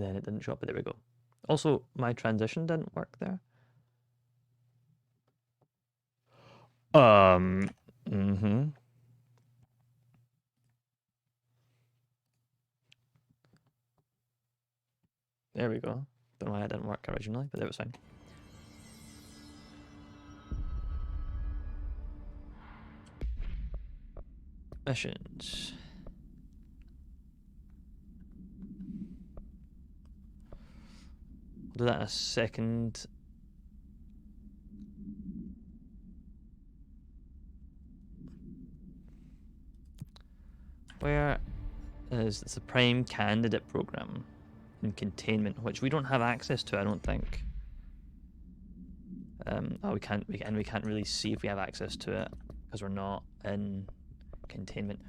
and then it didn't show up, but there we go. Also, my transition didn't work there. Mm-hmm. There we go. Don't know why it didn't work originally, but it was fine. Missions. We'll do that in a second. Where is the Prime Candidate Program in containment, which we don't have access to, I don't think. Oh, we can't really see if we have access to it because we're not in containment.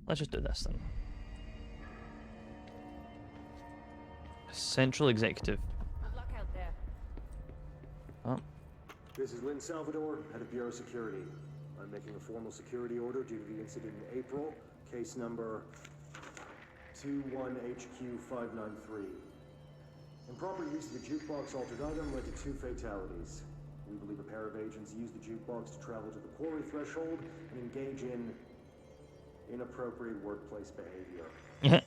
Let's just do this then. Central Executive. Good luck out there. Oh. This is Lynn Salvador, head of Bureau Security. I'm making a formal security order due to the incident in April, case number 21HQ593. Improper use of the jukebox altered item led to 2 fatalities. We believe a pair of agents used the jukebox to travel to the quarry threshold and engage in inappropriate workplace behavior. The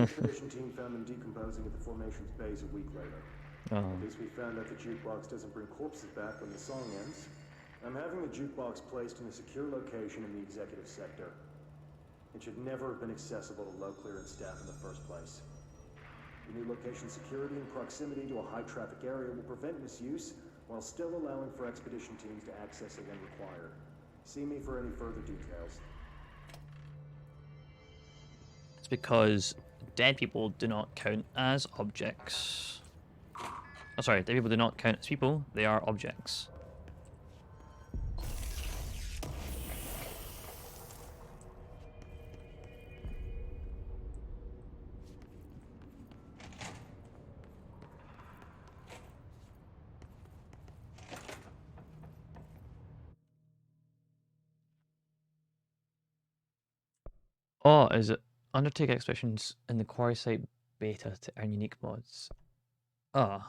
expedition team found them decomposing at the formation's base a week later. Oh. At least we found out the jukebox doesn't bring corpses back when the song ends. I'm having the jukebox placed in a secure location in the executive sector. It should never have been accessible to low clearance staff in the first place. The new location security and proximity to a high traffic area will prevent misuse while still allowing for expedition teams to access it when required. See me for any further details. It's because dead people do not count as objects. Oh, sorry, dead people do not count as people, they are objects. Oh, is it undertake expeditions in the quarry site beta to earn unique mods? Oh.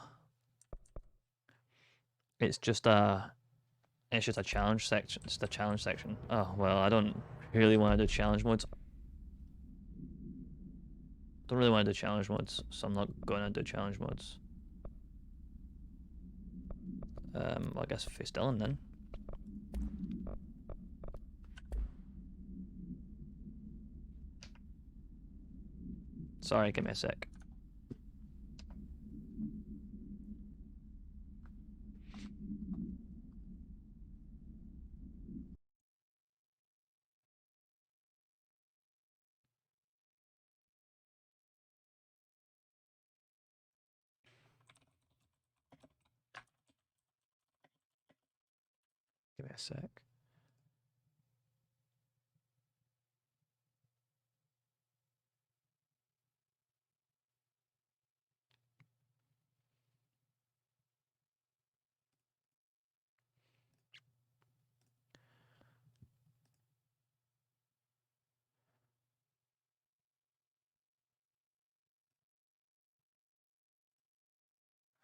It's just a challenge section. Just a challenge section. Oh well, I don't really want to do challenge modes. Don't really want to do challenge modes, so I'm not going to do challenge modes. Well, I guess face Dylan then. Sorry, give me a sec. Give me a sec.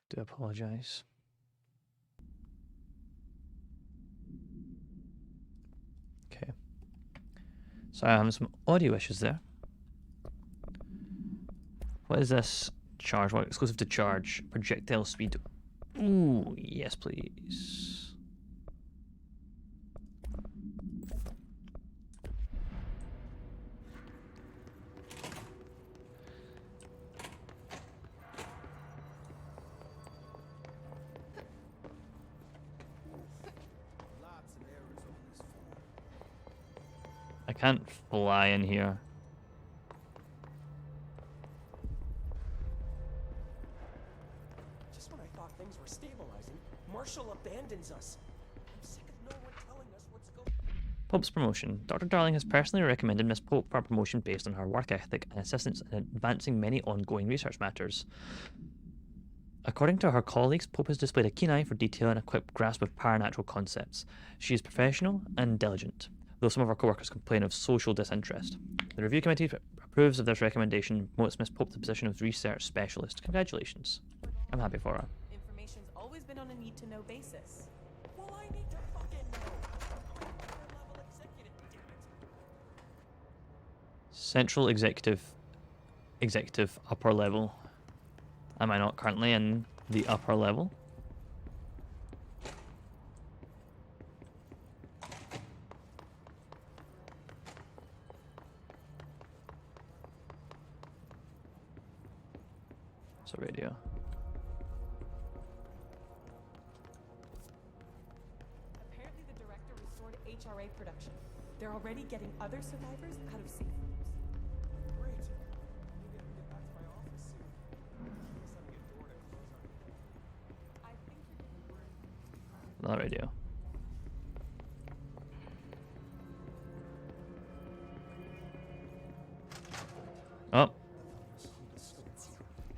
Do apologize. Okay. Sorry, I'm having some audio issues there. What is this charge? What exclusive to charge? Projectile speed. Ooh, yes, please. I can't fly in here. Just when I thought things were stabilizing, Marshall abandons us. I'm sick of no one telling us what's going on. Pope's promotion. Dr. Darling has personally recommended Miss Pope for promotion based on her work ethic and assistance in advancing many ongoing research matters. According to her colleagues, Pope has displayed a keen eye for detail and a quick grasp of paranatural concepts. She is professional and diligent, though some of her co-workers complain of social disinterest. The review committee approves of this recommendation, promotes Miss Pope to the position of research specialist. Congratulations. I'm happy for her. Information's always been on a need-to-know basis. Well, I need to fucking know. I'm a higher-level executive, damn it. Central executive, upper level. Am I not currently in the upper level? So radio. Apparently the director restored HRA production. They're already getting other survivors out of safe rooms. Great. Maybe I can get back to my office soon. I guess having a door to close on me. I think you're getting worried. Another radio. Oh.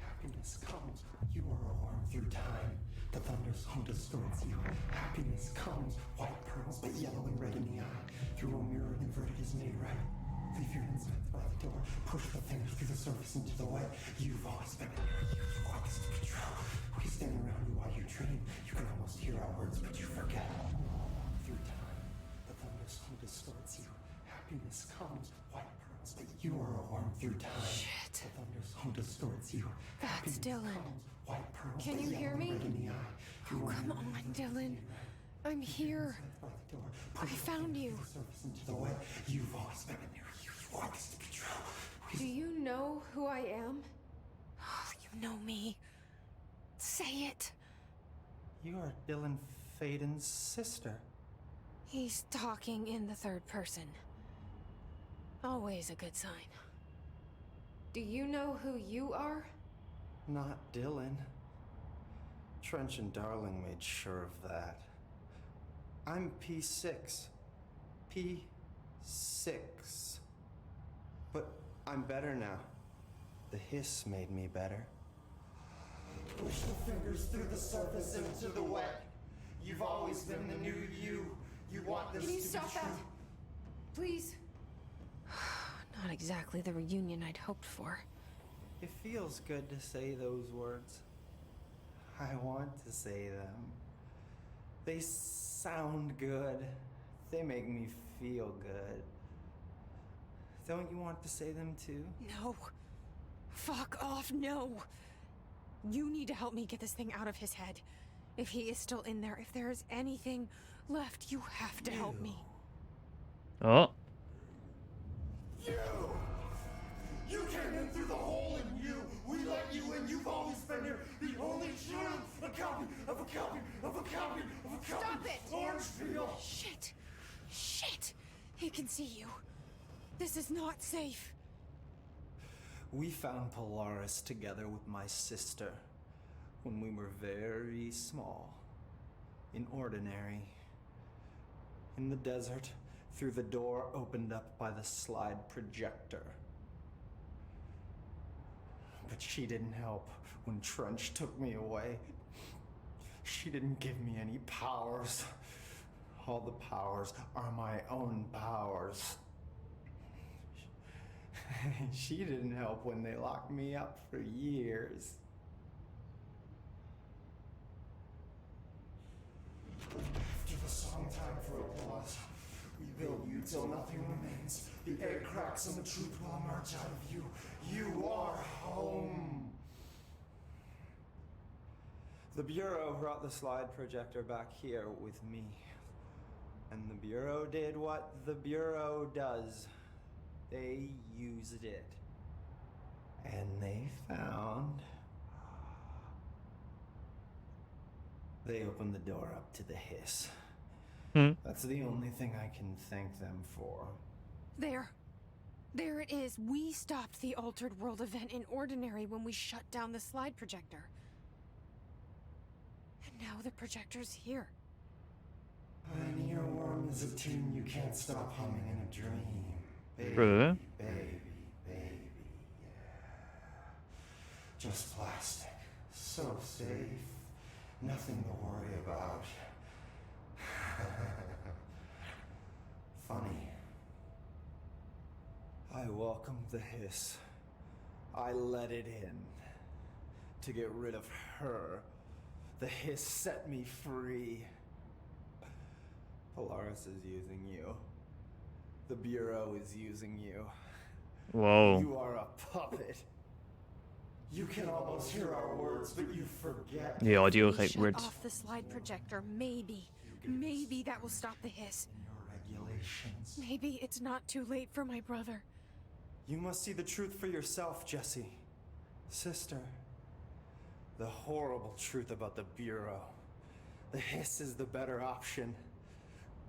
Happiness comes, you are a worm through time. The thunder's home distorts you. Happiness comes, white pearls, but yellow and red in the eye. Through a mirror inverted is made right. Leave your insides by the door. Push the fingers through the surface into the way. You've always been in there. You've always to be true. We stand around you while you dream. You can almost hear our words, but you forget. Through time, the thunder's home distorts you. Happiness comes, white pearls, but you are a worm through time. Shit. The thunder's home distorts you. That's Happiness Dylan. comes, white pearls, Can but you yellow hear and me? red in the eye. Oh, come on, Dylan. I'm here. I found you. You've always been in there. You want this to be true. Do you know who I am? Oh, you know me. Say it. You are Dylan Faden's sister. He's talking in the third person. Always a good sign. Do you know who you are? Not Dylan. Trench and Darling made sure of that. I'm P6. P6. But I'm better now. The hiss made me better. Push the fingers through the surface into the wet. You've always been the new you. You want this Can you to stop be true. that? Please? Not exactly the reunion I'd hoped for. It feels good to say those words. I want to say them. They sound good. They make me feel good. Don't you want to say them too? No. Fuck off, no. You need to help me get this thing out of his head. If he is still in there, if there is anything left, you have to help me. Oh. You came in through the hole in you. We let you in. You've always been here. The only true. A copy of a copy of a copy of a copy. Stop it! Orange peel. Shit. Shit. He can see you. This is not safe. We found Polaris together with my sister when we were very small, in Ordinary, in the desert, through the door opened up by the slide projector. But she didn't help when Trench took me away. She didn't give me any powers. All the powers are my own powers. She didn't help when they locked me up for years. After the song time for applause, we build you till nothing remains. The air cracks and the truth will emerge out of you. You are home. The Bureau brought the slide projector back here with me. And the Bureau did what the Bureau does. They used it. And they found... They opened the door up to the hiss. That's the only thing I can thank them for. There. There it is. We stopped the Altered World event in Ordinary when we shut down the slide projector. And now the projector's here. An earworm is a tune you can't stop humming in a dream. Baby, True. baby, baby, yeah. Just plastic. So safe. Nothing to worry about. Funny. I I welcomed the hiss. I let it in. To get rid of her. The hiss set me free. Polaris is using you. The Bureau is using you. Whoa. You are a puppet. You can almost hear our words, but you forget. The audio We like shut weird. off the slide projector. Maybe that will stop the hiss. Your regulations. Maybe it's not too late for my brother. You must see the truth for yourself, Jesse. Sister. The horrible truth about the Bureau. The hiss is the better option.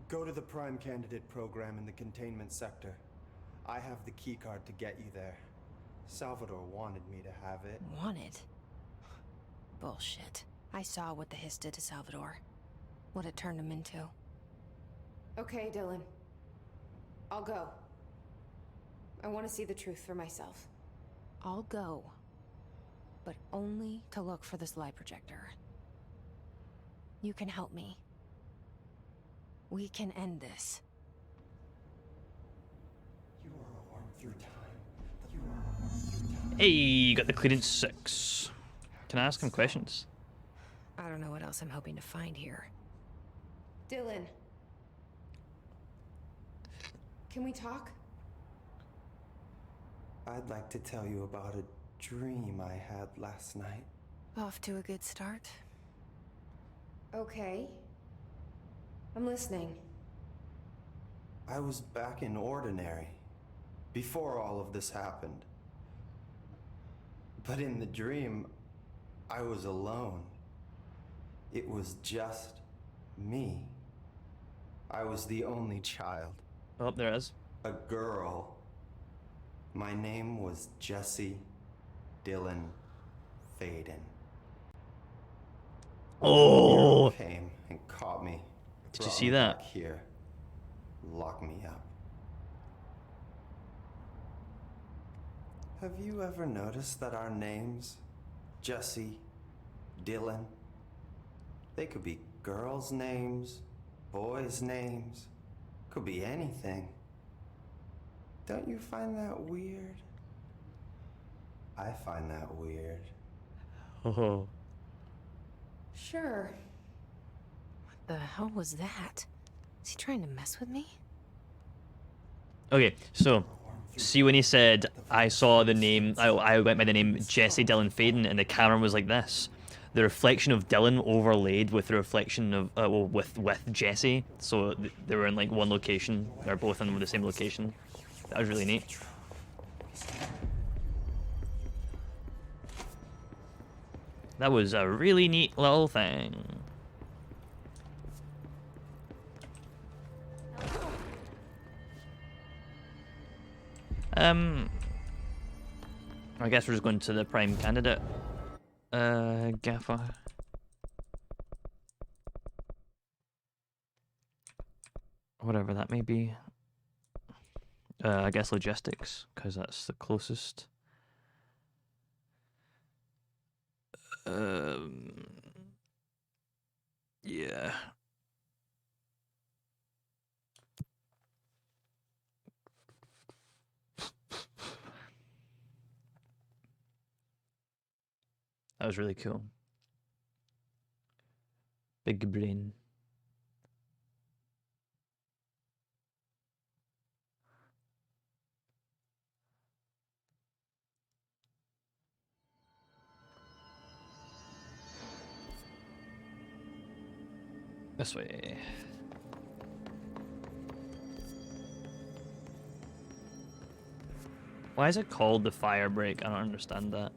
Go to the Prime Candidate program in the containment sector. I have the keycard to get you there. Salvador wanted me to have it. Wanted? Bullshit. I saw what the hiss did to Salvador. What it turned him into. Okay, Dylan. I'll go. I want to see the truth for myself. I'll go. But only to look for the slide projector. You can help me. We can end this. You are a worm through time. You are a worm through time. Hey, you got the clearance 6. Can I ask him questions? I don't know what else I'm hoping to find here. Dylan. Can we talk? I'd like to tell you about a dream I had last night. Off to a good start. Okay. I'm listening. I was back in Ordinary, before all of this happened. But in the dream, I was alone. It was just me. I was the only child. Oh, there it is. A girl. My name was Jesse Dylan Faden. Oh! The came and caught me. Did you brought see me that? back here. Locked me up. Have you ever noticed that our names, Jesse, Dylan, they could be girls' names, boys' names, could be anything. Don't you find that weird? I find that weird. Oh. Sure. What the hell was that? Is he trying to mess with me? Okay, so see when he said I saw the name, I went by the name Jesse Dylan Faden, and the camera was like this. The reflection of Dylan overlaid with the reflection of well, with Jesse, so they were in like one location. They're both in the same location. That was really neat. That was a really neat little thing. I guess we're just going to the Prime Candidate. Gaffer. Whatever that may be. I guess logistics, because that's the closest. Yeah. That was really cool. Big brain. This way. Why is it called the fire break? I don't understand that.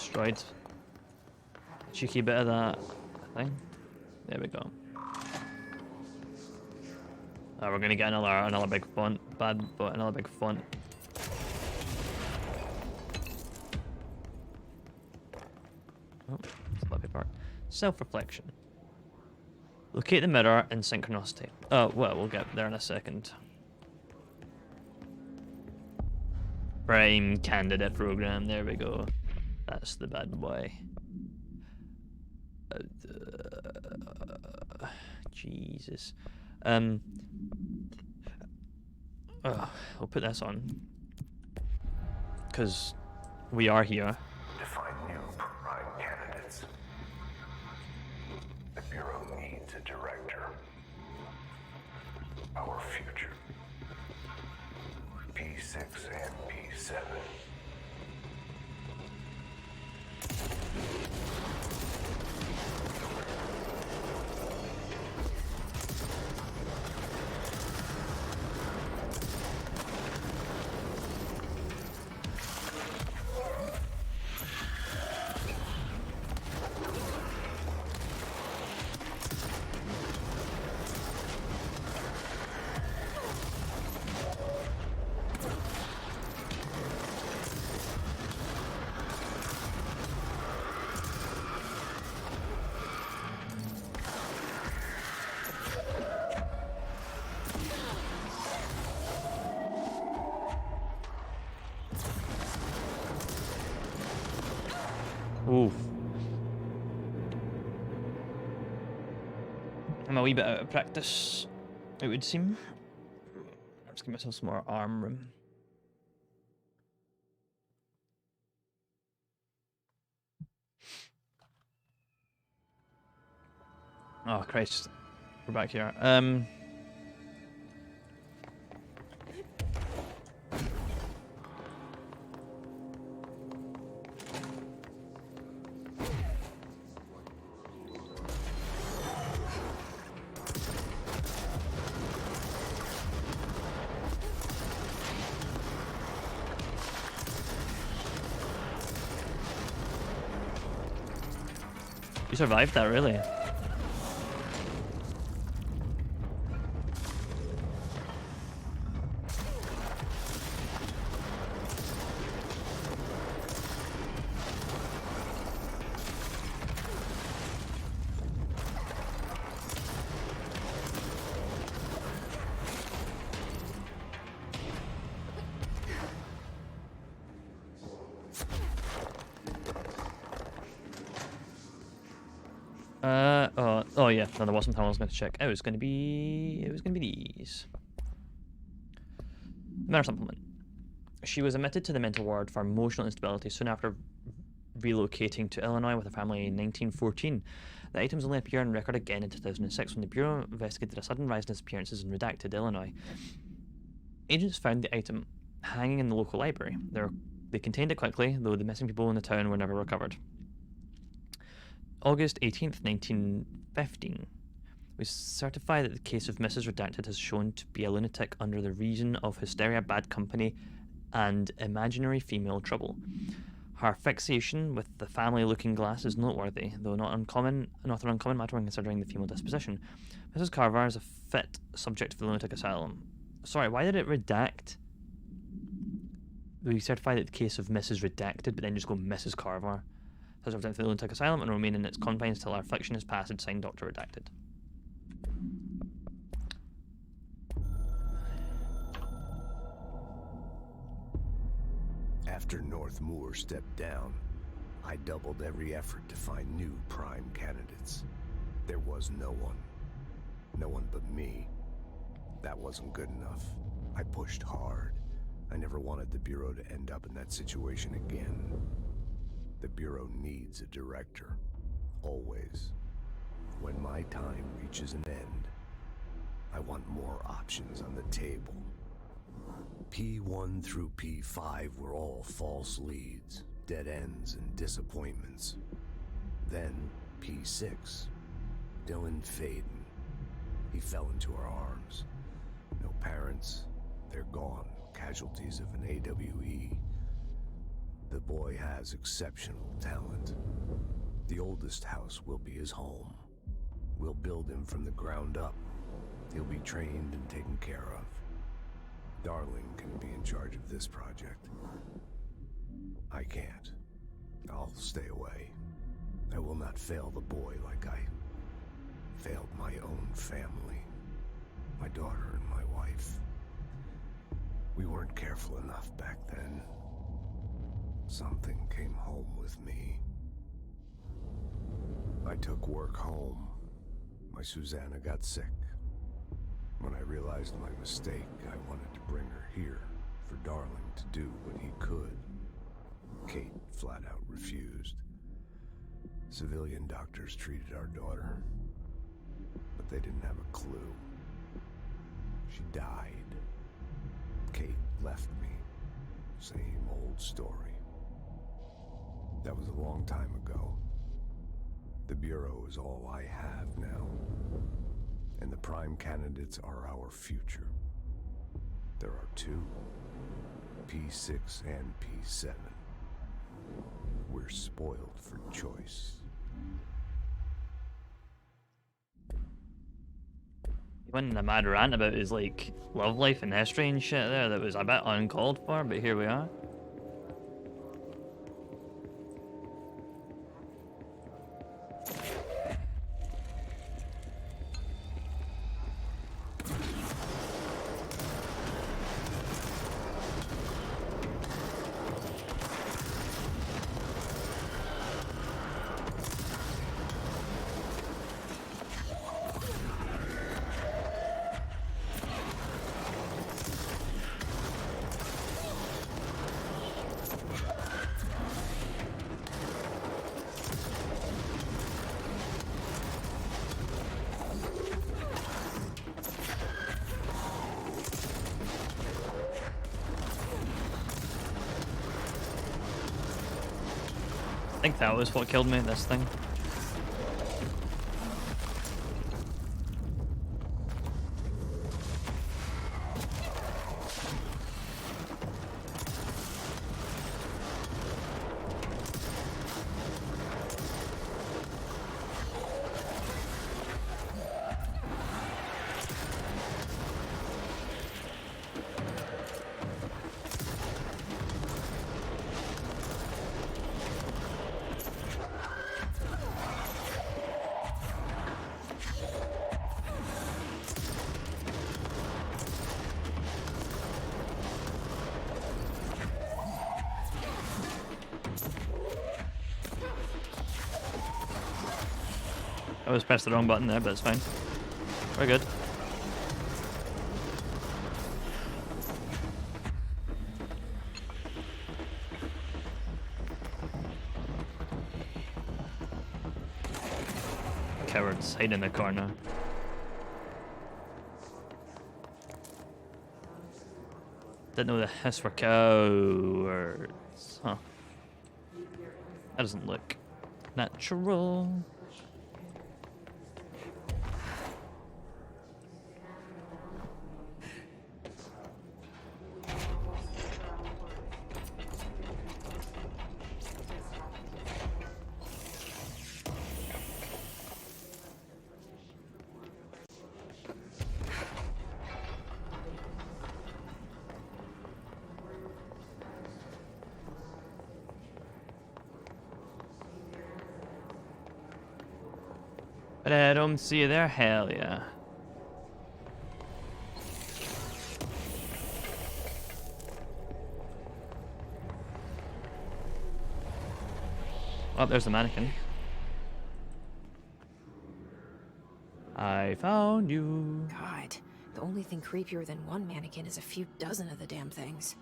destroyed. Cheeky bit of that thing. There we go. We're gonna get another big font, another big font. Oh, it's a part. Self-reflection. Locate the mirror in synchronicity. Oh, well, we'll get there in a second. Prime candidate program. There we go. That's the bad boy. Jesus. We'll put this on. Because we are here. Define new prime candidates. The Bureau needs a director. Our future. P6 and P7. Oof. I'm a wee bit out of practice, it would seem. Let's give myself some more arm room. Oh Christ, we're back here. You survived that, really? Oh yeah, no, there wasn't. I was going to check. It was going to be these. Matter supplement. She was admitted to the mental ward for emotional instability soon after relocating to Illinois with her family in 1914. The items only appear on record again in 2006 when the Bureau investigated a sudden rise in disappearances in redacted Illinois. Agents found the item hanging in the local library. They contained it quickly, though the missing people in the town were never recovered. August 18th, 1915. We certify that the case of Mrs. Redacted has shown to be a lunatic under the reason of hysteria, bad company, and imaginary female trouble. Her fixation with the family looking glass is noteworthy, though not an uncommon matter when considering the female disposition. Mrs. Carver is a fit subject for the lunatic asylum. Sorry, why did it redact? We certify that the case of Mrs. Redacted, but then just go Mrs. Carver. Has returned to the lunatic asylum and remain in its confines till our affliction is passed, signed Dr. Redacted. After North Moore stepped down, I doubled every effort to find new prime candidates. There was no one. No one but me. That wasn't good enough. I pushed hard. I never wanted the Bureau to end up in that situation again. The Bureau needs a director. Always. When my time reaches an end, I want more options on the table. P1 through P5 were all false leads, dead ends, and disappointments. Then P6, Dylan Faden. He fell into our arms. No parents, they're gone, casualties of an AWE. The boy boy has exceptional talent. The oldest house will be his home. We'll build him from the ground up. He'll be trained and taken care of. Darling can be in charge of this project. I can't. I'll stay away. I will not fail the boy like I failed my own family. My daughter and my wife. We weren't careful enough back then. Something came home with me. I took work home. My Susanna got sick. When I realized my mistake, I wanted to bring her here for Darling to do what he could. Kate flat out refused. Civilian doctors treated our daughter, but they didn't have a clue. She died. Kate left me. Same old story. That was a long time ago. The Bureau is all I have now. And the prime candidates are our future. There are two, P6 and P7. We're spoiled for choice. He went in a mad rant about his like love life and history and shit there that was a bit uncalled for, but here we are. I think that was what killed me, this thing. I always pressed the wrong button there, but it's fine. We're good. Cowards, hide in the corner. Didn't know the hiss were cowards. Huh. That doesn't look natural. But I don't see you there, hell yeah. Oh, there's the mannequin. I found you. God, the only thing creepier than one mannequin is a few dozen of the damn things.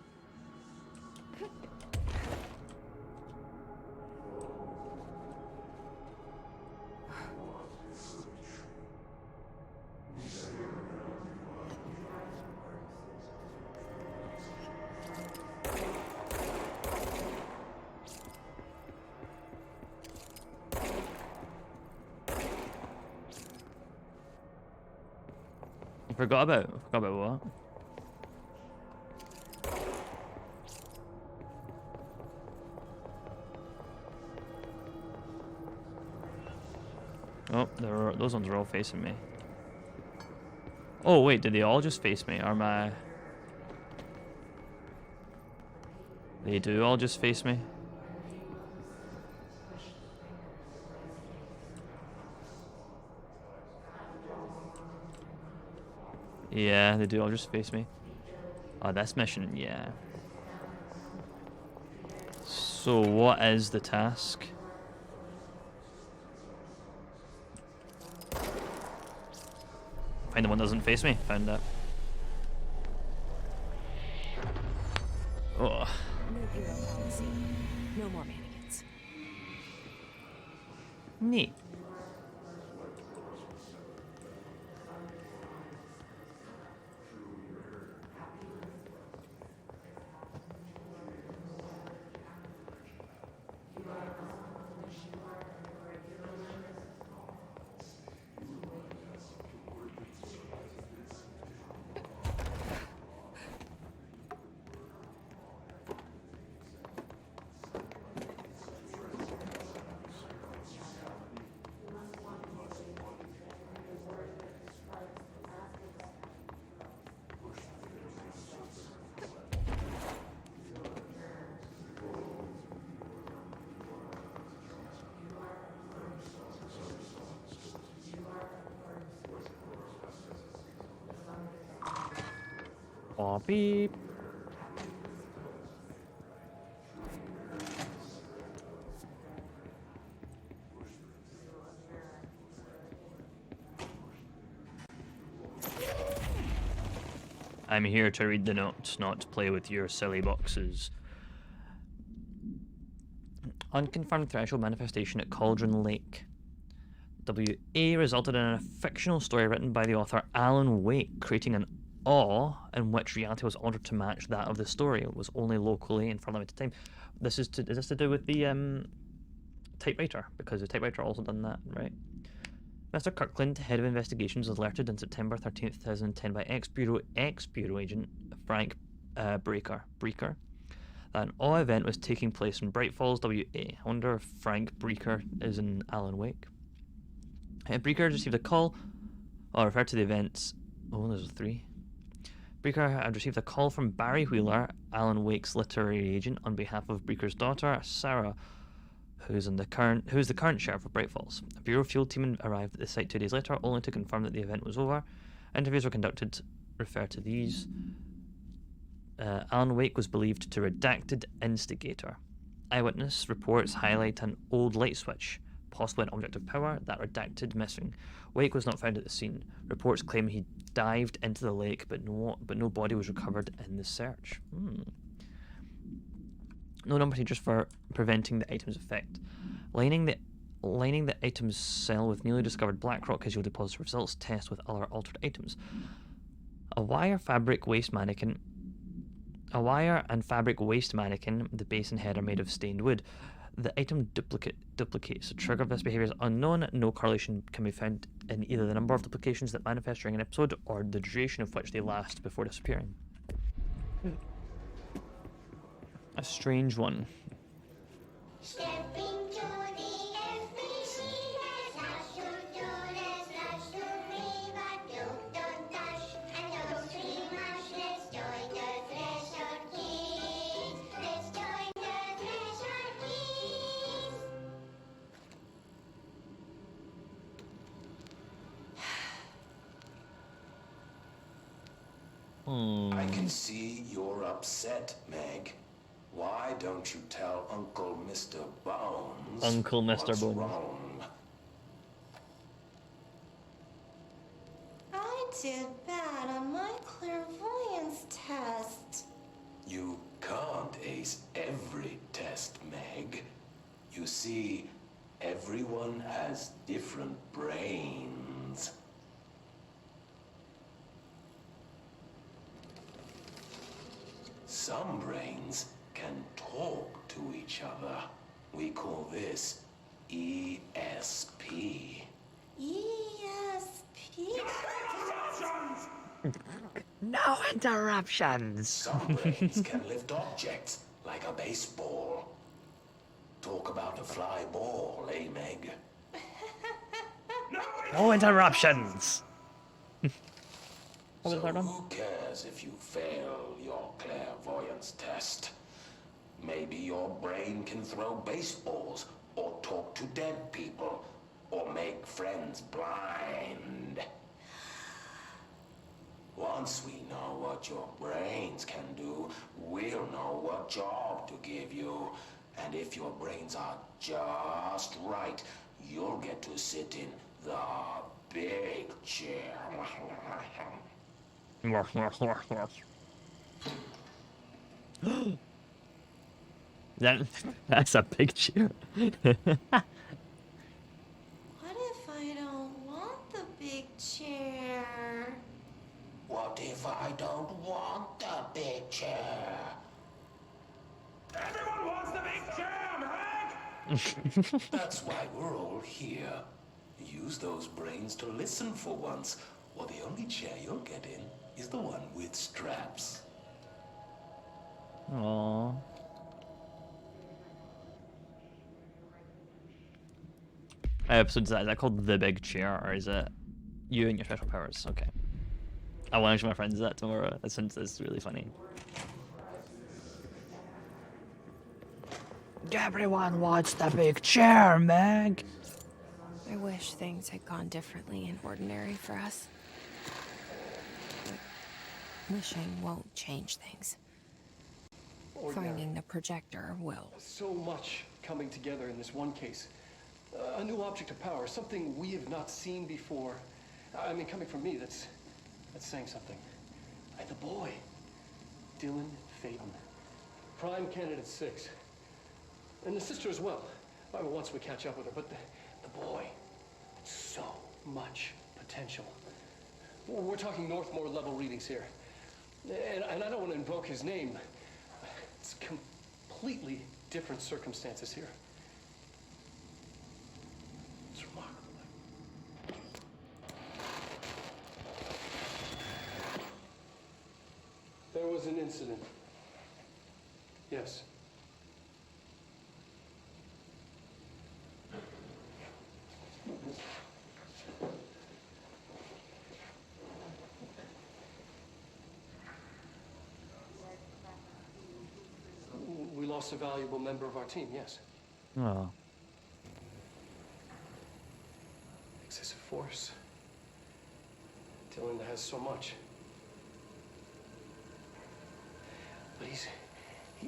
Forgot about what? Oh, those ones are all facing me. Oh wait, did they all just face me? Are my... They do all just face me? Yeah, they do all just face me. Oh, this mission, yeah. So what is the task? Find the one that doesn't face me. Found that. Oh. No hero policy. No more mannequins. Neat. Oh, beep. I'm here to read the notes, not to play with your silly boxes. Unconfirmed threshold manifestation at Cauldron Lake. WA resulted in a fictional story written by the author Alan Wake, creating an awe in which reality was altered to match that of the story. It was only locally and for a limited time. Is this to do with the typewriter? Because the typewriter also done that, right? Mr. Kirkland, head of investigations, was alerted on September 13th, 2010 by ex-Bureau agent Frank Breaker that an awe event was taking place in Bright Falls, WA. I wonder if Frank Breaker is in Alan Wake. Breaker received a call, or referred to the events. Oh, there's 3. Breaker had received a call from Barry Wheeler, Alan Wake's literary agent, on behalf of Breaker's daughter, Sarah, who's the current sheriff of Bright Falls. A Bureau field team arrived at the site 2 days later, only to confirm that the event was over. Interviews were conducted. Refer to these. Alan Wake was believed to redacted instigator. Eyewitness reports highlight an old light switch, possibly an object of power, that redacted missing. Wake was not found at the scene. Reports claim he dived into the lake, but no body was recovered in the search. No known procedures for preventing the item's effect. Lining the item's cell with newly discovered black rock as you'll deposit results test with other altered items. A wire and fabric waste mannequin, the base and head are made of stained wood. The item duplicates. The trigger of this behavior is unknown. No correlation can be found in either the number of duplications that manifest during an episode or the duration of which they last before disappearing. A strange one. I can see you're upset, Meg. Why don't you tell Uncle Mr. Bones Uncle Mr. what's Bones. wrong? I did bad on my clairvoyance test. You can't ace every test, Meg. You see, everyone has different brains. Some brains can talk to each other. We call this ESP. ESP? No interruptions. Some brains can lift objects like a baseball. Talk about a fly ball, eh, Meg? No interruptions! What was So the third one? who cares if you fail your clairvoyance test? Maybe your brain can throw baseballs, or talk to dead people, or make friends blind. Once we know what your brains can do, we'll know what job to give you. And if your brains are just right, you'll get to sit in the big chair. That's a big cheer. What if I don't want the big chair? What if I don't want the big chair? Everyone wants the big chair, Meg! That's why we're all here. Use those brains to listen for once, or the only chair you'll get in is the one with straps. Aww. So is that called The Big Chair, or is it You and Your Special Powers? Okay. I want to show my friends that tomorrow. It's really funny. Everyone wants the big chair, Meg! I wish things had gone differently in Ordinary for us. But wishing won't change things. Finding the projector will. So much coming together in this one case. A new object of power, something we have not seen before. I mean, coming from me, that's saying something. The boy, Dylan Faden, prime candidate 6, and the sister as well. I mean, once we catch up with her, but the boy, so much potential. We're talking Northmore level readings here, and I don't want to invoke his name. It's completely different circumstances here. It's remarkable. There was an incident. Yes. We lost a valuable member of our team, yes. Oh. Excessive force. Dylan has so much. But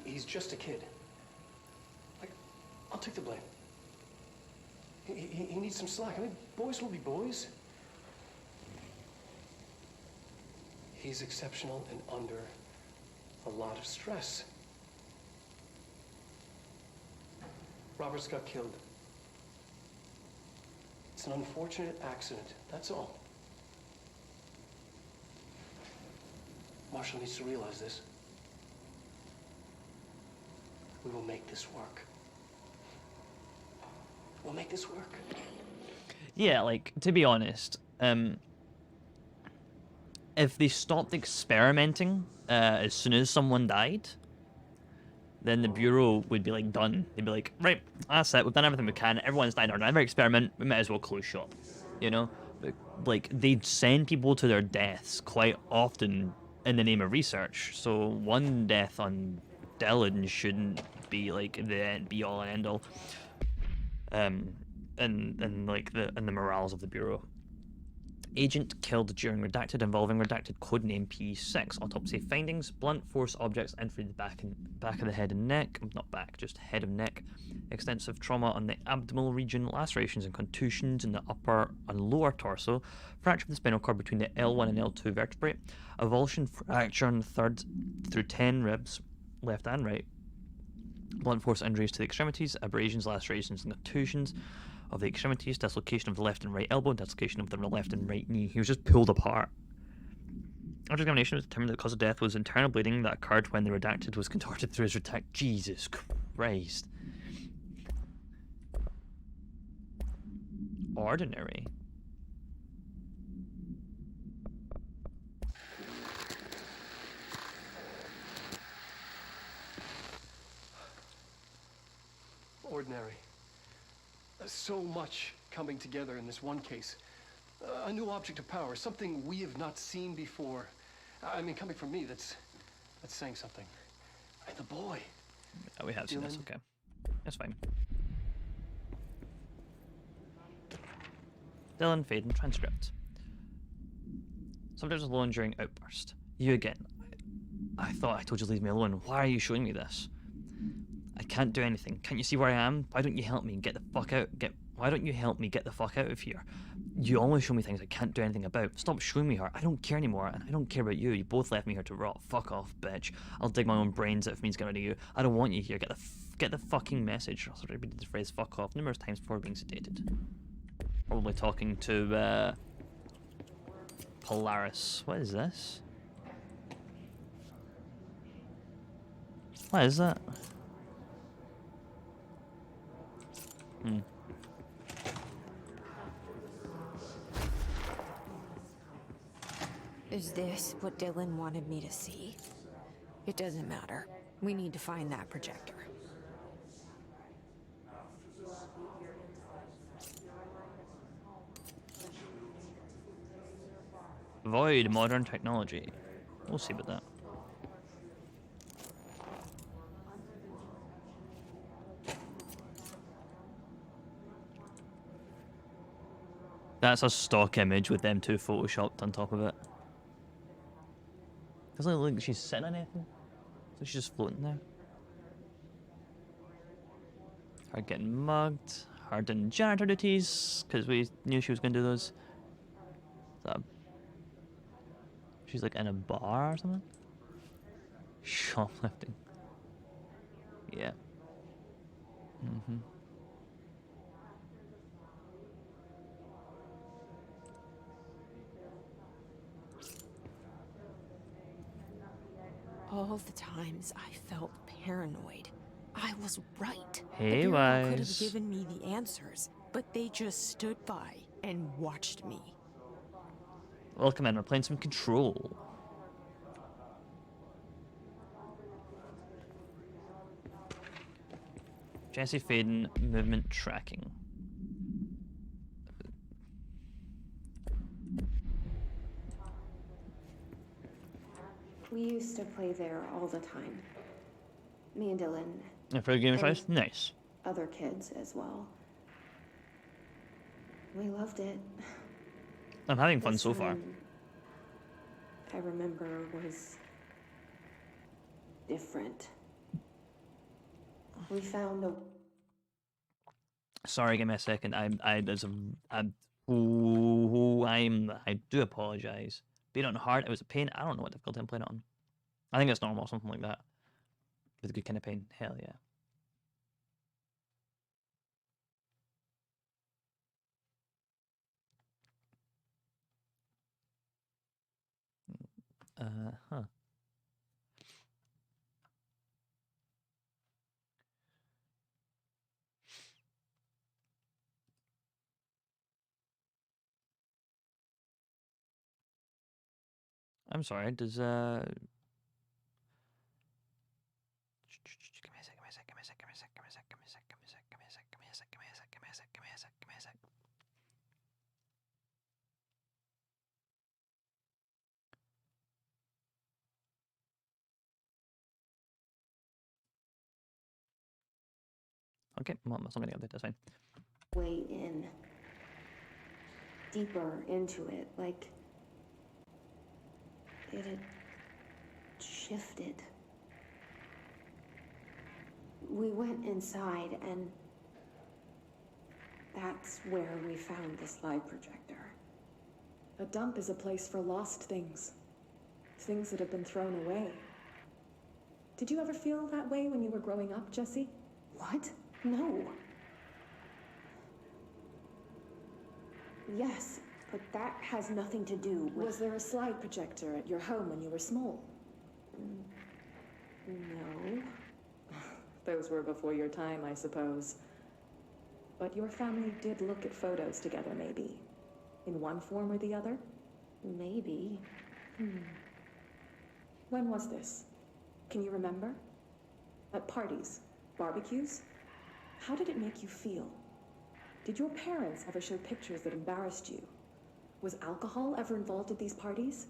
he's just a kid. I'll take the blame. He needs some slack. I mean, boys will be boys. He's exceptional and under a lot of stress. Roberts got killed. It's an unfortunate accident, that's all. Marshall needs to realize this. We will make this work. We'll make this work. Yeah, like, to be honest, if they stopped experimenting as soon as someone died, then the Bureau would be, like, done. They'd be like, right, that's it, we've done everything we can, everyone's died on every experiment, we might as well close shop, you know? But, like, they'd send people to their deaths quite often in the name of research, so one death on Dylan shouldn't be, like, the be-all and end-all. And like the morals of the Bureau. Agent killed during redacted involving redacted codename P6. Autopsy findings: blunt force objects entering the back of the head and neck. Not back, just head and neck. Extensive trauma on the abdominal region, lacerations and contusions in the upper and lower torso. Fracture of the spinal cord between the L1 and L2 vertebrae. Avulsion fracture on the 3rd through 10 ribs, left and right. Blunt force injuries to the extremities, abrasions, lacerations, and contusions of the extremities, dislocation of the left and right elbow, dislocation of the left and right knee. He was just pulled apart. After examination, it was determined that the cause of death was internal bleeding that occurred when the redacted was contorted through his Jesus Christ. Ordinary. Ordinary. So much coming together in this one case. A new object of power, something we have not seen before. I mean, coming from me, that's saying something. The boy. Oh, we have seen this, okay. That's fine. Dylan Faden transcript. Subject was alone during outburst. You again. I thought I told you to leave me alone. Why are you showing me this? I can't do anything. Can't you see where I am? Why don't you help me get the fuck out? Why don't you help me get the fuck out of here? You always show me things I can't do anything about. Stop showing me her. I don't care anymore, and I don't care about you. You both left me here to rot. Fuck off, bitch. I'll dig my own brains out if it means getting rid of you. I don't want you here. Get the fucking message. I also repeated the phrase "fuck off" numerous times before being sedated. Probably talking to Polaris. What is this? What is that? Is this what Dylan wanted me to see? It doesn't matter. We need to find that projector. Void modern technology. We'll see about that. That's a stock image with them two photoshopped on top of it. Doesn't it look like she's sitting on anything? Looks like she's just floating there. Her getting mugged. Her doing janitor duties, because we knew she was going to do those. She's like in a bar or something? Shoplifting. Yeah. All the times I felt paranoid, I was right. Hey, the Bureau could have Wise. given me the answers, but they just stood by and watched me. Welcome in, we're playing some Control. Jesse Faden, movement tracking. We used to play there all the time. Me and Dylan. And for the game choice? Nice. Other kids as well. We loved it. I'm having fun This so far. one, I remember, was different. We found a... Sorry, give me a second. I do apologize. Being on hard, it was a pain. I don't know what difficulty I'm playing it on. I think it's normal, something like that. With a good kind of pain. Hell yeah. Huh. I'm sorry, does okay, well, I'm not gonna get that, that's fine. way in. Deeper into it, like it had shifted. We went inside, and that's where we found the slide projector. A dump is a place for lost things. Things that have been thrown away. Did you ever feel that way when you were growing up, Jesse? What? No. Yes, but that has nothing to do with... Was there a slide projector at your home when you were small? No. Those were before your time, I suppose. But your family did look at photos together, maybe. In one form or the other? Maybe. When was this? Can you remember? At parties? Barbecues? How did it make you feel? Did your parents ever show pictures that embarrassed you? Was alcohol ever involved at these parties?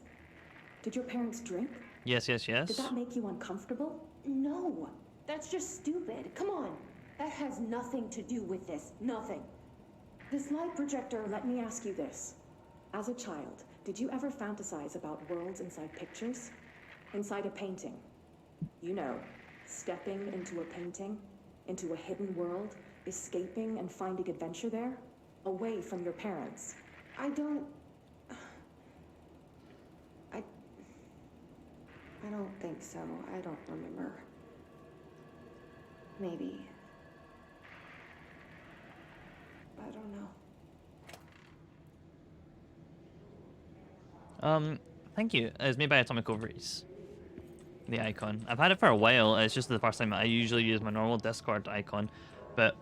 Did your parents drink? Yes, yes, Did yes. that make you uncomfortable? No, that's just stupid. Come on. That has nothing to do with this. Nothing. This light projector, let me ask you this. As a child, did you ever fantasize about worlds inside pictures? Inside a painting? You know, stepping into a painting, into a hidden world, escaping and finding adventure there, away from your parents. I don't think so. I don't remember. Maybe. I don't know. Thank you. It's made by Atomic Ovaries. The icon. I've had it for a while. It's just the first time. I usually use my normal Discord icon, but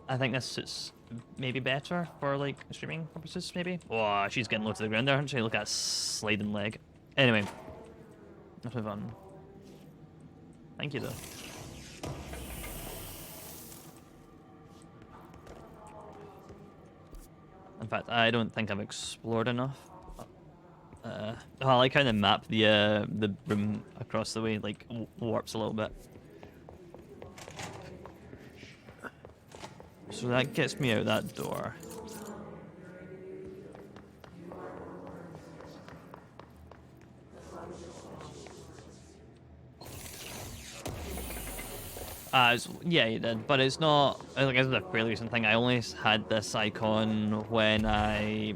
I think this suits maybe better for like streaming purposes. Maybe. Oh, she's getting low to the ground there, isn't she? Look at that sliding leg. Anyway, let's move on. Thank you though. In fact, I don't think I've explored enough. I like how the map, the room across the way, like warps a little bit. So that gets me out that door. Yeah, you did, but it's not. Like, it's a fairly recent thing. I only had this icon when I,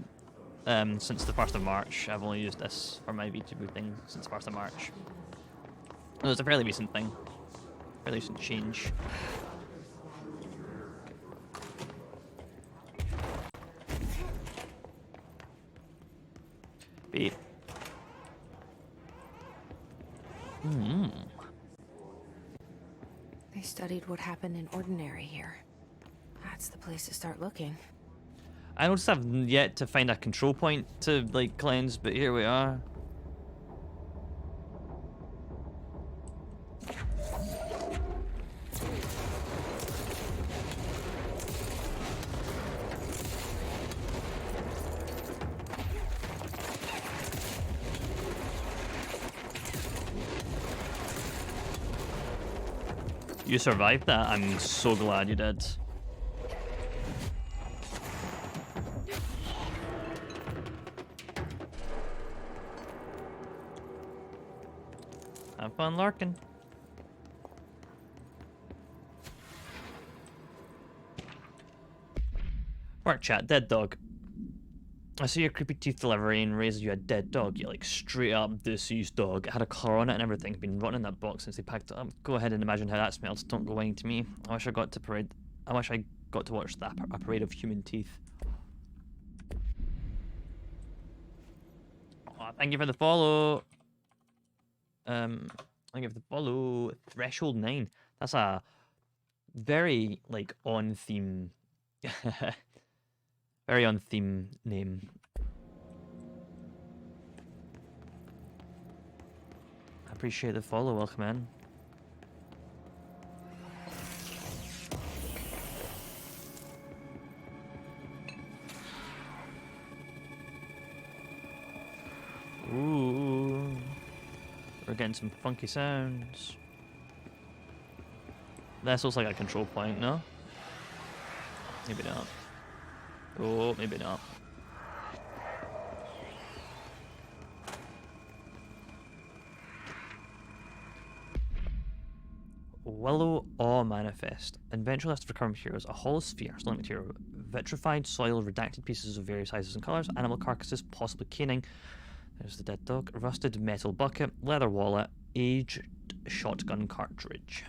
since the 1st of March. I've only used this for my VTuber thing since the 1st of March. So it's a fairly recent thing, fairly recent change. Beep. They studied what happened in Ordinary here. That's the place to start looking. I noticed I've yet to find a control point to like cleanse, but here we are. You survived that? I'm so glad you did. Have fun lurking. Work chat, dead dog. I see your creepy teeth delivery and raises you a dead dog. You like straight up deceased dog. It had a collar on it and everything. Been rotting in that box since they packed it up. Go ahead and imagine how that smells. Don't go whining to me. I wish I got to watch that a parade of human teeth. Oh, thank you for the follow. Thank you for the follow. Threshold 9. That's a very like on theme. Very on theme name. I appreciate the follow. Welcome in. Ooh. We're getting some funky sounds. This looks like a control point, no? Maybe not. Oh, maybe not. Willow Awe Manifest. Inventory list of recurring materials. A hollow sphere, stone material, vitrified soil, redacted pieces of various sizes and colours, animal carcasses, possibly caning. There's the dead dog. Rusted metal bucket, leather wallet, aged shotgun cartridge.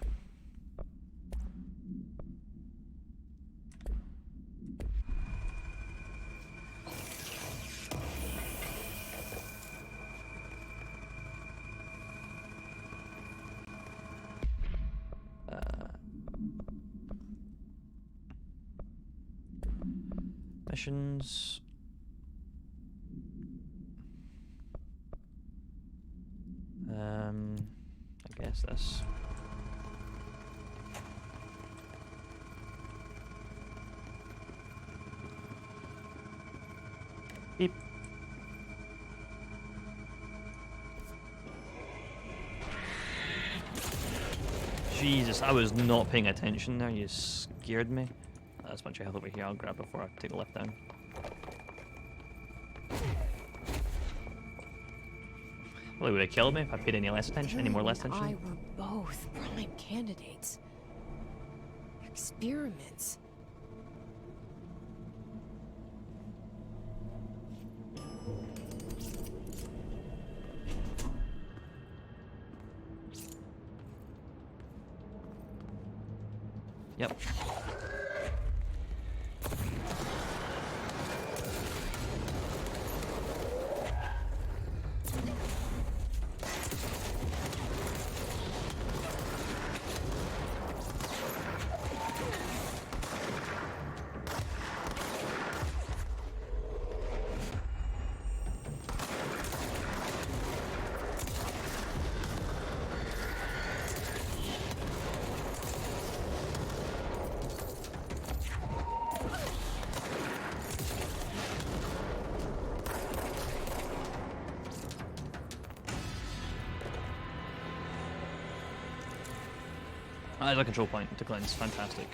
Missions. I guess this. I Beep. Jesus, I was not paying attention there. You scared me. There's a bunch of health over here. I'll grab before I take the lift down. Well, it would have killed me if I paid any less attention, any more less attention. I were both prime candidates. Experiments. Yep. There's a control point to cleanse. Fantastic.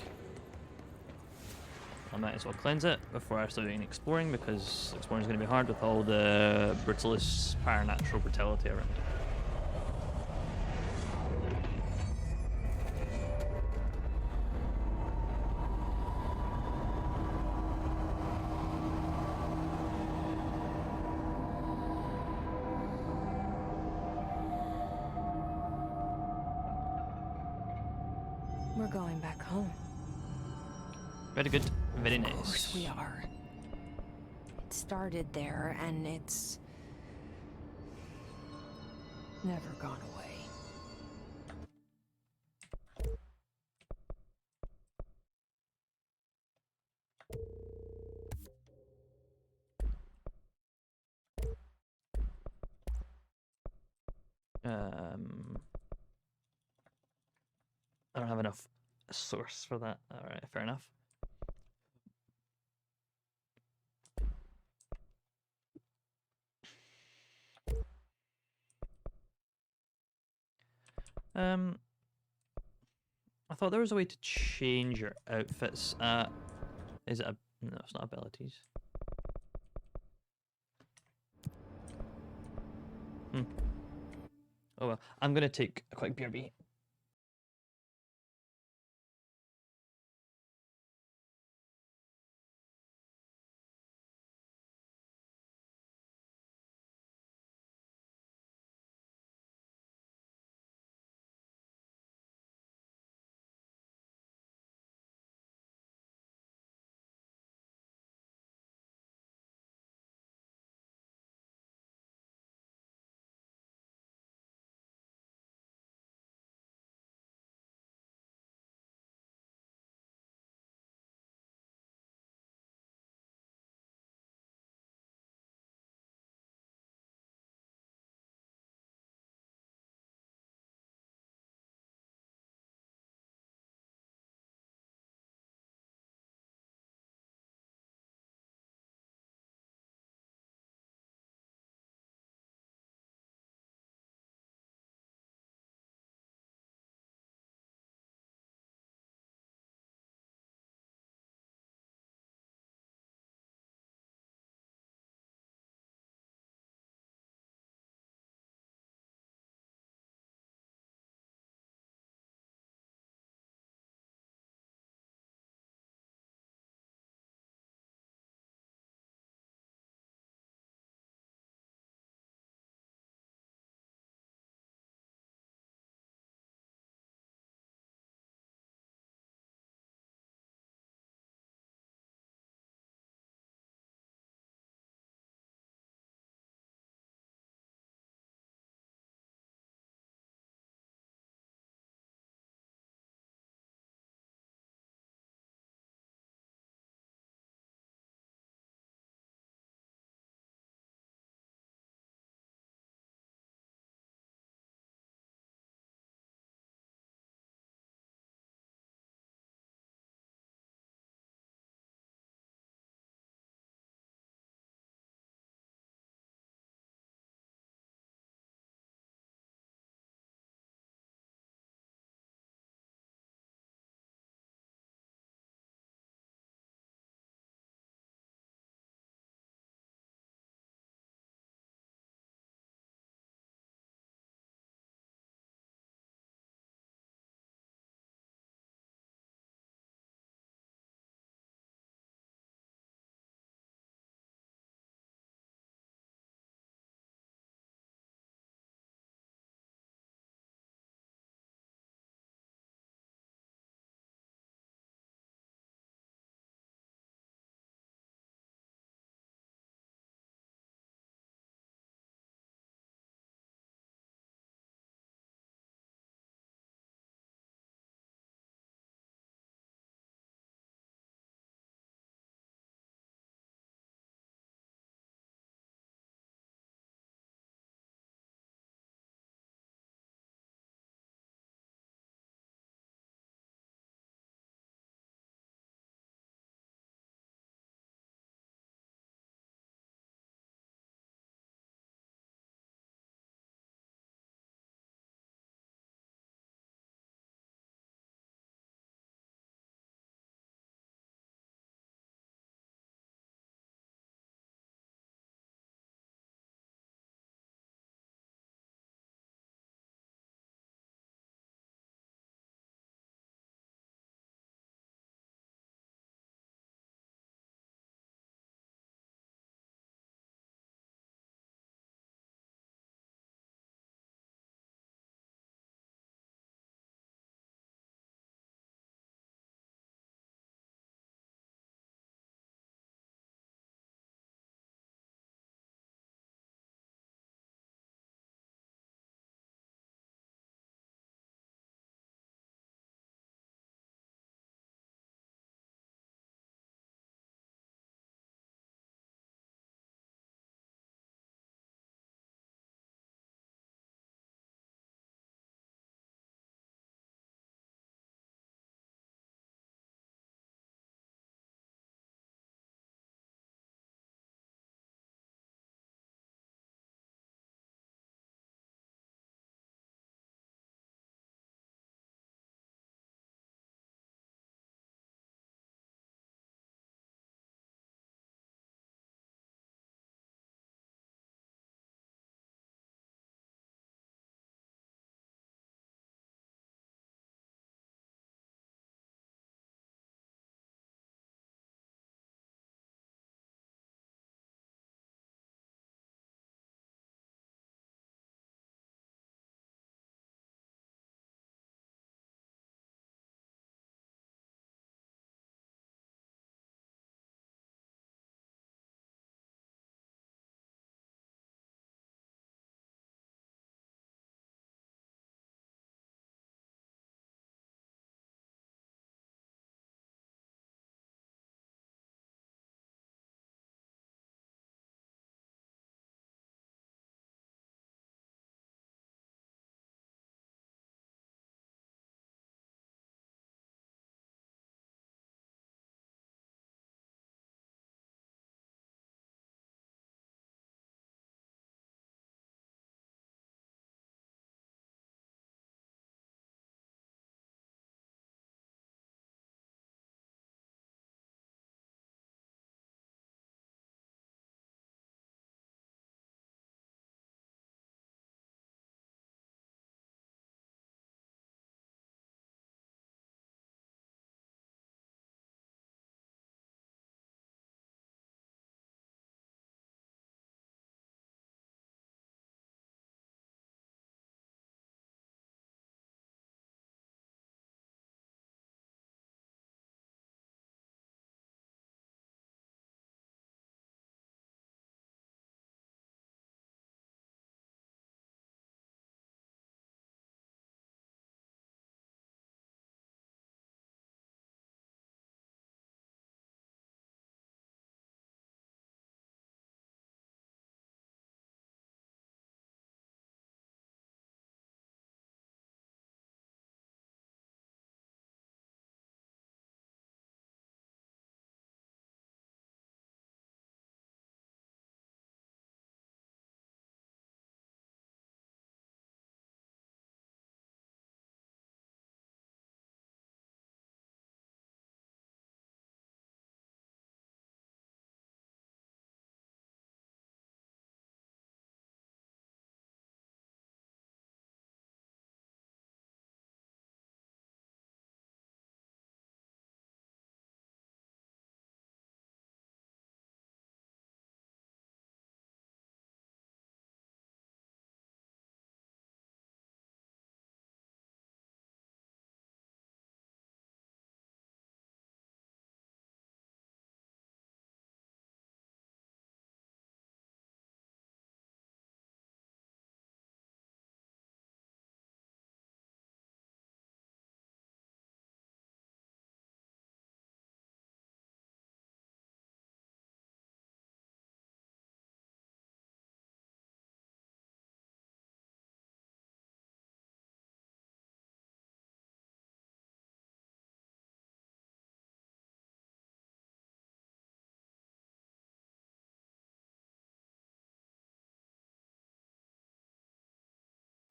I might as well cleanse it before I start doing exploring, because exploring is going to be hard with all the brutalist paranatural brutality around. We're going back home. Very good. Very nice. Of course we are. It started there, and it's never gone away. I don't have enough source for that. Alright, fair enough. I thought there was a way to change your outfits. Is it a... No, it's not abilities. Oh well, I'm gonna take a quick BRB.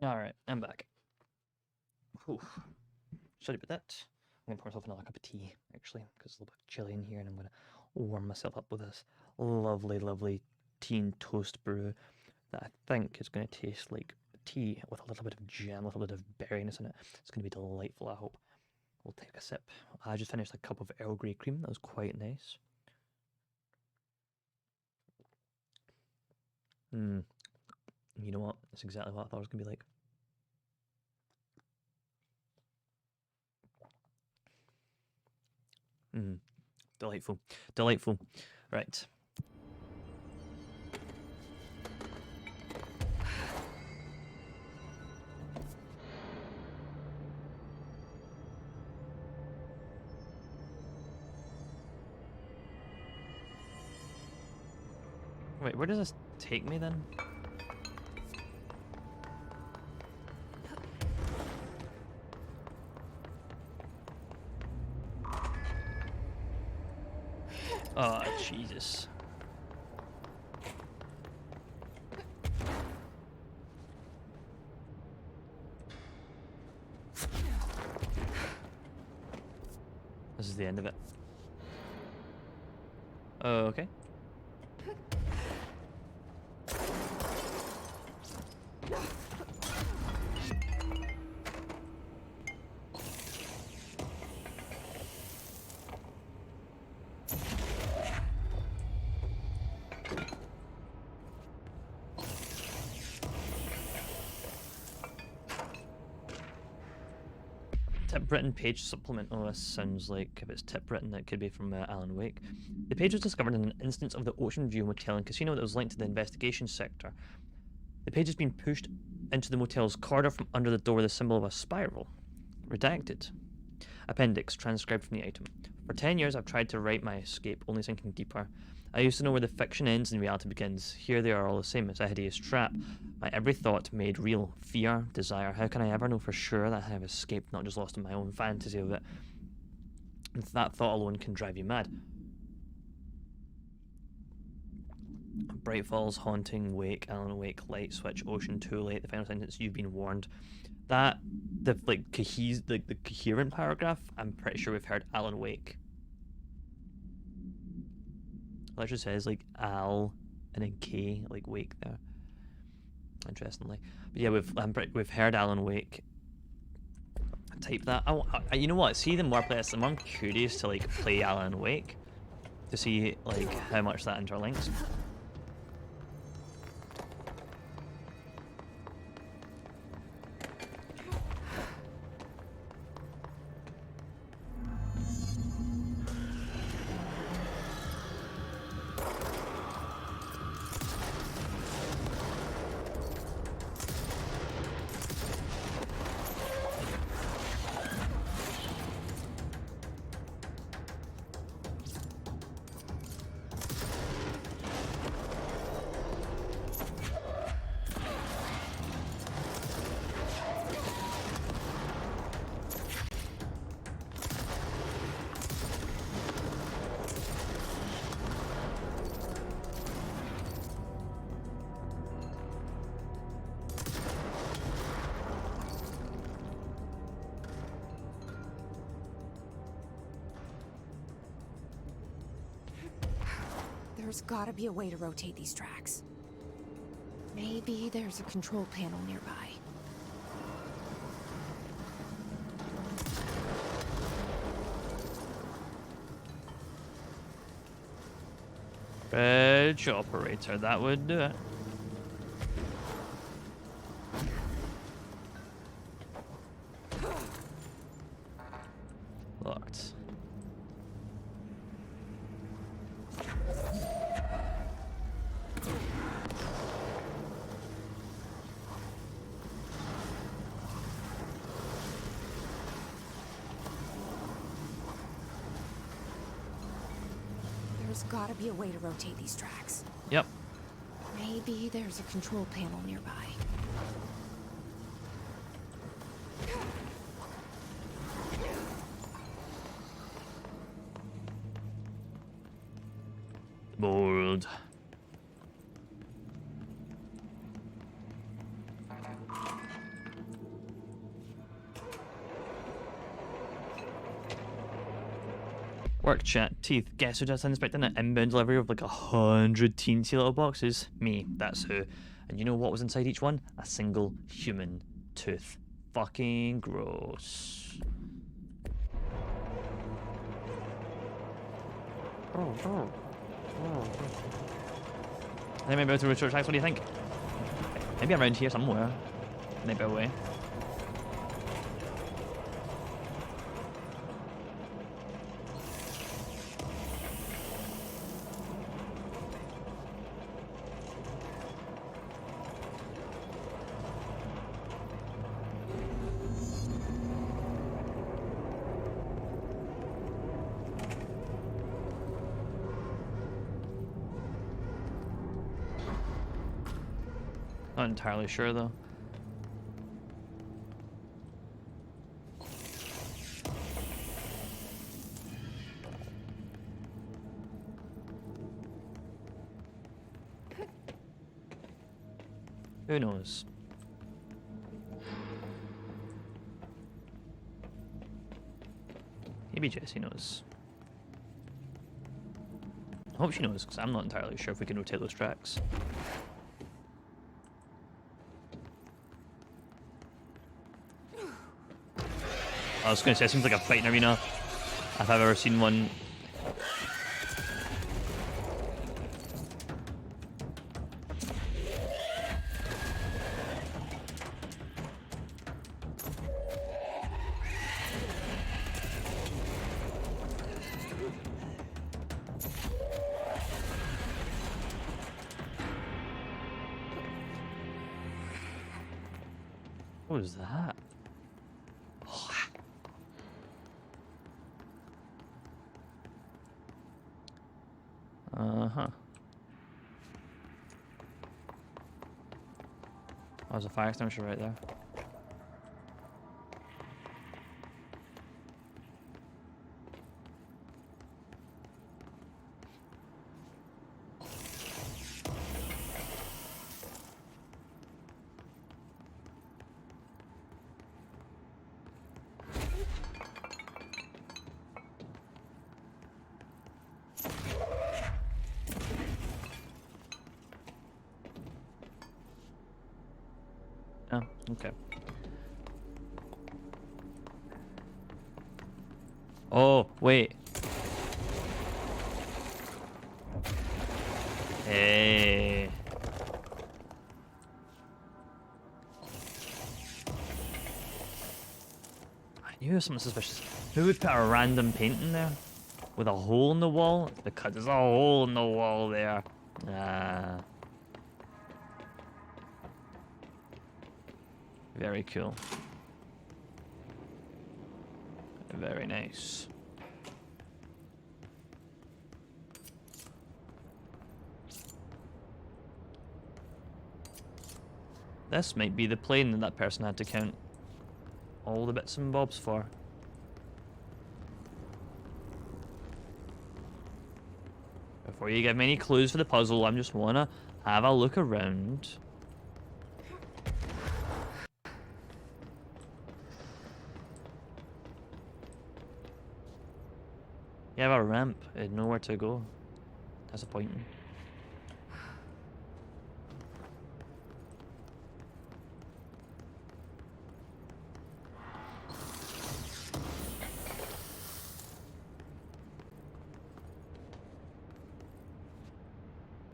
Alright, I'm back. Whew. Sorry about that. I'm gonna pour myself another cup of tea, actually, because it's a little bit chilly in here, and I'm gonna warm myself up with this lovely, lovely tea and toast brew that I think is gonna taste like tea with a little bit of jam, a little bit of berryness in it. It's gonna be delightful, I hope. We'll take a sip. I just finished a cup of Earl Grey cream. That was quite nice. You know what? That's exactly what I thought it was gonna be like. Delightful. Delightful. Right. Wait, where does this take me then? Oh, Jesus. This is the end of it. Oh, okay. Tip written page supplement. Oh, this sounds like if it's tip written, it could be from Alan Wake. The page was discovered in an instance of the Ocean View Motel and Casino that was linked to the investigation sector. The page has been pushed into the motel's corridor from under the door with a symbol of a spiral. Redacted. Appendix, transcribed from the item. For 10 years, I've tried to write my escape, only sinking deeper. I used to know where the fiction ends and reality begins. Here they are all the same. It's a hideous trap. My every thought made real. Fear, desire. How can I ever know for sure that I have escaped, not just lost in my own fantasy of it? And that thought alone can drive you mad. Bright Falls, Haunting, Wake, Alan Wake, Light Switch, Ocean, Too Late, the final sentence, you've been warned. That, the coherent paragraph, I'm pretty sure we've heard Alan Wake. It actually says like Al and then K, like Wake there. Interestingly, but yeah, we've heard Alan Wake. Type that. You know what? See, the more I play this, the more I'm curious to like play Alan Wake to see like how much that interlinks. There's gotta be a way to rotate these tracks. Maybe there's a control panel nearby. Bridge operator, that would do it. Locked. There's gotta be a way to rotate these tracks. Yep. Maybe there's a control panel nearby. Bold. Work chat. Teeth. Guess who just inspected an inbound delivery of like 100 teensy little boxes? Me. That's who. And you know what was inside each one? A single human tooth. Fucking gross. I think maybe to research tracks. What do you think? Maybe around here somewhere. Maybe away. Not entirely sure though. Who knows? Maybe Jessie knows. I hope she knows, because I'm not entirely sure if we can rotate those tracks. I was going to say, it seems like a fighting arena, if I've ever seen one. What was that? Uh-huh. Oh, there's a fire extinguisher right there. Oh, okay. Oh, wait. Hey. I knew there was something suspicious. Who would put a random painting there? With a hole in the wall? Because there's a hole in the wall there. Ah. Very cool. Very nice. This might be the plane that person had to count all the bits and bobs for. Before you give me any clues for the puzzle, I just wanna have a look around. You have a ramp and nowhere to go. Disappointing.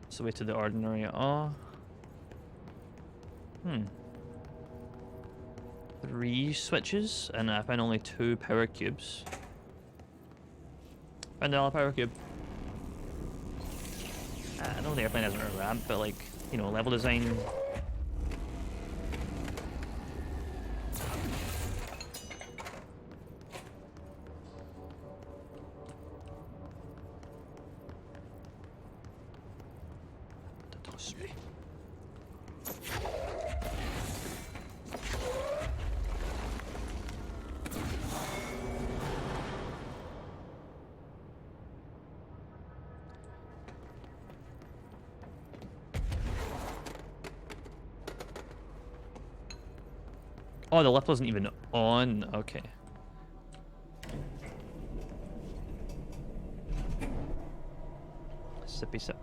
It's the way to the ordinary. Oh. 3 switches, and I found only 2 power cubes. Found another power cube. I know the airplane isn't a ramp, but like, you know, level design. Oh, the lift wasn't even on. Okay. Sippy sip.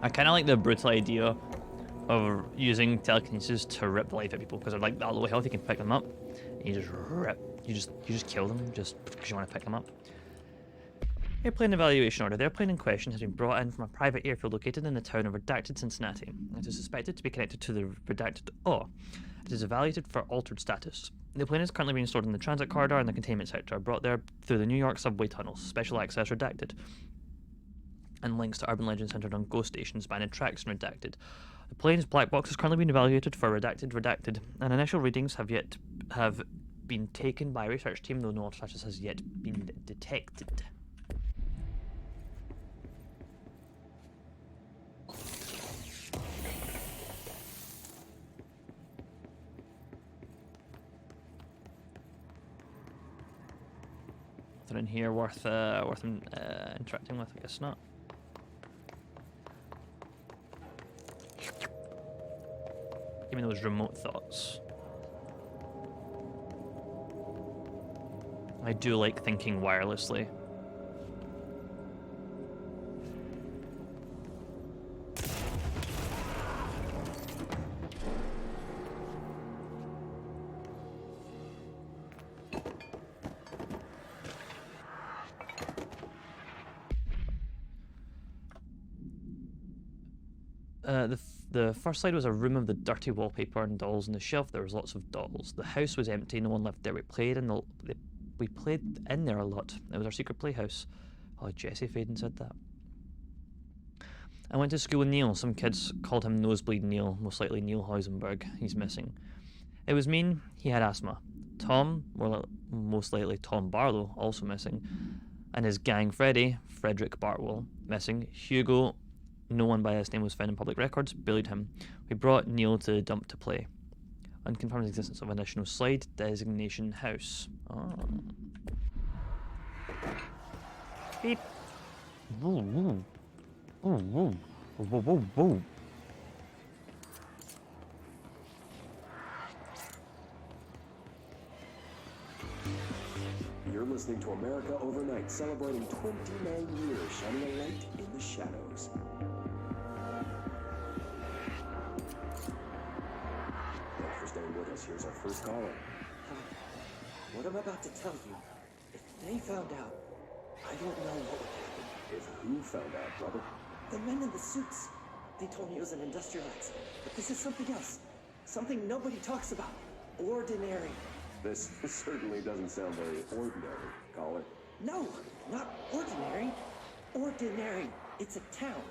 I kind of like the brutal idea of using telekinesis to rip the life out of people, because they're like that low health, you can pick them up and you just rip, you just kill them just because you want to pick them up. Airplane evaluation order. The airplane in question has been brought in from a private airfield located in the town of Redacted, Cincinnati. It is suspected to be connected to the Redacted O. It is evaluated for altered status. The plane is currently being stored in the transit corridor in the containment sector, brought there through the New York subway tunnels. Special access redacted. And links to urban legends centered on ghost stations, banned tracks, and redacted. The plane's black box is currently being evaluated for redacted, and initial readings have been taken by a research team, though no altered status has yet been detected. Nothing in here worth interacting with? I guess not. Give me those remote thoughts. I do like thinking wirelessly. The first slide was a room of the dirty wallpaper and dolls on the shelf. There was lots of dolls. The house was empty. No one lived there. We played in there a lot. It was our secret playhouse. Oh, Jesse Faden said that. I went to school with Neil. Some kids called him Nosebleed Neil, most likely Neil Heisenberg. He's missing. It was mean. He had asthma. Tom, most likely Tom Barlow, also missing. And his gang Freddy, Frederick Bartwell, missing. Hugo, no one by his name was found in public records, bullied him. We brought Neil to the dump to play. Unconfirmed existence of additional slide designation house. Oh. Beep. Woo, woo. Woo, woo. Woo, woo, woo. You're listening to America Overnight, celebrating 29 years, shining a light in the shadows. Thanks for staying with us. Here's our first caller. What I'm about to tell you, if they found out, I don't know what would happen. If who found out, brother? The men in the suits. They told me it was an industrial accident, but this is something else. Something nobody talks about. Ordinary. This certainly doesn't sound very ordinary, caller. No, not ordinary. Ordinary. It's a town.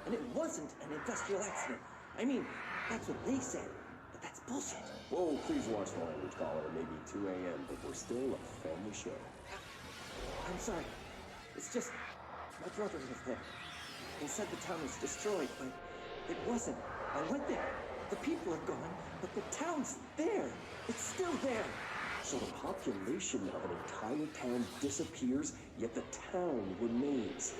And it wasn't an industrial accident. I mean, that's what they said. But that's bullshit. Whoa, please watch the language, caller. It may be 2 a.m., but we're still a family show. I'm sorry. It's just, my brother lived there. He said the town was destroyed, but it wasn't. I went there. The people are gone, but the town's there. It's still there. So the population of an entire town disappears, yet the town remains.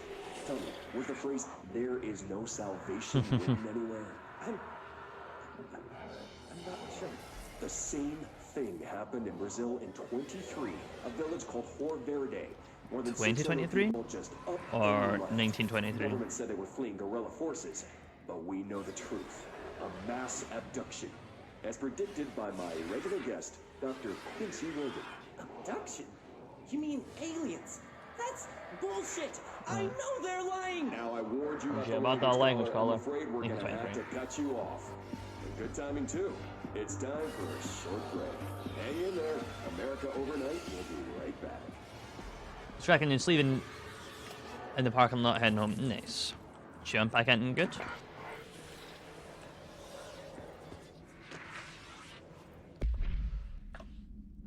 Tell me, was the phrase, "there is no salvation" written anywhere? I'm not sure. The same thing happened in Brazil in 23, a village called Hor Verde. More than 2023 people just up or and left. 1923? The government said they were fleeing guerrilla forces, but we know the truth. A mass abduction, as predicted by my regular guest, Dr. Quincy Rogan. Abduction? You mean aliens? That's bullshit! I know they're lying! Now I warned you Yeah, about about the that language I'm scholar. afraid we're gonna have 1923. to cut you off. And good timing too. It's time for a short break. Hang in there. America Overnight will be right back. So I reckon it's leaving in the parking lot heading home. Nice. Jump back in, good.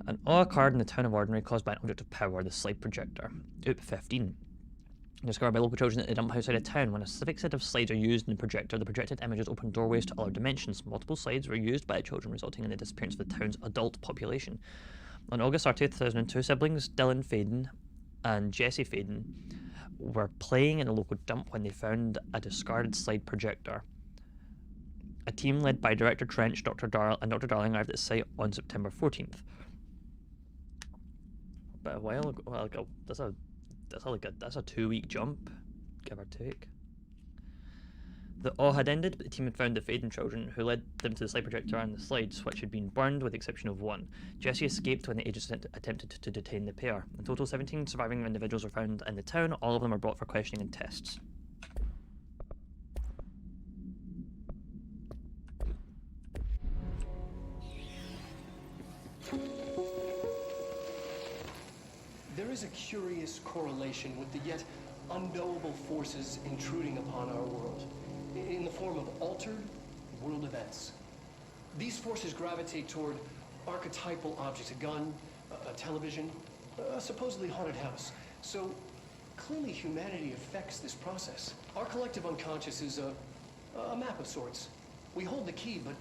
An awe occurred in the town of Ordinary caused by an object of power, the slide projector. OOP 15. Discovered by local children at the dump outside of town. When a specific set of slides are used in the projector, the projected images open doorways to other dimensions. Multiple slides were used by the children, resulting in the disappearance of the town's adult population. On August 30th, 2002, siblings Dylan Faden and Jesse Faden were playing in a local dump when they found a discarded slide projector. A team led by Director Trench, Dr. Darling arrived at the site on September 14th. But a while ago, that's a 2-week jump, give or take. The awe had ended, but the team had found the Faden children, who led them to the slide projector and the slides, which had been burned with the exception of one. Jesse escaped when the agents attempted to detain the pair. In total, 17 surviving individuals were found in the town. All of them were brought for questioning and tests. There is a curious correlation with the yet unknowable forces intruding upon our world, in the form of altered world events. These forces gravitate toward archetypal objects, a gun, a television, a supposedly haunted house. So clearly humanity affects this process. Our collective unconscious is a map of sorts. We hold the key, but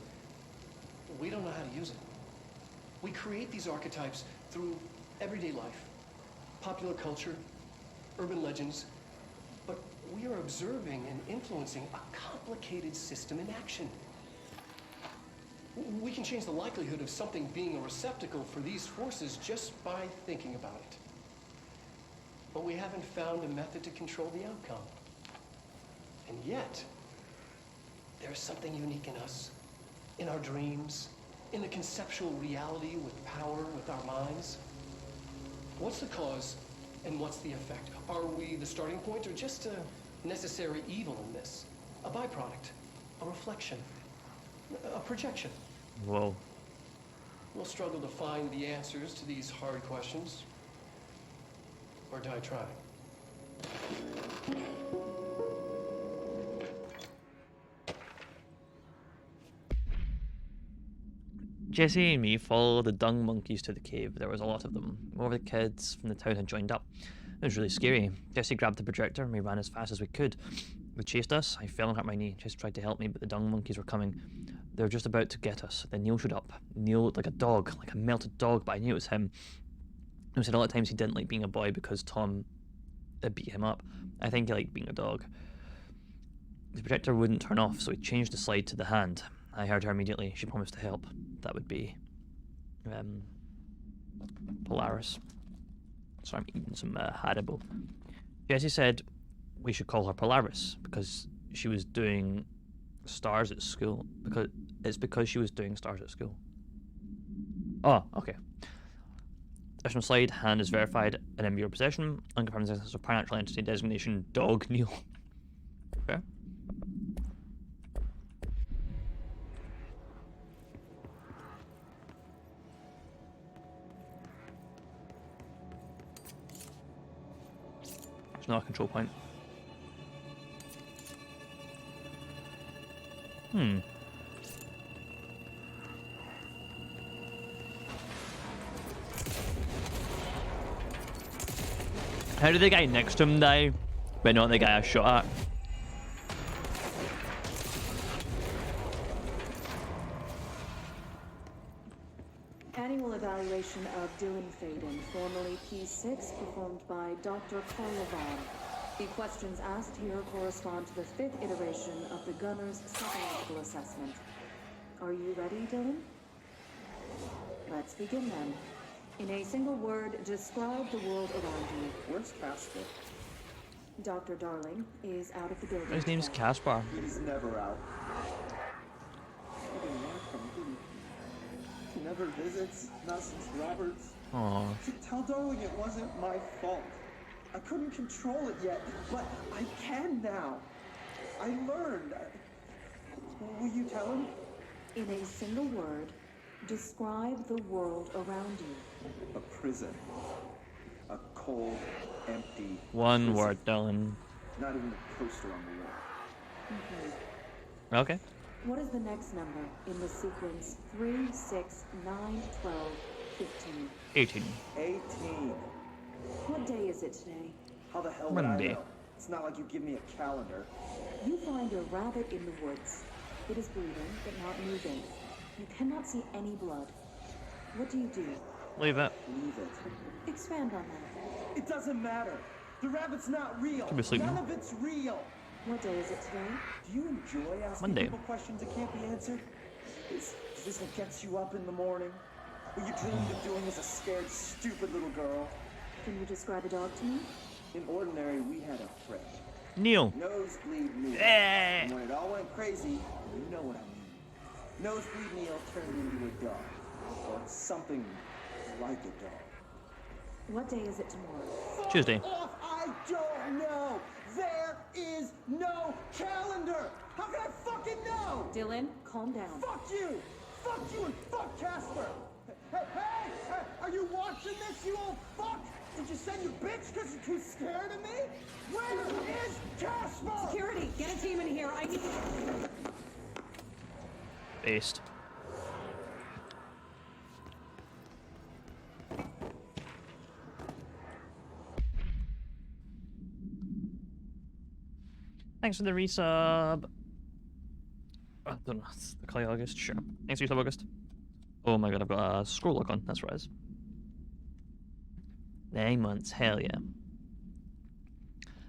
we don't know how to use it. We create these archetypes through everyday life, popular culture, urban legends, but we are observing and influencing a complicated system in action. We can change the likelihood of something being a receptacle for these forces just by thinking about it. But we haven't found a method to control the outcome. And yet, there's something unique in us, in our dreams, in the conceptual reality with power, with our minds. What's the cause and what's the effect? Are we the starting point or just a necessary evil in this? A byproduct, a reflection, a projection? Whoa. We'll struggle to find the answers to these hard questions. Or die trying. Jesse and me followed the dung monkeys to the cave. There was a lot of them. More of the kids from the town had joined up. It was really scary. Jesse grabbed the projector and we ran as fast as we could. They chased us. I fell and hurt my knee. Jesse tried to help me, but the dung monkeys were coming. They were just about to get us. Then Neil showed up. Neil looked like a dog, like a melted dog, but I knew it was him. He said a lot of times he didn't like being a boy because Tom had beat him up. I think he liked being a dog. The projector wouldn't turn off, so he changed the slide to the hand. I heard her immediately. She promised to help. That would be Polaris. So I'm eating some Haribo. Jesse said we should call her Polaris because she was doing stars at school. Because she was doing stars at school. Oh, okay. Additional slide, hand is verified and in your possession. Unconfirmed existence of supernatural entity designation Dog Neil. Okay. It's not a control point. How did the guy next to him die, but not the guy I shot at? Annual evaluation of Dylan Faden, formerly P6, performed by Dr. Carlavan. The questions asked here correspond to the 5th iteration of the Gunner's psychological assessment. Are you ready, Dylan? Let's begin then. In a single word, describe the world around you. Where's Casper? Dr. Darling is out of the building. His name's today. Caspar. He's never out. He didn't want to come, did he? He never visits, not since Roberts. Aww. Tell Darling it wasn't my fault. I couldn't control it yet, but I can now. I learned. Will you tell him? In a single word, describe the world around you. A prison. A cold, empty One prison. word, Dylan. Not even a poster on the wall. Okay. What is the next number in the sequence 3, 6, 9, 12, 15? 18. 18. What day is it today? How the hell would I Monday. know? It's not like you give me a calendar. You find a rabbit in the woods. It is breathing, but not moving. You cannot see any blood. What do? Leave it. Leave it. Expand on that. It doesn't matter. The rabbit's not real. Could be sleeping. None of it's real. What day is it today? Do you enjoy asking Monday. people questions that can't be answered? Is this what gets you up in the morning? What you dreamed of doing as a scared, stupid little girl? Can you describe a dog to me? In ordinary, we had a friend. Neil. Nosebleed Neil. Eh. And when it all went crazy, you know what I mean. Nosebleed Neil turned into a dog. Or something like a dog. What day is it tomorrow? Tuesday. Off, I don't know. There is no calendar. How can I fucking know? Dylan, calm down. Fuck you. Fuck you and fuck Casper. Hey, are you watching this, you old fuck? Did you send your bitch because you're too scared of me? Where is Casper? Security, get a team in here. I need... Based. Thanks for the resub. I don't know. It's the Clay August. Sure. Thanks for your resub, August. Oh my god, I've got a scroll lock on. That's what it is. 9 months. Hell yeah.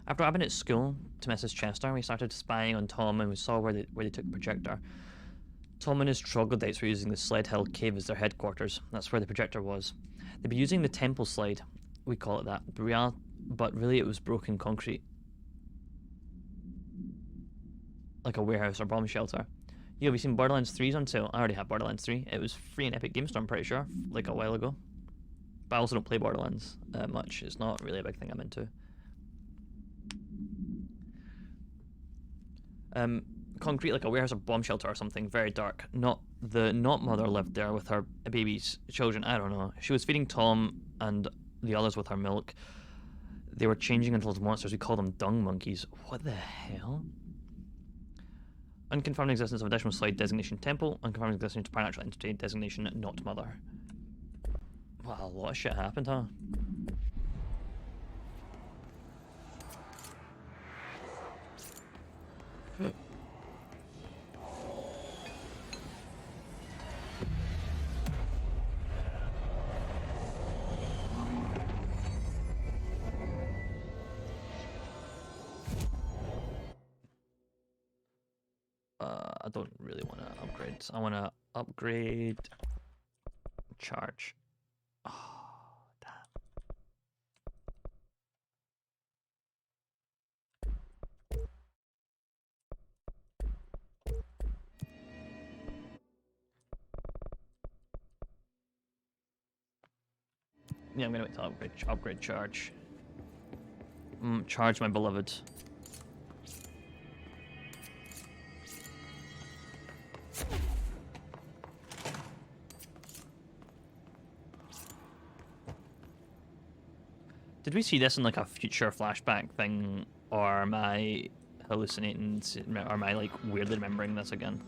After I've been at school to Mrs. Chester, we started spying on Tom and we saw where they took the projector. Tom and his troglodytes were using the Sled Hill Cave as their headquarters. That's where the projector was. They'd be using the temple slide. We call it that. But really it was broken concrete. Like a warehouse or bomb shelter. Yo, have you seen Borderlands 3's on sale? I already have Borderlands 3. It was free in Epic Games Store, I'm pretty sure, like a while ago. But I also don't play Borderlands much. It's not really a big thing I'm into. Concrete like a warehouse or bomb shelter or something, very dark. Not mother lived there with her babies, children, I don't know. She was feeding Tom and the others with her milk. They were changing into little monsters. We call them dung monkeys. What the hell? Unconfirmed existence of additional slide designation temple. Unconfirmed existence of supernatural entity designation not mother. Wow, a lot of shit happened, huh? I don't really want to upgrade. I want to upgrade charge. Oh, damn. Yeah, I'm gonna wait to upgrade charge. Charge my beloved. Did we see this in like a future flashback thing, or am I hallucinating, or am I like weirdly remembering this again?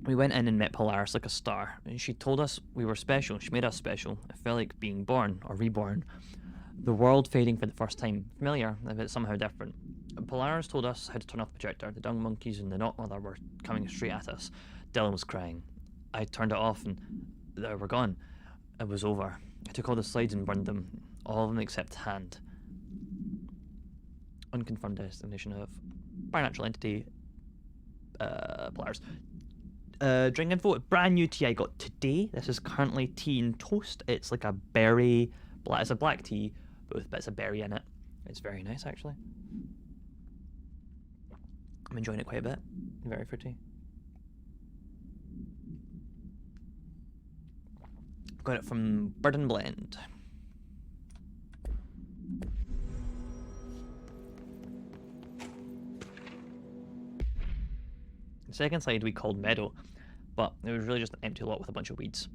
We went in and met Polaris like a star, and she told us we were special. She made us special. It felt like being born, or reborn. The world fading for the first time. Familiar, if it's somehow different. Polaris told us how to turn off the projector. The dung monkeys and the not mother were coming straight at us. Dylan was crying. I turned it off and they were gone. It was over. I took all the slides and burned them. All of them except hand. Unconfirmed destination of supernatural entity. Polaris. Drink info, brand new tea I got today. This is currently tea and toast. It's like a berry, it's a black tea, but with bits of berry in it. It's very nice, actually. I'm enjoying it quite a bit. Very fruity. Got it from Bird and Blend. The second side we called Meadow, but it was really just an empty lot with a bunch of weeds.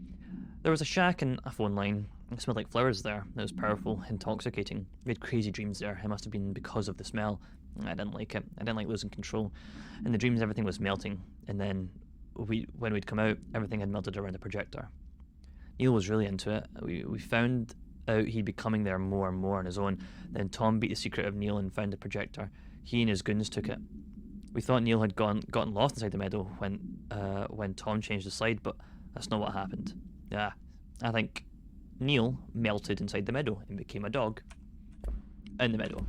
There was a shack and a phone line. It smelled like flowers there. It was powerful, intoxicating. We had crazy dreams there. It must have been because of the smell. I didn't like it. I didn't like losing control. In the dreams, everything was melting, and then when we'd come out, everything had melted around the projector. Neil was really into it. We found out he'd be coming there more and more on his own. Then Tom beat the secret of Neil and found the projector. He and his goons took it. We thought Neil had gotten lost inside the meadow when Tom changed the slide, but that's not what happened. Yeah, I think Neil melted inside the meadow and became a dog in the meadow.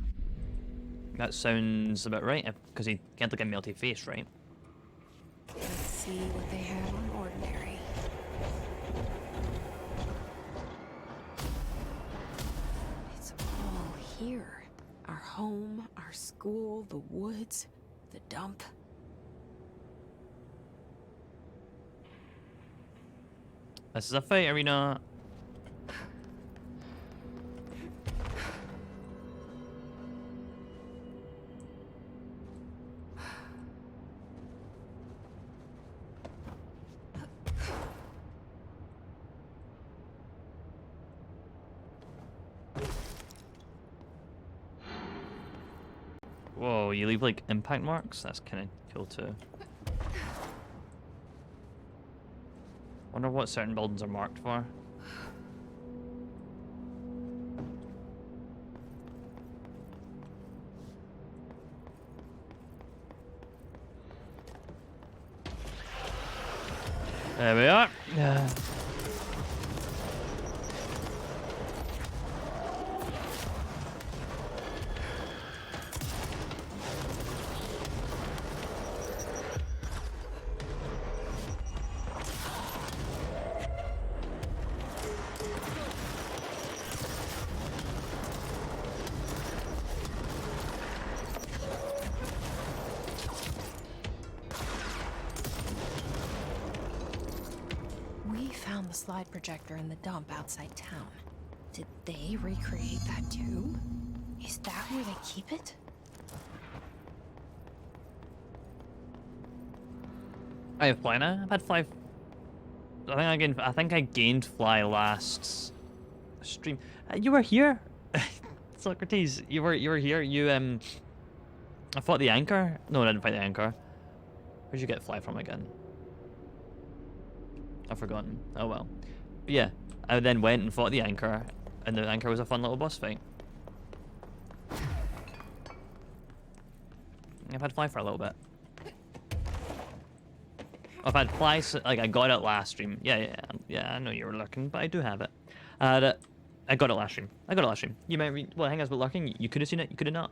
That sounds about right, because he can't look at a melty face, right? Let's see what they have on ordinary. It's all here. Our home, our school, the woods, the dump. This is a fight arena. Whoa, you leave like impact marks? That's kind of cool too. Wonder what certain buildings are marked for. There we are. Slide projector in the dump outside town. Did they recreate that tube? Is that where they keep it? I have fly now. I've had fly. I think I gained fly last stream. You were here, Socrates. You were here. I fought the anchor. No, I didn't fight the anchor. Where'd you get fly from again? I've forgotten. Oh well. But yeah, I then went and fought the anchor, and the anchor was a fun little boss fight. I've had fly for a little bit. I've had fly, like I got it last stream. Yeah, I know you were lurking, but I do have it. I got it last stream. You might read. Well, hang on, about lurking. You could have seen it. You could have not.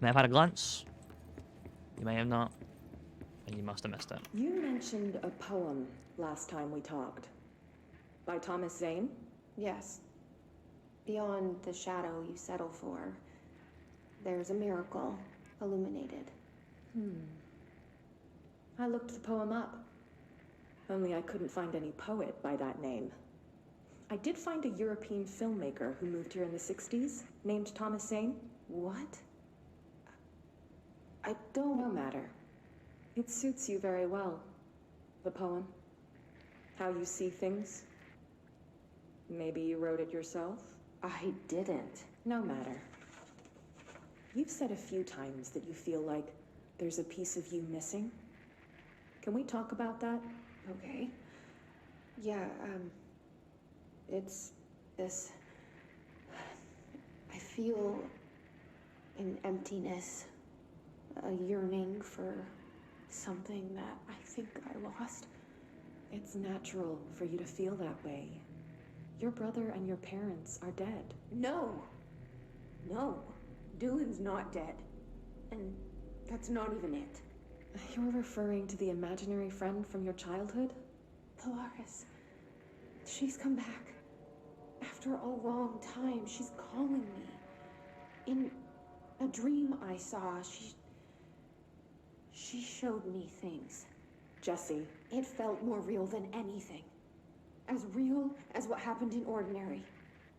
May have had a glance. You may have not. And you must have missed it. You mentioned a poem last time we talked. By Thomas Zane? Yes. Beyond the shadow you settle for, there's a miracle illuminated. I looked the poem up. Only I couldn't find any poet by that name. I did find a European filmmaker who moved here in the 60s, named Thomas Zane. What? I don't... No matter. It suits you very well, the poem. How you see things. Maybe you wrote it yourself? I didn't. No matter. You've said a few times that you feel like there's a piece of you missing. Can we talk about that? Okay. Yeah, it's this... I feel an emptiness, a yearning for something that I think I lost. It's natural for you to feel that way. Your brother and your parents are dead. No. Dylan's not dead. And that's not even it. You're referring to the imaginary friend from your childhood? Polaris. She's come back. After a long time, she's calling me. In a dream I saw, she showed me things. Jesse. It felt more real than anything. As real as what happened in Ordinary.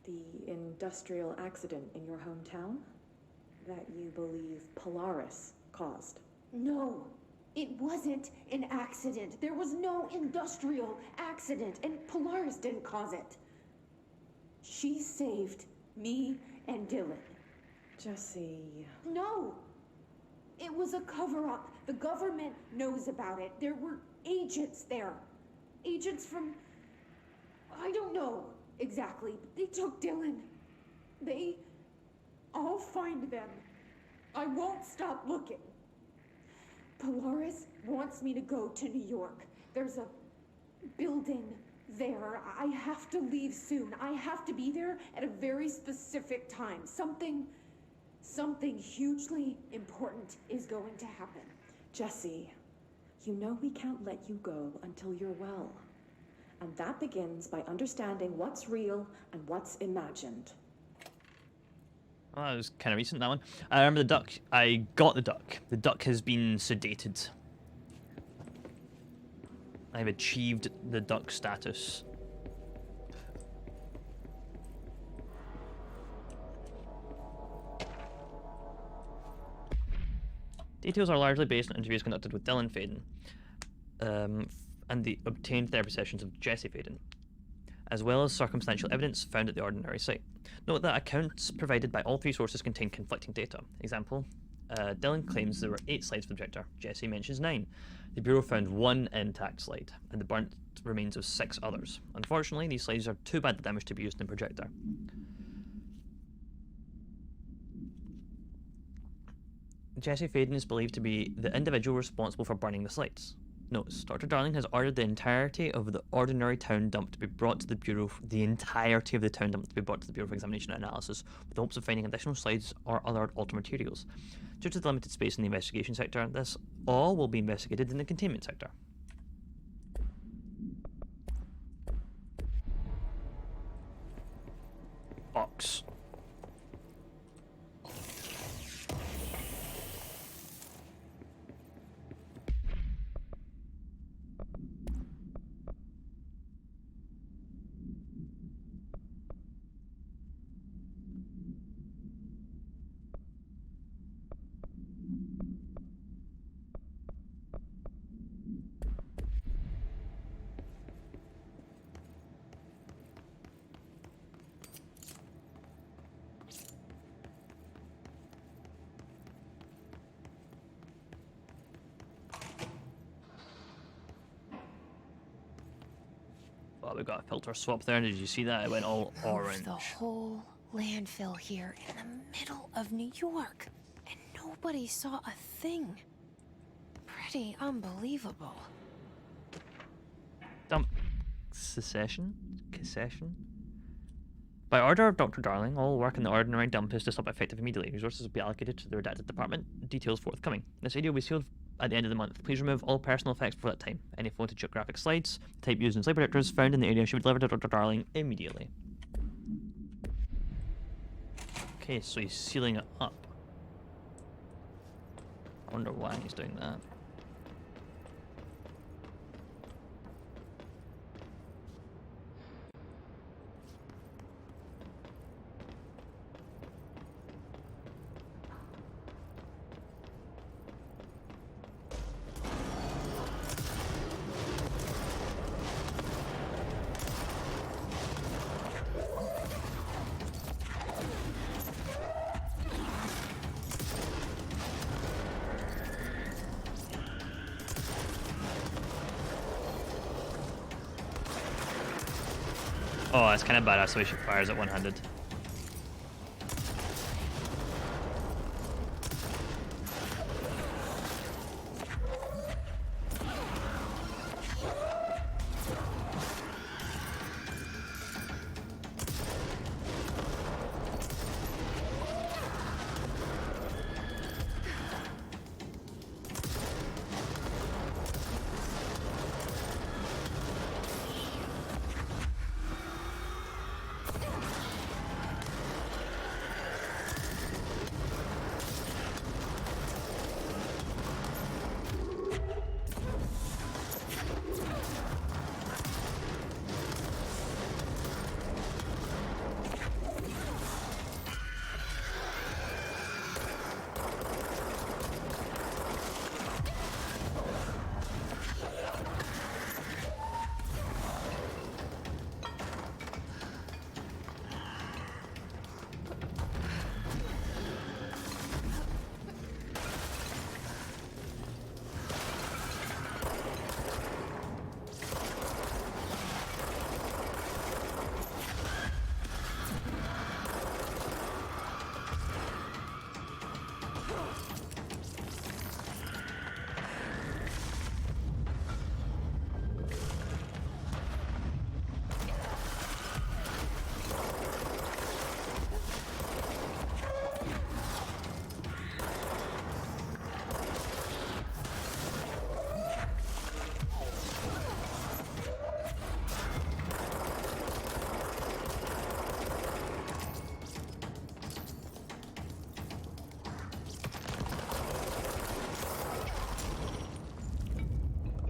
The industrial accident in your hometown? That you believe Polaris caused? No, it wasn't an accident. There was no industrial accident, and Polaris didn't cause it. She saved me and Dylan. Jesse... No! It was a cover-up. The government knows about it. There were agents there. Agents from... I don't know exactly, but they took Dylan. I'll find them. I won't stop looking. Polaris wants me to go to New York. There's a building there. I have to leave soon. I have to be there at a very specific time. Something hugely important is going to happen. Jesse, you know we can't let you go until you're well. And that begins by understanding what's real and what's imagined. Oh, that was kind of recent, that one. I remember the duck. I got the duck. The duck has been sedated. I've achieved the duck status. Details are largely based on interviews conducted with Dylan Faden and the obtained therapy sessions of Jesse Faden, as well as circumstantial evidence found at the Ordinary site. Note that accounts provided by all three sources contain conflicting data. Example, Dylan claims there were 8 slides for the projector. Jesse mentions 9. The Bureau found 1 intact slide, and the burnt remains of 6 others. Unfortunately, these slides are too badly damaged to be used in the projector. Jesse Faden is believed to be the individual responsible for burning the slides. Notes, Dr. Darling has ordered the entirety of the Ordinary town dump to be brought to the Bureau, for examination and analysis, with the hopes of finding additional slides or other alter materials. Due to the limited space in the investigation sector, this all will be investigated in the containment sector. Box. We got a filter swap there. Did you see that? It went all orange. The whole landfill here in the middle of New York, and nobody saw a thing. Pretty unbelievable. Dump secession? By order of Dr. Darling, all work in the Ordinary dump is to stop effective immediately. Resources will be allocated to the redacted department. Details forthcoming. This area will be sealed at the end of the month. Please remove all personal effects before that time. Any photogeographic slides, type used in slide projectors found in the area should be delivered to Dr. Darling immediately. Okay, so he's sealing it up. I wonder why he's doing that. Oh, that's kind of badass the way she fires it one-handed.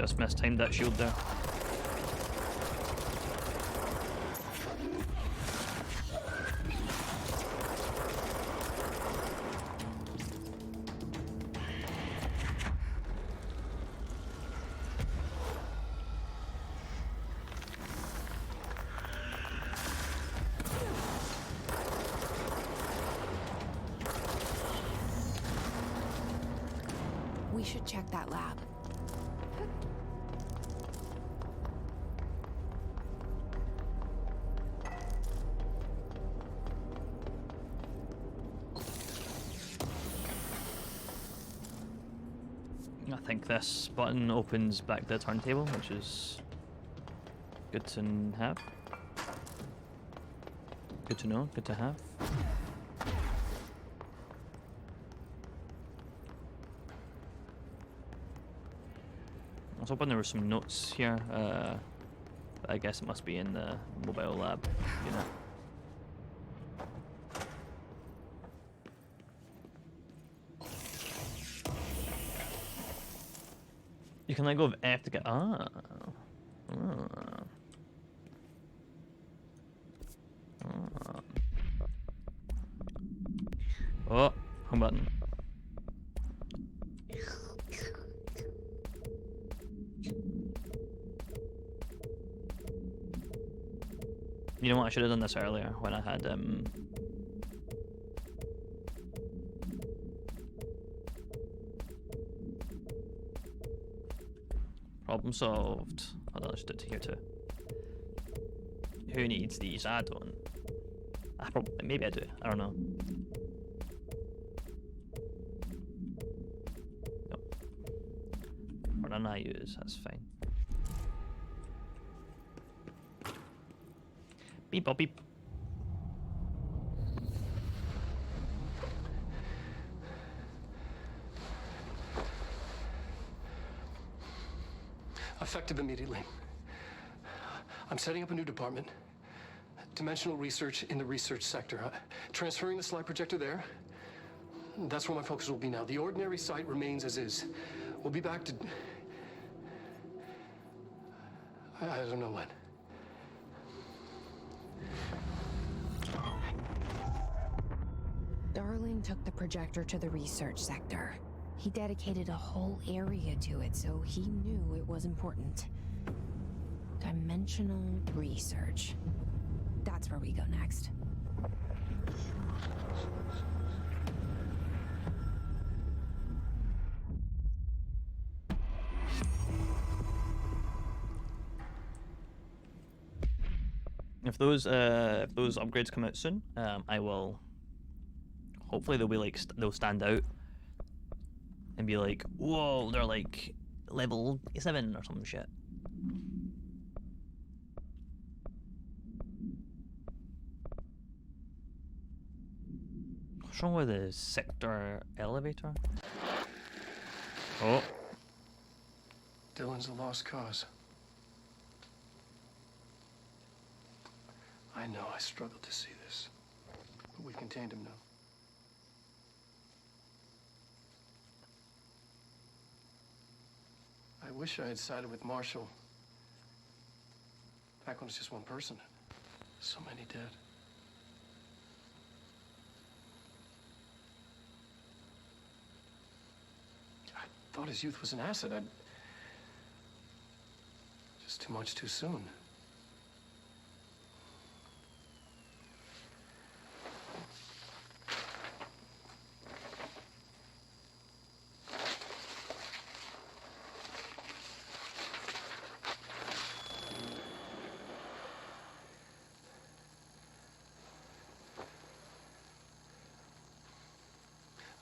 Just mistimed that shield there. We should check that lab. I think this button opens back the turntable, which is good to have. Good to know, good to have. I was hoping there were some notes here, but I guess it must be in the mobile lab, you know. You can let go of F to get. Oh, home button. You know what? I should have done this earlier when I had problem solved. Hold on, I should do it here too. Who needs these? I don't. I probably, maybe I do. I don't know. Nope. Or none I use. That's fine. Beep bop beep. Effective immediately. I'm setting up a new department. Dimensional research in the research sector. Transferring the slide projector there. That's where my focus will be now. The ordinary site remains as is. We'll be back to... I don't know when. Darling took the projector to the research sector. He dedicated a whole area to it, so he knew it was important. Dimensional research. That's where we go next. If those upgrades come out soon, I will. Hopefully they'll be like they'll stand out and be like, whoa, they're like level 7 or some shit. What's wrong with the sector elevator? Oh. Dylan's a lost cause. I know I struggled to see this, but we've contained him now. I wish I had sided with Marshall back when it was just one person. So many dead. I thought his youth was an asset. Just too much too soon.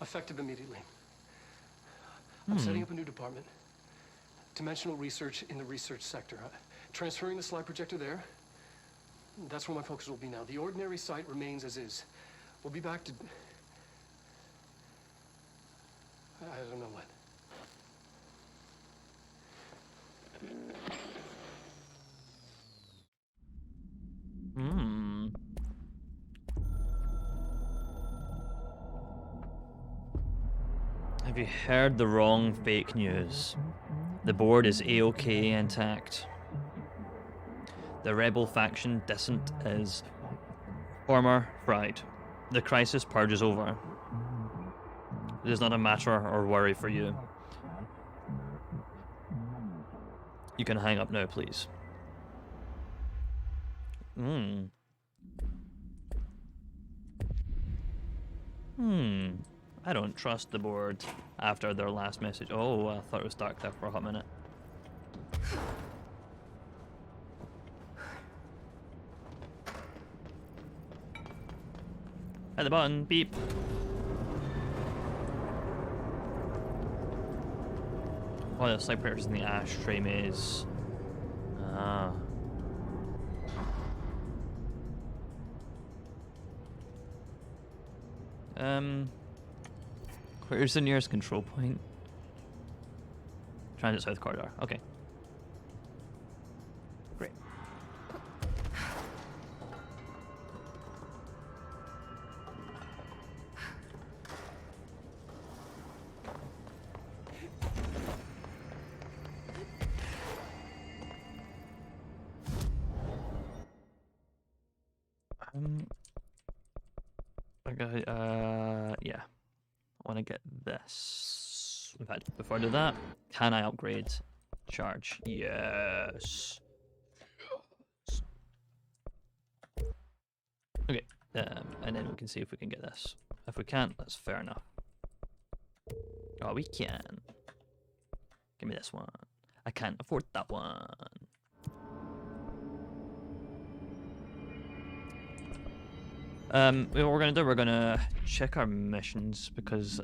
Effective immediately. I'm setting up a new department. Dimensional research in the research sector. Transferring the slide projector there. That's where my focus will be now. The ordinary site remains as is. We'll be back to... I don't know when. Have you heard the wrong fake news? The board is A-OK intact. The rebel faction distant is former fried. The crisis purge is over. It is not a matter or worry for you. You can hang up now, please. I don't trust the board after their last message. Oh, I thought it was dark there for a hot minute. Hit the button, beep. Oh, the sniper's in the ashtray maze. Ah. Where's the nearest control point? Transit South Corridor. Okay. Great. Okay, yeah. I want to get this. In fact, before I do that, can I upgrade charge? Yes. Okay, and then we can see if we can get this. If we can't, that's fair enough. Oh, we can. Give me this one. I can't afford that one. What we're gonna do, we're gonna check our missions because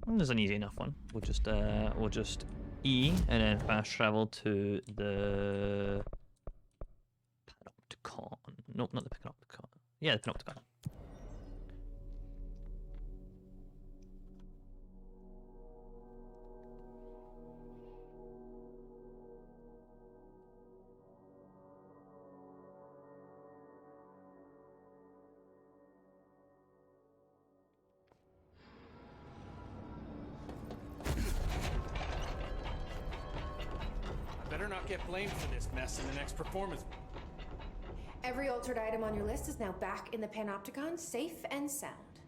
there's an easy enough one. We'll just E and then fast travel to the Panopticon. Nope, not the Panopticon. Yeah, the Panopticon. Better not get blamed for this mess in the next performance. Every altered item on your list is now back in the Panopticon, safe and sound.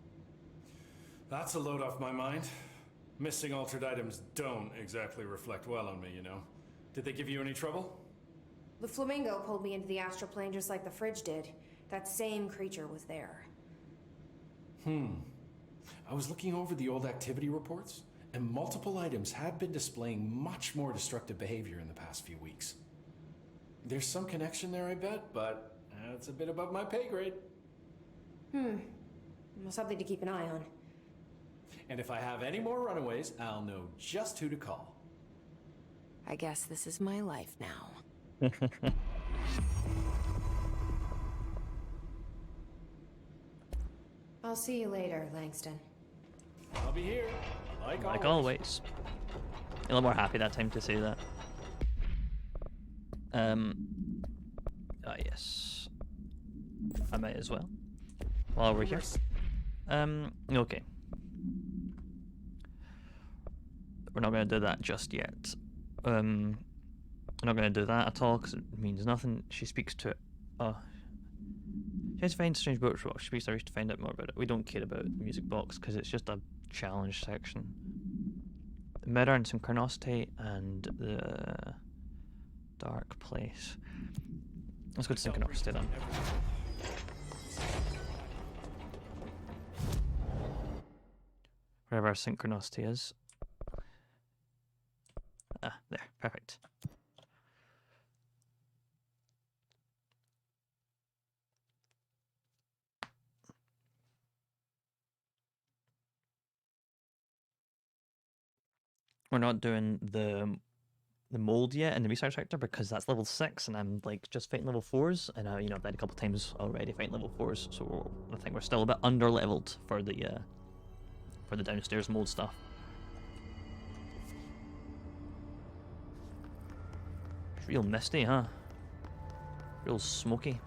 That's a load off my mind. Missing altered items don't exactly reflect well on me, you know. Did they give you any trouble? The flamingo pulled me into the astral plane just like the fridge did. That same creature was there. I was looking over the old activity reports, and multiple items have been displaying much more destructive behavior in the past few weeks. There's some connection there, I bet, but it's a bit above my pay grade. Well, something to keep an eye on. And if I have any more runaways, I'll know just who to call. I guess this is my life now. I'll see you later, Langston. I'll be here, like always. A little more happy that time to say that. Yes. I might as well. While we're here. Okay. We're not going to do that just yet. We're not going to do that at all because it means nothing. She speaks to it. She has to find strange books. Well, she speaks to her to find out more about it. We don't care about the music box because it's just a challenge section. The mirror and synchronicity and the dark place. Let's go to synchronicity then. Wherever our synchronicity is. Ah, there, perfect. We're not doing the mold yet in the research sector because that's level 6 and I'm like just fighting level 4s and I've died a couple times already fighting level 4s, so I think we're still a bit under leveled for the downstairs mold stuff. It's real misty, huh? Real smoky.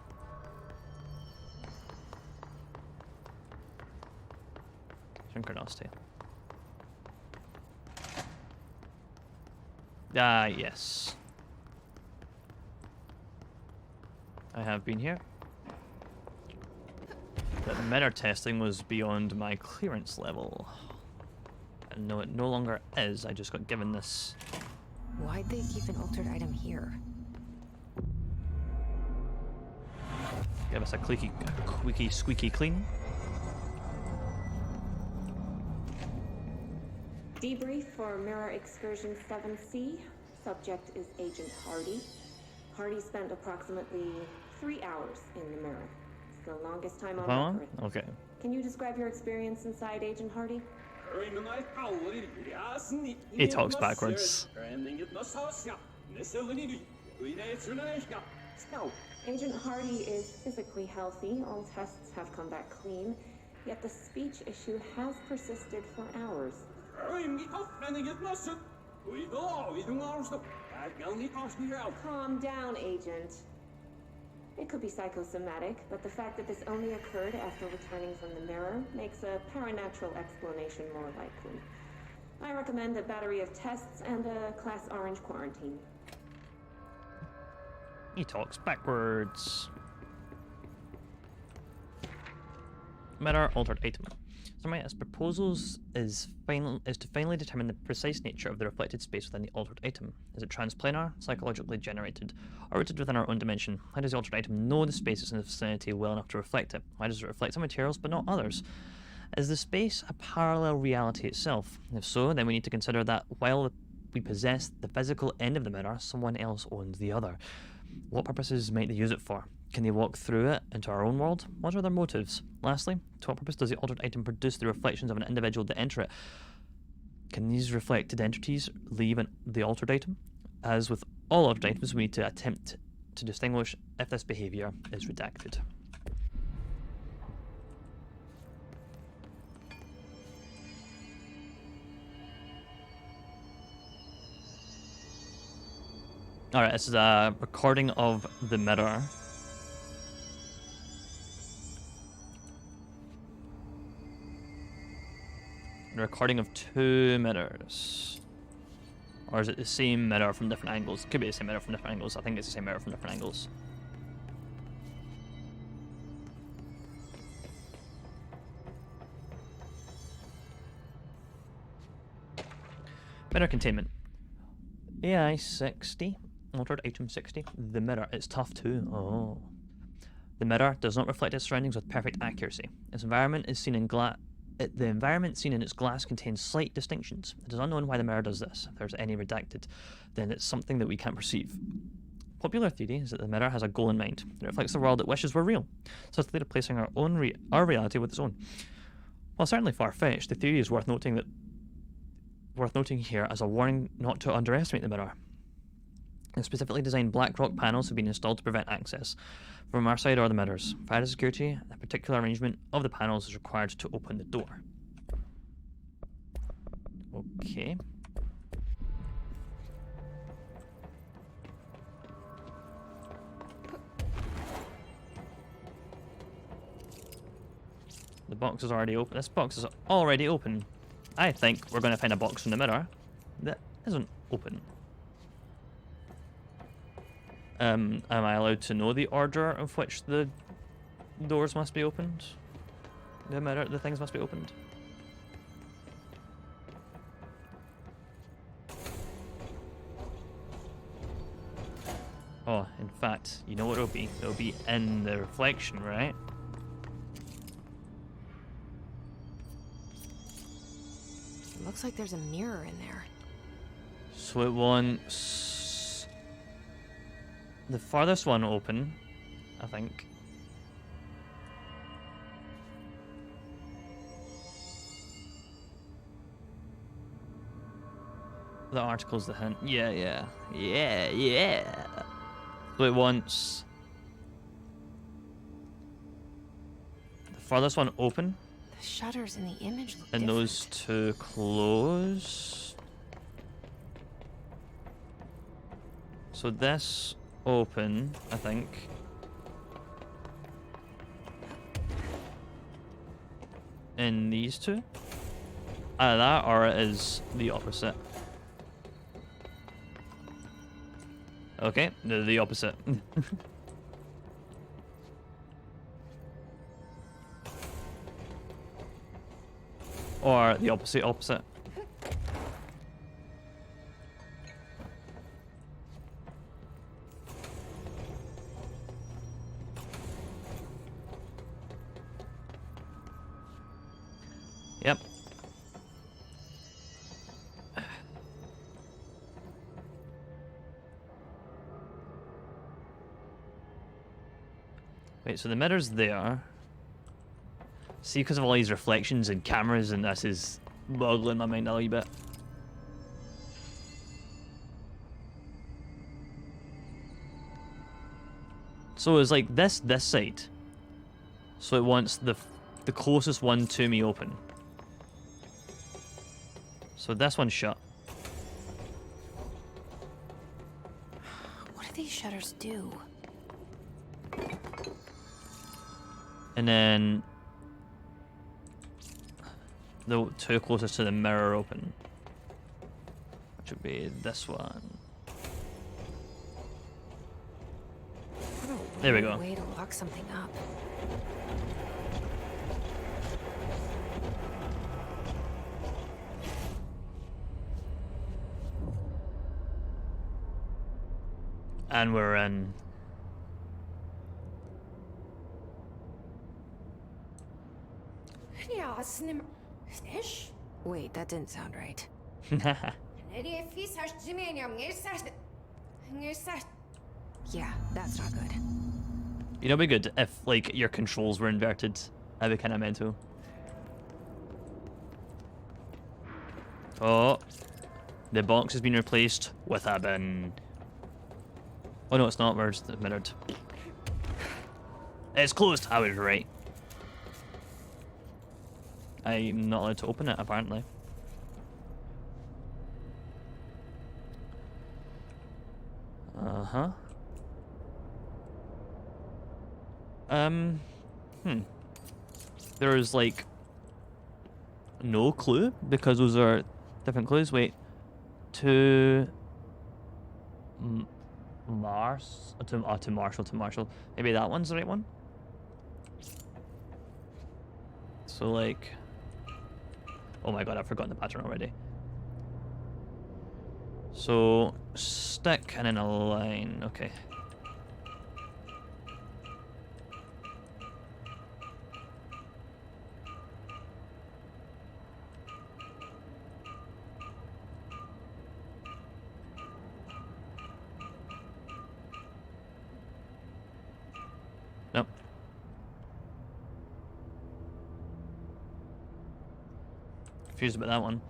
synchronicity. Ah, yes. I have been here. But the mirror testing was beyond my clearance level. And no, it no longer is. I just got given this. Why'd they keep an altered item here? Give us a squeaky clean. Debrief for Mirror Excursion 7C. Subject is Agent Hardy. Hardy spent approximately 3 hours in the mirror. It's the longest time on record. Okay. Can you describe your experience inside, Agent Hardy? He talks backwards. Agent Hardy is physically healthy. All tests have come back clean. Yet the speech issue has persisted for hours. Calm down, Agent. It could be psychosomatic, but the fact that this only occurred after returning from the mirror makes a paranatural explanation more likely. I recommend a battery of tests and a Class Orange quarantine. He talks backwards. Mirror altered item. Its proposals is to finally determine the precise nature of the reflected space within the altered item. Is it transplanar, psychologically generated, or rooted within our own dimension? How does the altered item know the spaces in the vicinity well enough to reflect it? Why does it reflect some materials but not others? Is the space a parallel reality itself? If so, then we need to consider that while we possess the physical end of the mirror, someone else owns the other. What purposes might they use it for? Can they walk through it into our own world? What are their motives? Lastly, to what purpose does the altered item produce the reflections of an individual that enter it? Can these reflected entities leave the altered item? As with all altered items, we need to attempt to distinguish if this behavior is redacted. Alright, this is a recording of the mirror. A recording of 2 mirrors. Or is it the same mirror from different angles? It could be the same mirror from different angles. I think it's the same mirror from different angles. Mirror containment. AI 60. Altered item 60. The mirror. It's tough too. Oh. The mirror does not reflect its surroundings with perfect accuracy. Its environment is seen in the environment seen in its glass contains slight distinctions. It is unknown why the mirror does this. If there's any redacted, then it's something that we can't perceive. Popular theory is that the mirror has a goal in mind. It reflects the world it wishes were real, subtly replacing our reality with its own. While certainly far-fetched, the theory is worth noting here as a warning not to underestimate the mirror. The specifically designed black rock panels have been installed to prevent access from our side or the mirrors. For added security, a particular arrangement of the panels is required to open the door. Okay. The box is already open. This box is already open. I think we're going to find a box in the mirror that isn't open. Am I allowed to know the order of which the doors must be opened? The things must be opened? Oh, in fact, you know what it'll be? It'll be in the reflection, right? It looks like there's a mirror in there. So it wants the farthest one open, I think. The article's the hint. Yeah. So it wants the farthest one open. The shutters in the image look and different. Those 2 close. So this open, I think. And these 2. Either that or it is the opposite. Okay, the opposite. Or the opposite. Yep. Wait, so the mirror's there. See, because of all these reflections and cameras, and this is boggling my mind a little bit. So it's like this side. So it wants the closest one to me open. So this one's shut. What do these shutters do? And then the two closest to the mirror open, which would be this one. There we go. Way to lock something up. And we're in. Yeah, Snish? Wait, that didn't sound right. Yeah, that's not good. You know, it'd be good if like your controls were inverted. That'd be kind of mental. Oh, the box has been replaced with a bin. Oh no, it's not. Where's the mirrored? It's closed. I was right. I'm not allowed to open it, apparently. Uh-huh. There is, like, no clue, because those are different clues. Wait. To Mars? To Marshall. Maybe that one's the right one? So, like... Oh my god, I've forgotten the pattern already. So, stick and then a line. Okay. Nope. Confused about that one.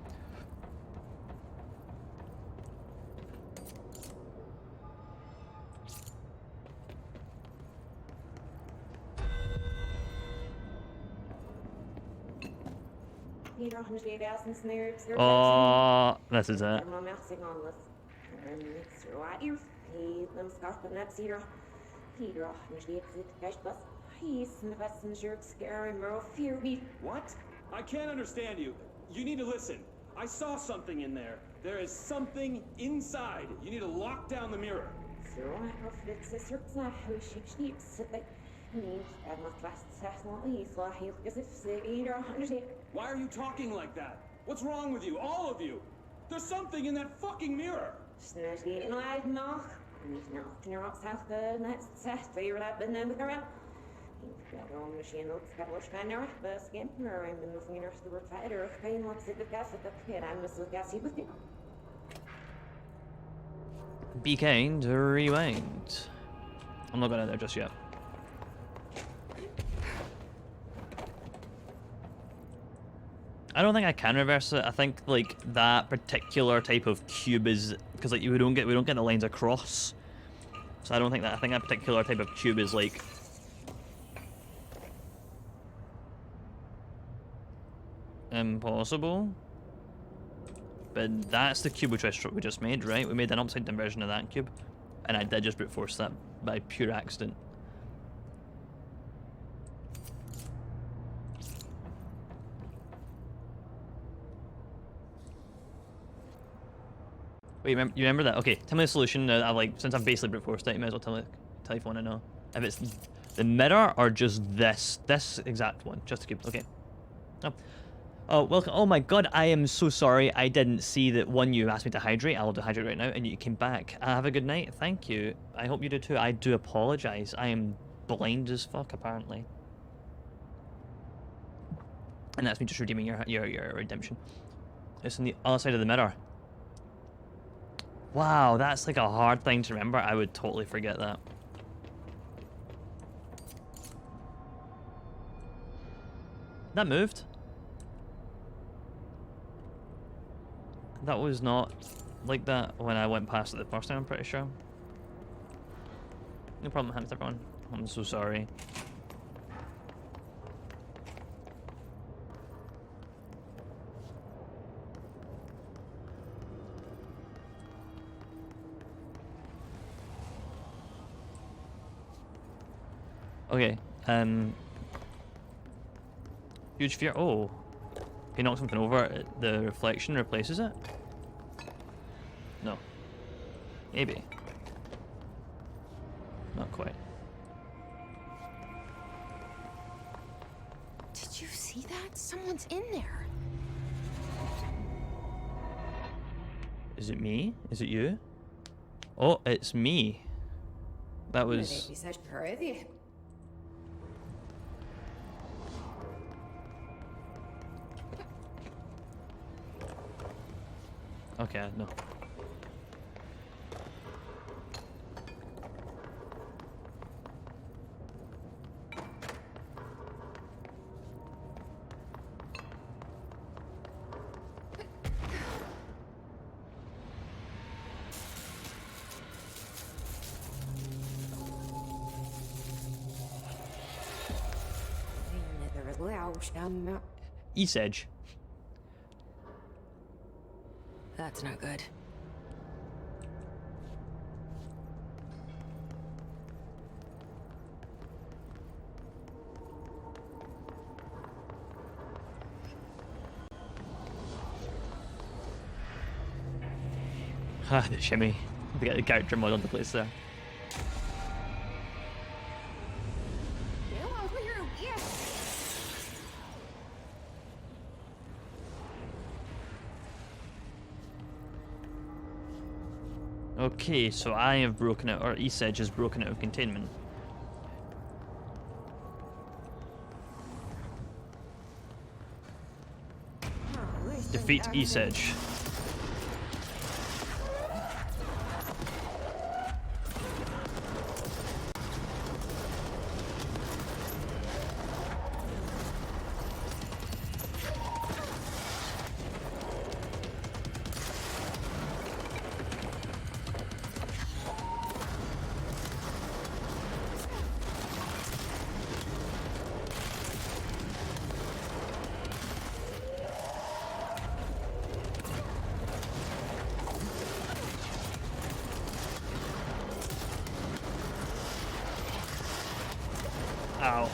Oh, this is it. What? I can't understand you. You need to listen. I saw something in there. There is something inside. You need to lock down the mirror. Why are you talking like that? What's wrong with you? All of you? There's something in that fucking mirror. Be kind, rewind. I'm not going in there just yet. I don't think I can reverse it. I think like that particular type of cube is because like we don't get the lines across. So I don't think that. I think that particular type of cube is like impossible. But that's the cube we just made, right? We made an upside down version of that cube, and I did just brute force that by pure accident. Wait, you remember that? Okay, tell me the solution. I've like, since I've basically brute forced it, you might as well tell me if you want to know. If it's the mirror or just this exact one, just to keep. Okay. Oh. Oh, welcome. Oh my god, I am so sorry. I didn't see that one you asked me to hydrate. I'll dehydrate right now, and you came back. Have a good night. Thank you. I hope you do too. I do apologize. I am blind as fuck, apparently. And that's me just redeeming your redemption. It's on the other side of the mirror. Wow, that's like a hard thing to remember. I would totally forget that. That moved. That was not like that when I went past it the first time, I'm pretty sure. No problem, happens everyone. I'm so sorry. Okay, huge fear. Oh, if you knock something over, the reflection replaces it? No. Maybe. Not quite. Did you see that? Someone's in there. Is it me? Is it you? Oh, it's me. That was... Okay, no. East Edge. That's not good. Ah, the shimmy. They got the character mod on the place there. Okay, so I have broken out, or East Edge has broken out of containment. Defeat East Edge. Ow.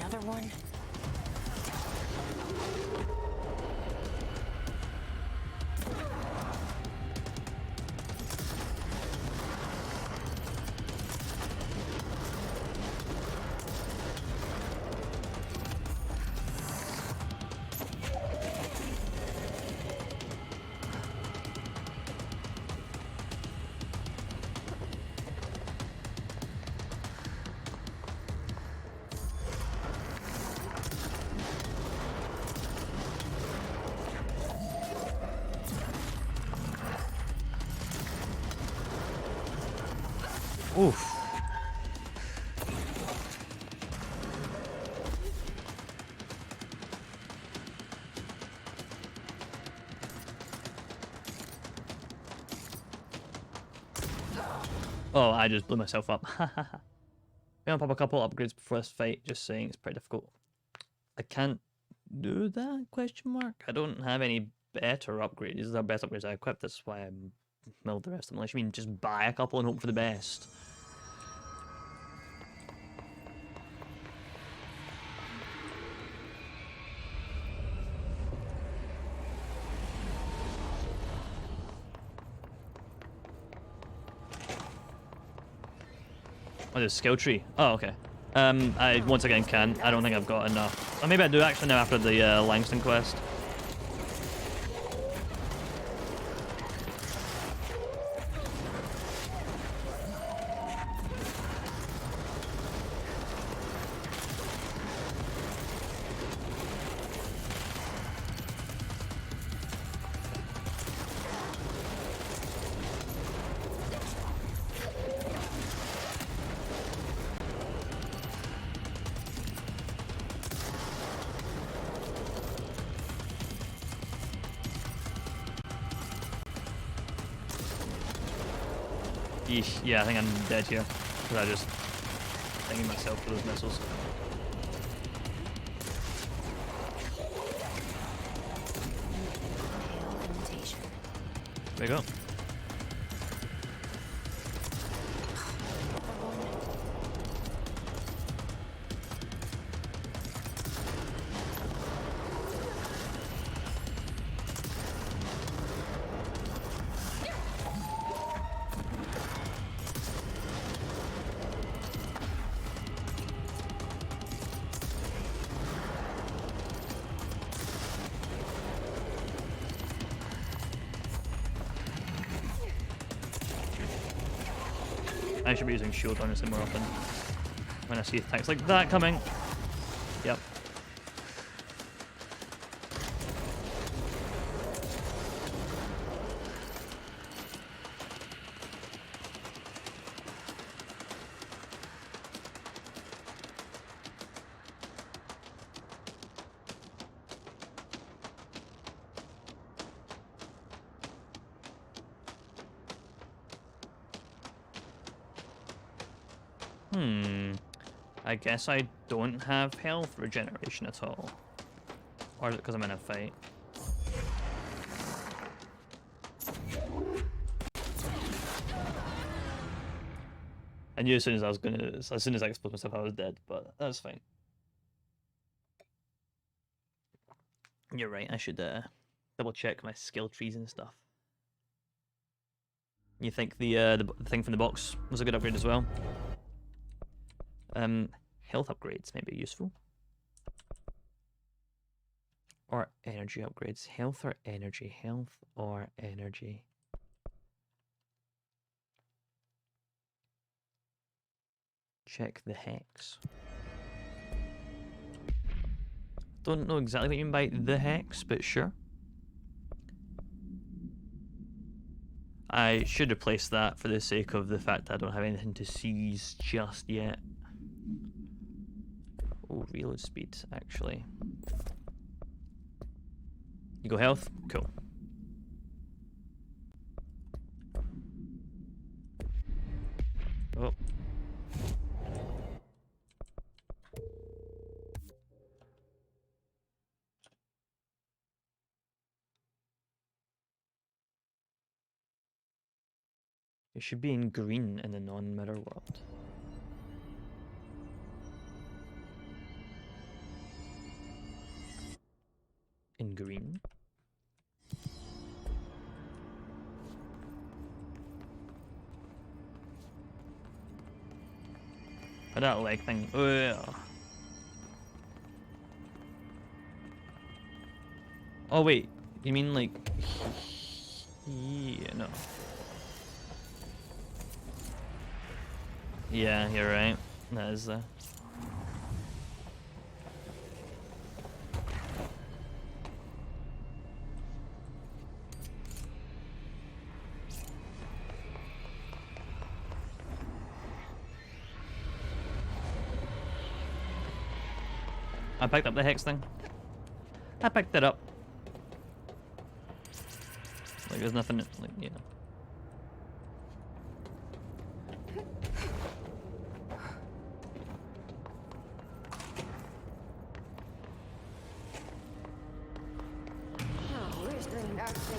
Another one. Oof. Oh, I just blew myself up. We're gonna pop a couple upgrades before this fight, just saying it's pretty difficult. I can't do that, question mark? I don't have any better upgrades. These are the best upgrades I equipped, that's why I milled the rest of them. Unless you mean just buy a couple and hope for the best. Oh, there's skill tree. Oh, okay. I once again can't. I don't think I've got enough. Or maybe I do actually now after the Langston quest. Yeesh. Yeah, I think I'm dead here. Because I just thinking myself for those missiles. There you go. I should be using shield honestly more often when I see attacks like that coming. Yep. I guess I don't have health regeneration at all. Or is it because I'm in a fight? I knew as soon as I exploded myself I was dead, but that's fine. You're right, I should double check my skill trees and stuff. You think the thing from the box was a good upgrade as well? Health upgrades may be useful. Or energy upgrades. Health or energy? Health or energy? Check the hex. Don't know exactly what you mean by the hex, but sure. I should replace that for the sake of the fact that I don't have anything to seize just yet. Oh, reload speed, actually. You go health? Cool. Oh. It should be in green in the non-mirror world. In green? I don't like thing. Ugh. Oh wait, you mean like? Yeah, no. Yeah, you're right. That is I picked up the hex thing. I picked it up. Like there's nothing, like, yeah. Where's Green Axie?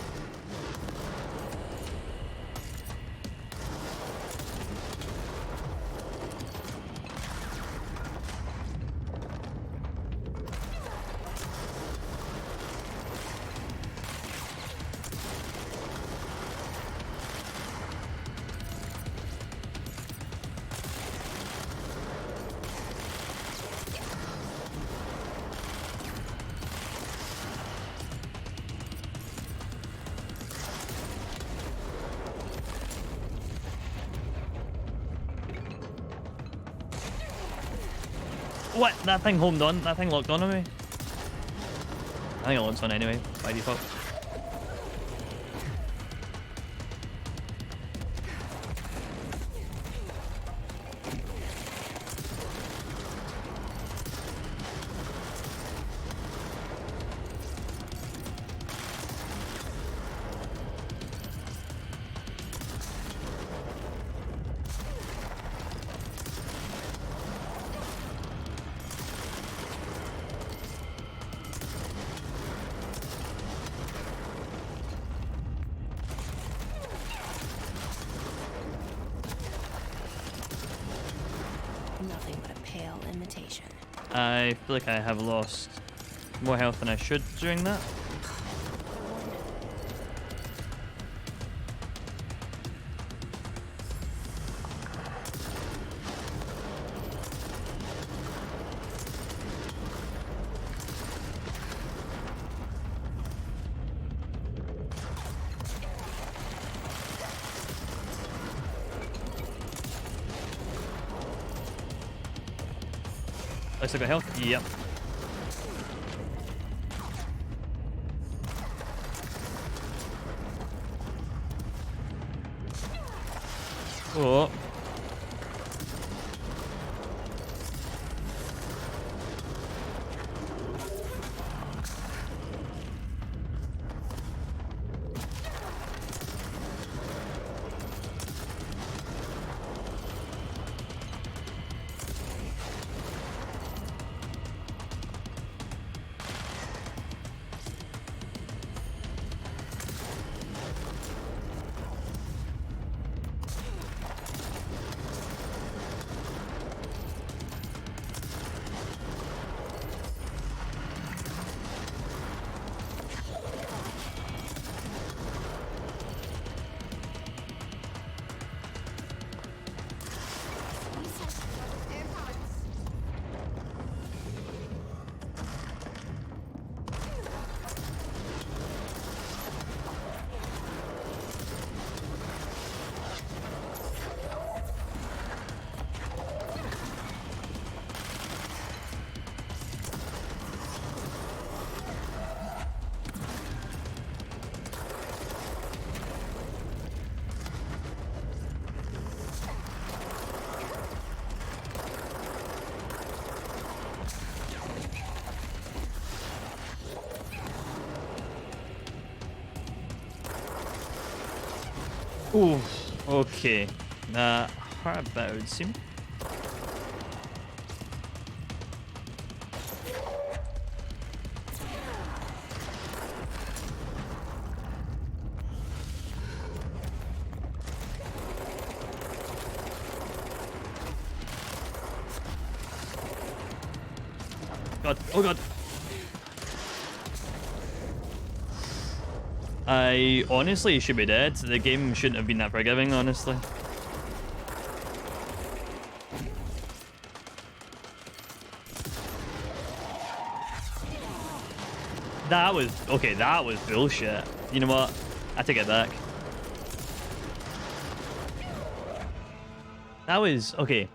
What? That thing homed on? That thing locked on me? I think it locks on anyway, by default. Nothing but a pale imitation. I feel like I have lost more health than I should during that. I still got health? Yep. Oh. Ooh, okay. How about sim? God, oh god. I honestly should be dead. The game shouldn't have been that forgiving, honestly. That was... okay, that was bullshit. You know what? I take it back. That was... okay.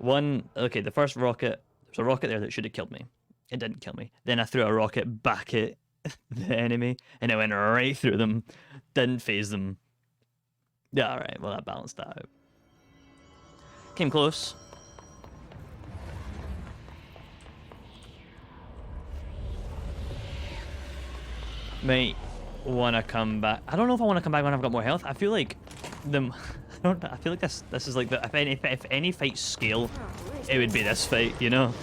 Okay, the first rocket... there's a rocket there that should have killed me. It didn't kill me. Then I threw a rocket back at the enemy, and it went right through them. Didn't phase them. Yeah, alright. Well, that balanced that out. Came close. Might want to come back. I don't know if I want to come back when I've got more health. I feel like the... I feel like this is like the... if any fight scale, it would be this fight, you know?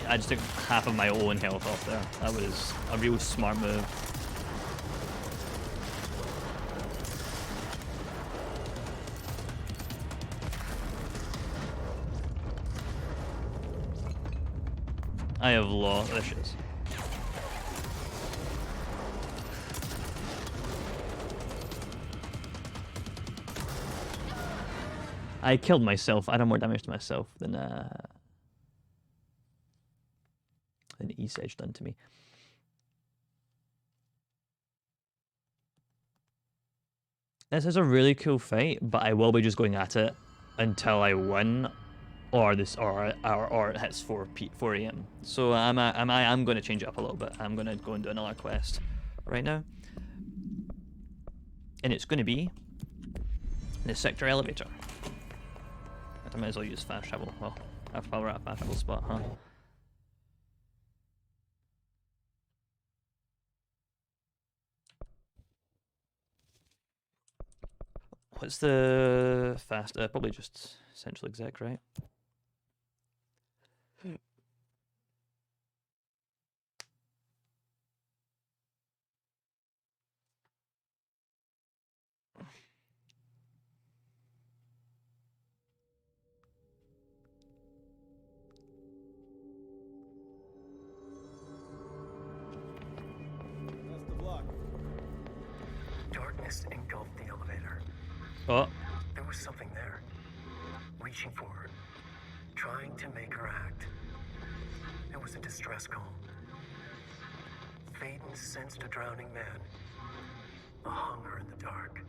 I just took half of my own health off there. That was a real smart move. I have lost. There she is. I killed myself. I done more damage to myself than East Edge done to me. This is a really cool fight, but I will be just going at it until I win, or it hits 4 a.m. So I'm going to change it up a little bit. I'm going to go and do another quest right now, and it's going to be the sector elevator. I might as well use fast travel. Well, while we're at a fast travel spot, huh? What's the fast? Probably just central exec, right? Best of luck. Darkness engulfed the elevator. Oh. There was something there, reaching for her, trying to make her act. It was a distress call. Faden sensed a drowning man, a hunger in the dark.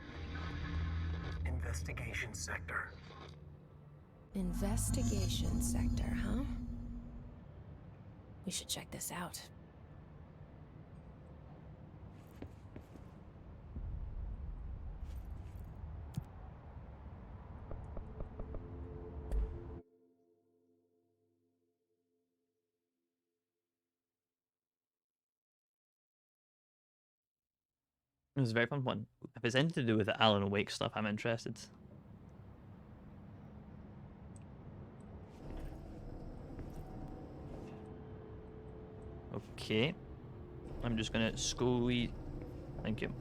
Investigation sector. Investigation sector, huh? We should check this out. It was a very fun one. If it's anything to do with the Alan Wake stuff, I'm interested. Okay. I'm just gonna squeeze. Thank you.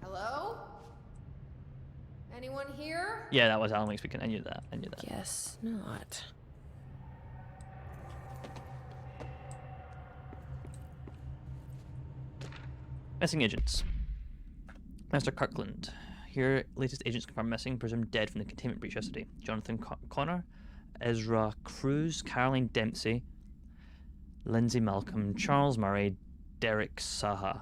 Hello? Anyone here? Yeah, that was Alan Wake speaking. I knew that. I knew that. Guess not. Missing agents. Master Kirkland. Here, latest agents confirmed missing, presumed dead from the containment breach yesterday. Jonathan Connor, Ezra Cruz, Caroline Dempsey, Lindsay Malcolm, Charles Murray, Derek Saha.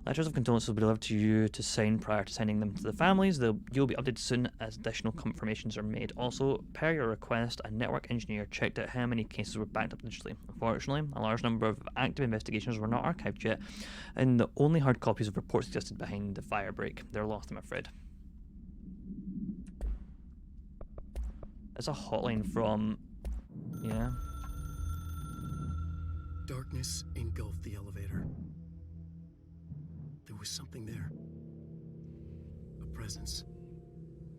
Letters of condolences will be delivered to you to sign prior to sending them to the families. You'll be updated soon as additional confirmations are made. Also, per your request, a network engineer checked out how many cases were backed up digitally. Unfortunately, a large number of active investigations were not archived yet, and the only hard copies of reports existed behind the fire break. They're lost, I'm afraid. It's a hotline from... yeah. Darkness engulfed the elevator. There was something there. A presence.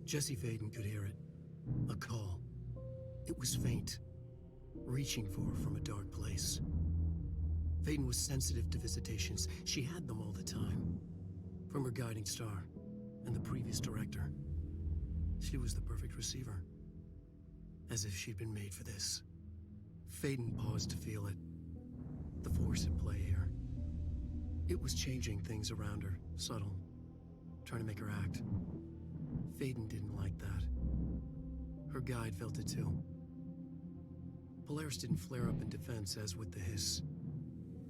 Jesse Faden could hear it. A call. It was faint, reaching for her from a dark place. Faden was sensitive to visitations. She had them all the time. From her guiding star and the previous director. She was the perfect receiver. As if she'd been made for this. Faden paused to feel it. The force at play here. It was changing things around her, subtle, trying to make her act. Faden didn't like that. Her guide felt it too. Polaris didn't flare up in defense as with the hiss,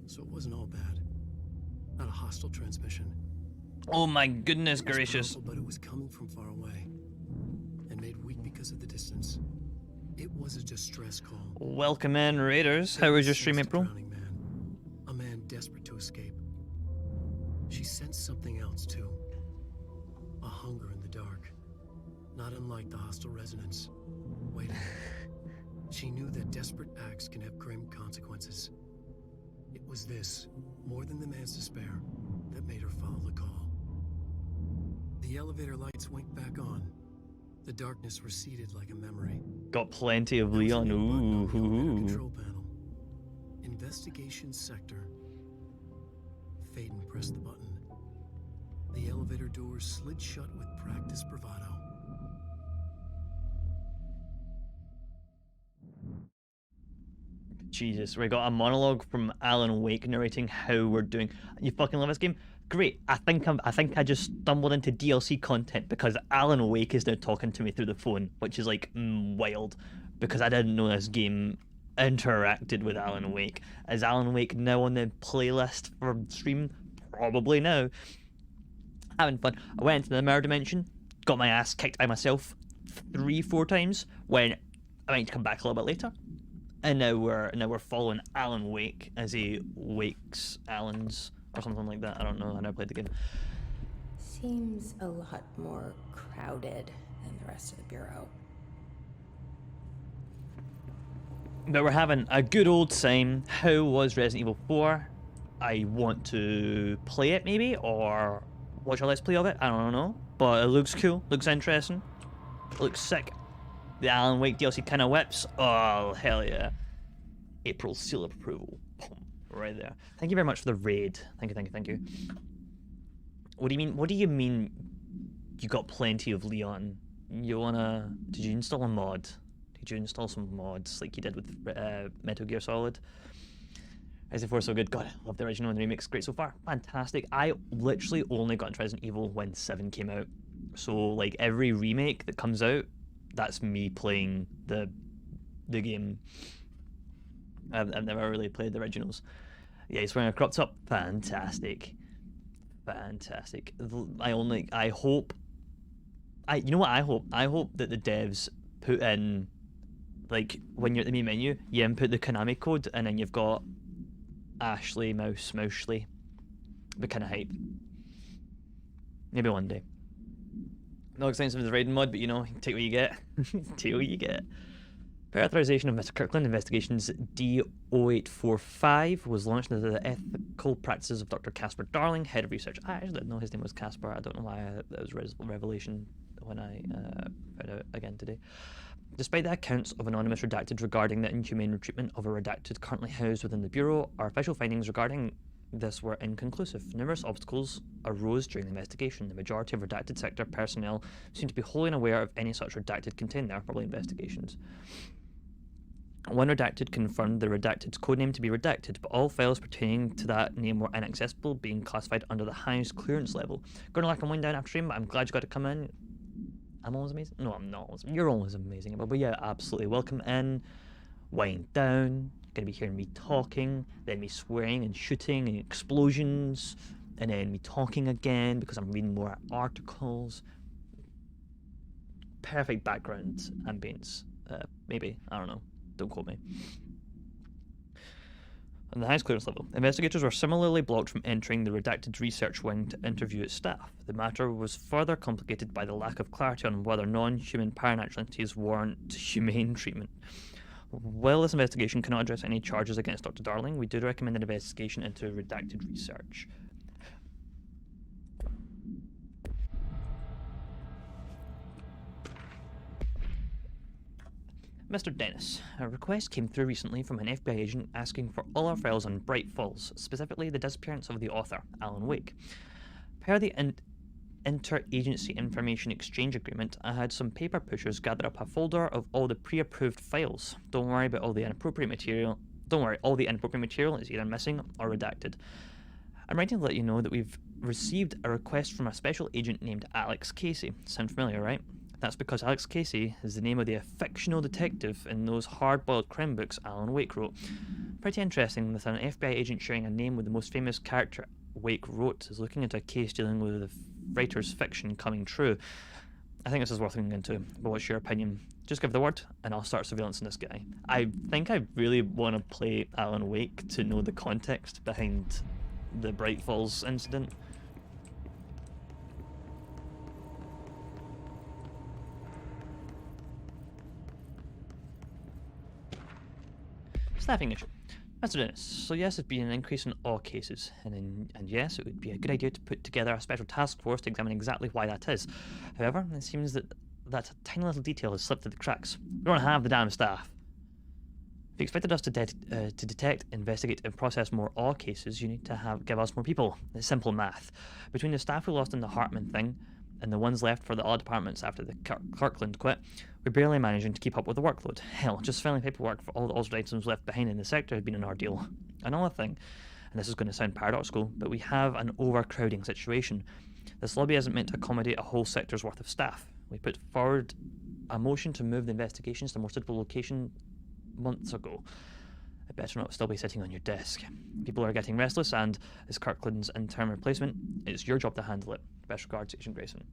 so it wasn't all bad. Not a hostile transmission. Oh my goodness It was gracious. powerful, but it was coming from far away, and made weak because of the distance. It was a distress call. Welcome in, Raiders. How was your stream, April? A man desperate to escape. She sensed something else, too. A hunger in the dark. Not unlike the hostile resonance. Waiting. She knew that desperate acts can have grim consequences. It was this, more than the man's despair, that made her follow the call. The elevator lights winked back on. The darkness receded like a memory. Got plenty of Leon. Ooh. Control panel. Investigation sector. Faden pressed the button. The elevator doors slid shut with practiced bravado. Jesus, we got a monologue from Alan Wake narrating how we're doing. You fucking love this game? Great. I think I just stumbled into DLC content because Alan Wake is now talking to me through the phone, which is like wild, because I didn't know this game interacted with Alan Wake. Is Alan Wake now on the playlist for stream? Probably now. Having fun. I went into the mirror dimension, got my ass kicked by myself 3-4 times. When I might come back a little bit later, and now we're following Alan Wake as he wakes Alan's or something like that. I don't know. I never played the game. Seems a lot more crowded than the rest of the bureau. But we're having a good old time. How was Resident Evil 4? I want to play it maybe, or watch a let's play of it. I don't know. But it looks cool. Looks interesting. Looks sick. The Alan Wake DLC kind of whips. Oh, hell yeah. April seal of approval. Boom. Right there. Thank you very much for the raid. Thank you. What do you mean you got plenty of Leon? Did you install a mod? Did you install some mods like you did with Metal Gear Solid? Resident 4 so good. God, I love the original and the remix. Great so far. Fantastic. I literally only got into Resident Evil when 7 came out. So like every remake that comes out, that's me playing the game. I've never really played the originals. Yeah, he's wearing a crop top. Fantastic. I hope that the devs put in, like, when you're at the main menu, you input the Konami code and then you've got Ashley Mousley. Be kind of hype. Maybe one day. No extension of the raiding mod, but take what you get. Take what you get. Per authorization of Mr. Kirkland, Investigations D0845 was launched into the ethical practices of Dr. Casper Darling, head of research. I actually didn't know his name was Casper. I don't know why that was a revelation when I found out again today. Despite the accounts of anonymous redacted regarding the inhumane treatment of a redacted currently housed within the Bureau, our official findings regarding this were inconclusive. Numerous obstacles arose during the investigation. The majority of redacted sector personnel seem to be wholly unaware of any such redacted contained there, probably investigations. One redacted confirmed the redacted's codename to be redacted, but all files pertaining to that name were inaccessible, being classified under the highest clearance level. Going to like and wind down after stream, but I'm glad you got to come in. I'm always amazing? No, I'm not. You're always amazing. But yeah, absolutely. Welcome in. Wind down. You're going to be hearing me talking, then me swearing and shooting and explosions, and then me talking again because I'm reading more articles. Perfect background ambience. Maybe. I don't know. Don't quote me. On the highest clearance level, investigators were similarly blocked from entering the redacted research wing to interview its staff. The matter was further complicated by the lack of clarity on whether non-human paranatural entities warrant humane treatment. While this investigation cannot address any charges against Dr. Darling, we do recommend an investigation into redacted research. Mr. Dennis, a request came through recently from an FBI agent asking for all our files on Bright Falls, specifically the disappearance of the author, Alan Wake. Per the Interagency Information Exchange Agreement, I had some paper pushers gather up a folder of all the pre-approved files. Don't worry about all the inappropriate material. Don't worry, all the inappropriate material is either missing or redacted. I'm writing to let you know that we've received a request from a special agent named Alex Casey. Sound familiar, right? That's because Alex Casey is the name of the fictional detective in those hard-boiled crime books Alan Wake wrote. Pretty interesting that an FBI agent sharing a name with the most famous character Wake wrote is looking into a case dealing with the writer's fiction coming true. I think this is worth looking into, but what's your opinion? Just give the word, and I'll start surveillance on this guy. I think I really want to play Alan Wake to know the context behind the Bright Falls incident. Staffing issue. Mr. Dennis, so yes, there's been an increase in all cases, and yes, it would be a good idea to put together a special task force to examine exactly why that is. However, it seems that a tiny little detail has slipped through the cracks. We don't have the damn staff. If you expected us to detect, investigate, and process more all cases, you need to give us more people. It's simple math. Between the staff we lost in the Hartman thing, and the ones left for the odd departments after the Kirkland quit, we're barely managing to keep up with the workload. Hell, just filing paperwork for all the altered items left behind in the sector has been an ordeal. Another thing, and this is going to sound paradoxical, but we have an overcrowding situation. This lobby isn't meant to accommodate a whole sector's worth of staff. We put forward a motion to move the investigations to a more suitable location months ago. It better not still be sitting on your desk. People are getting restless, and as Kirkland's interim replacement, it's your job to handle it. Best regards, Agent Grayson.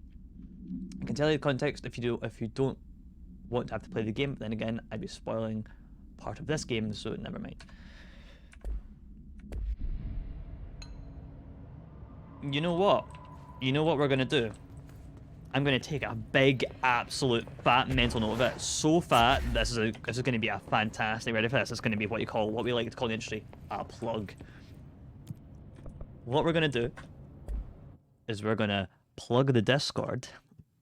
I can tell you the context if you don't want to have to play the game, but then again, I'd be spoiling part of this game, so never mind. You know what? You know what we're gonna do? I'm gonna take a big, absolute, fat mental note of it. So fat, this is gonna be a fantastic. Ready for this? It's gonna be what we like to call in the industry, a plug. What we're gonna do is we're gonna plug the Discord,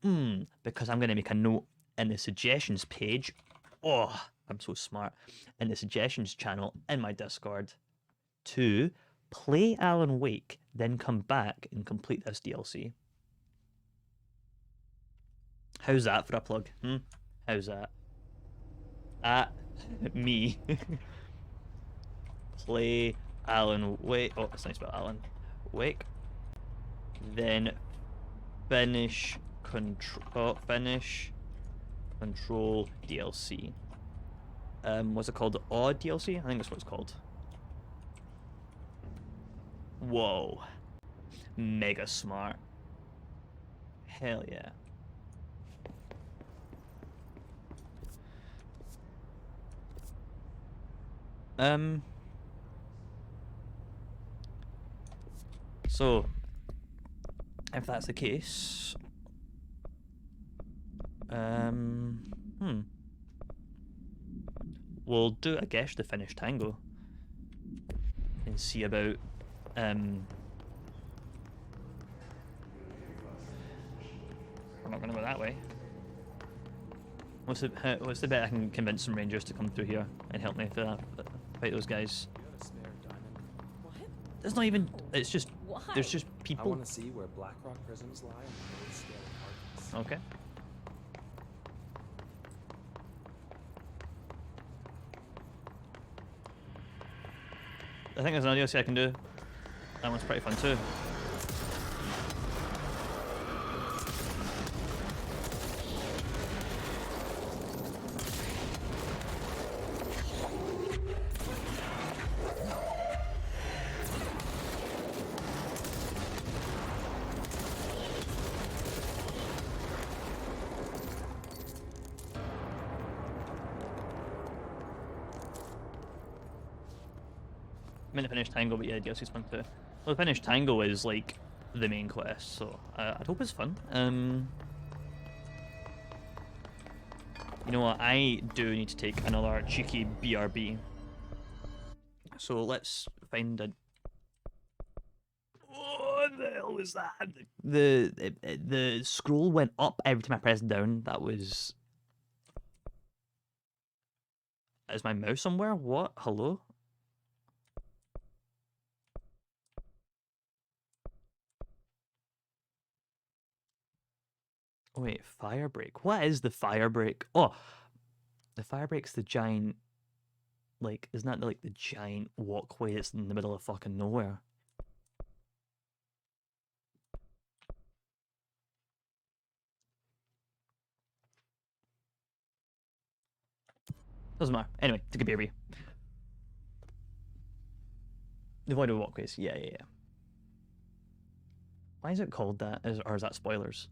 because I'm gonna make a note in the suggestions page. Oh, I'm so smart. In the suggestions channel in my Discord, to play Alan Wake, then come back and complete this DLC. How's that for a plug? How's that? Me. Play Alan Wake. Oh, it's nice about Alan Wake. Then finish control. Finish Control DLC. What's it called? The Odd DLC? I think that's what it's called. Whoa. Mega smart. Hell yeah. So, if that's the case, we'll do, I guess, the finish tango and see about, we're not gonna go that way. What's the bet I can convince some rangers to come through here and help me fight those guys? There's not even. It's just. Why? There's just people. I want to see where Blackrock prisms lie on the Earth scale of hardness. Okay. I think there's another DLC I can do. That one's pretty fun too. I'm gonna finish Tango, but yeah, DLC's fun too. Well, finish Tango is like the main quest, so I'd hope it's fun. You know what? I do need to take another cheeky BRB. So let's find a. What the hell was that? The scroll went up every time I pressed down. That was. Is my mouse somewhere? What? Hello? Wait, fire break. What is the fire break? Oh, the fire break's the giant. Like, isn't that like the giant walkway that's in the middle of fucking nowhere? Doesn't matter. Anyway, take a BRB. The avoided walkways. Yeah. Why is it called that? Or is that spoilers?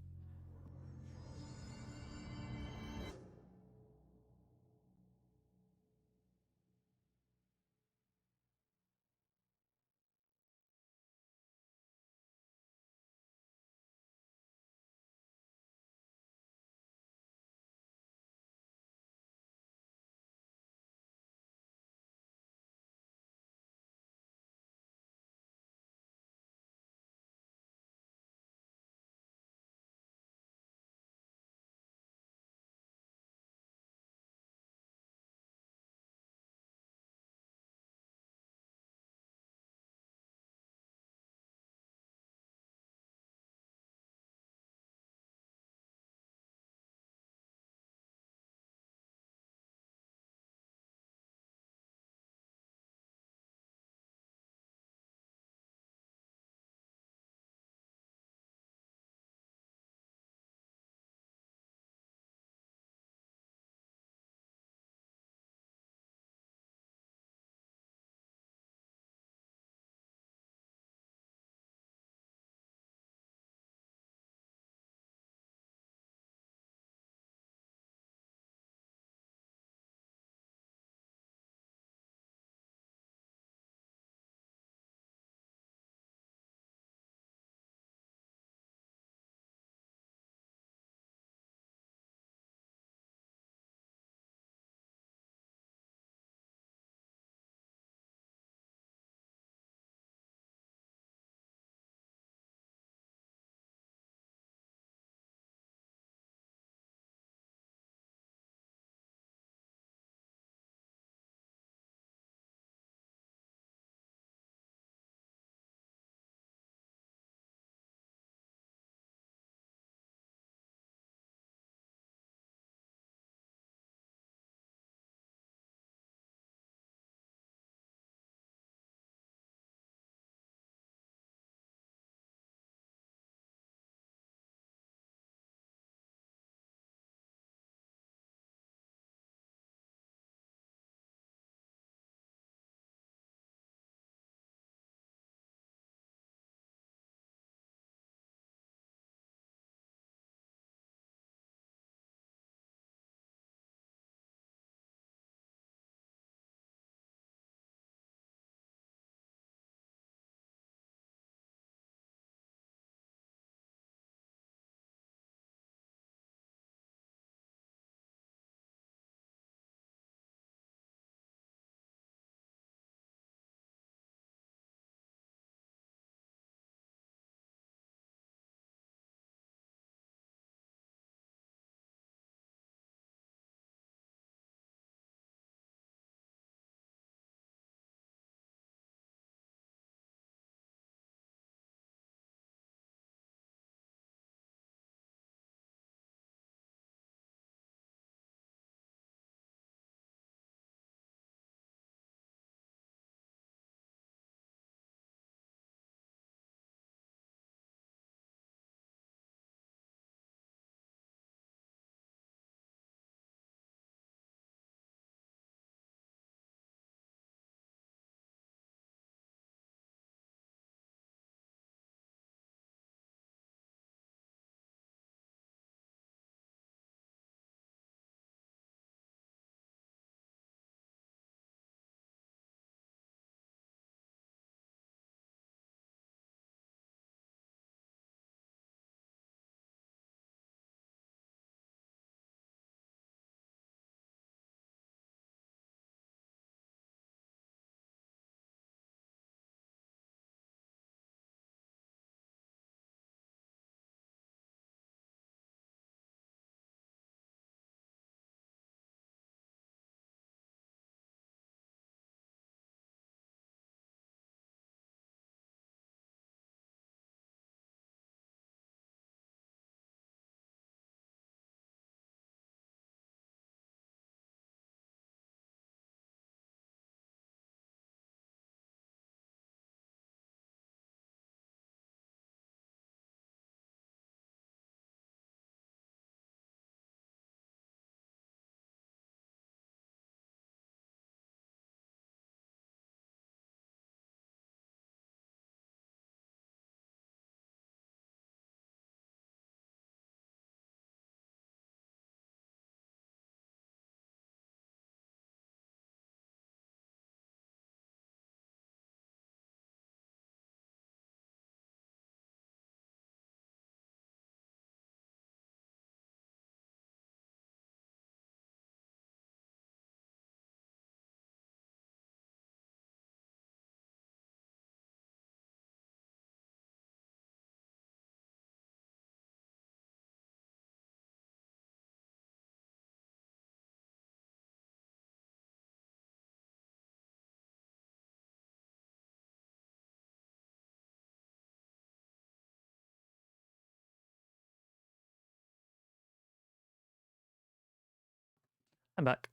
I'm back.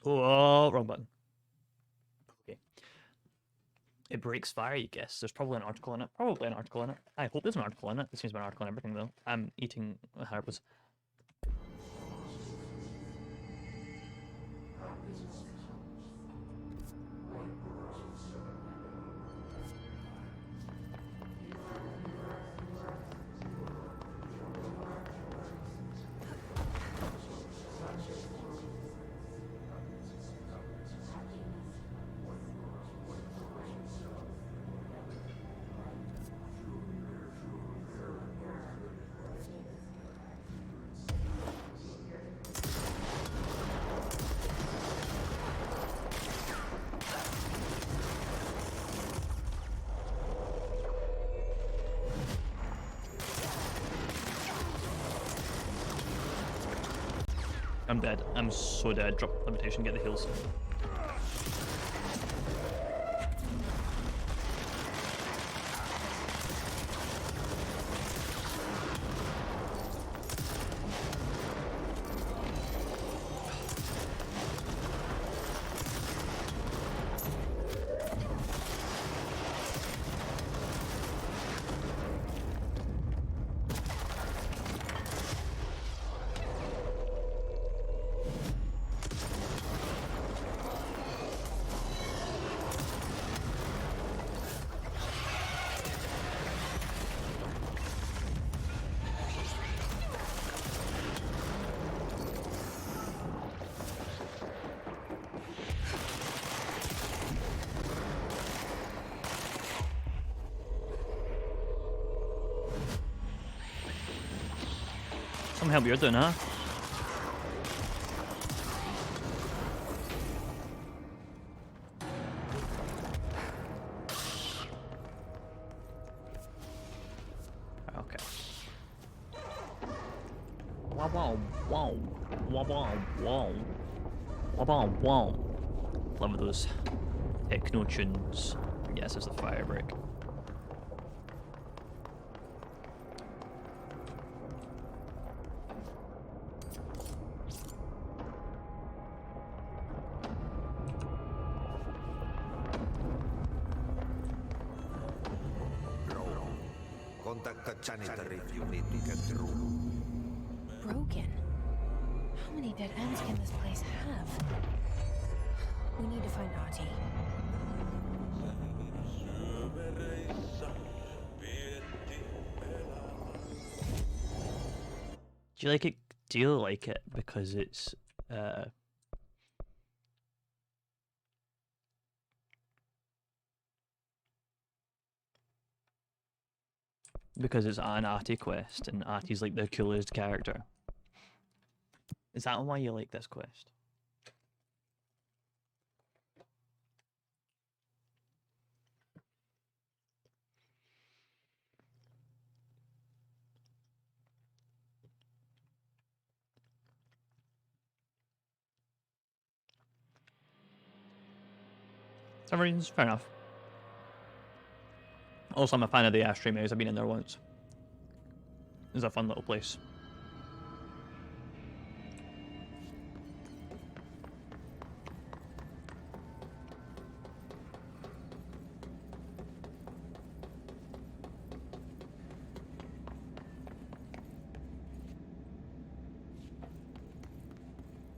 Oh, wrong button. Okay. It breaks fire, you guess. There's probably an article in it. Probably an article in it. I hope there's an article in it. There seems to be an article in everything, though. I'm eating herbs. I'm dead. I'm so dead. Drop limitation, get the heals. Some help you're doing, huh? Okay. Wow, wow, wow, wow, wow, wow, wow, wow, wow. Love those techno tunes. Yes, it's the fire break. Contact the janitor if you need to get through. Broken? How many dead ends can this place have? We need to find Ahti. Do you like it? Do you like it because it's because it's an Ahti quest and Ahti's like the coolest character? Is that why you like this quest? Some reasons, fair enough. Also, I'm a fan of the ashtray maze. I've been in there once. It's a fun little place.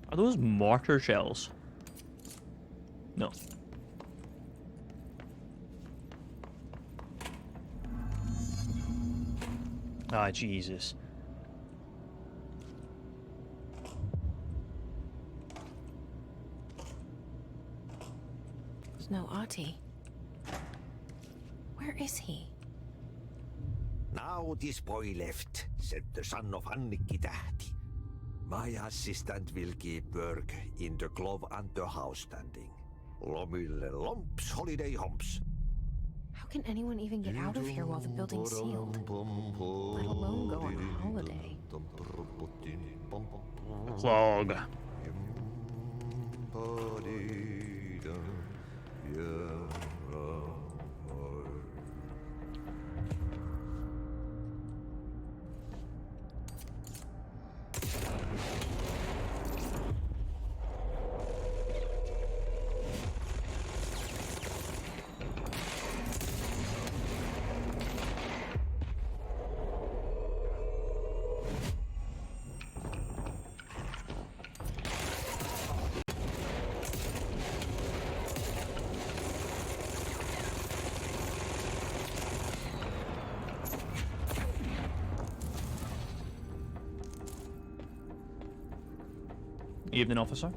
Are those mortar shells? No. Ah, Jesus. There's no Ahti. Where is he? Now this boy left, said the son of Annikki Tähti. My assistant will keep work in the glove and the house standing. Lomille lomps, holiday humps. How can anyone even get out of here while the building's sealed? Let alone go on a holiday. Clog. Evening, officer.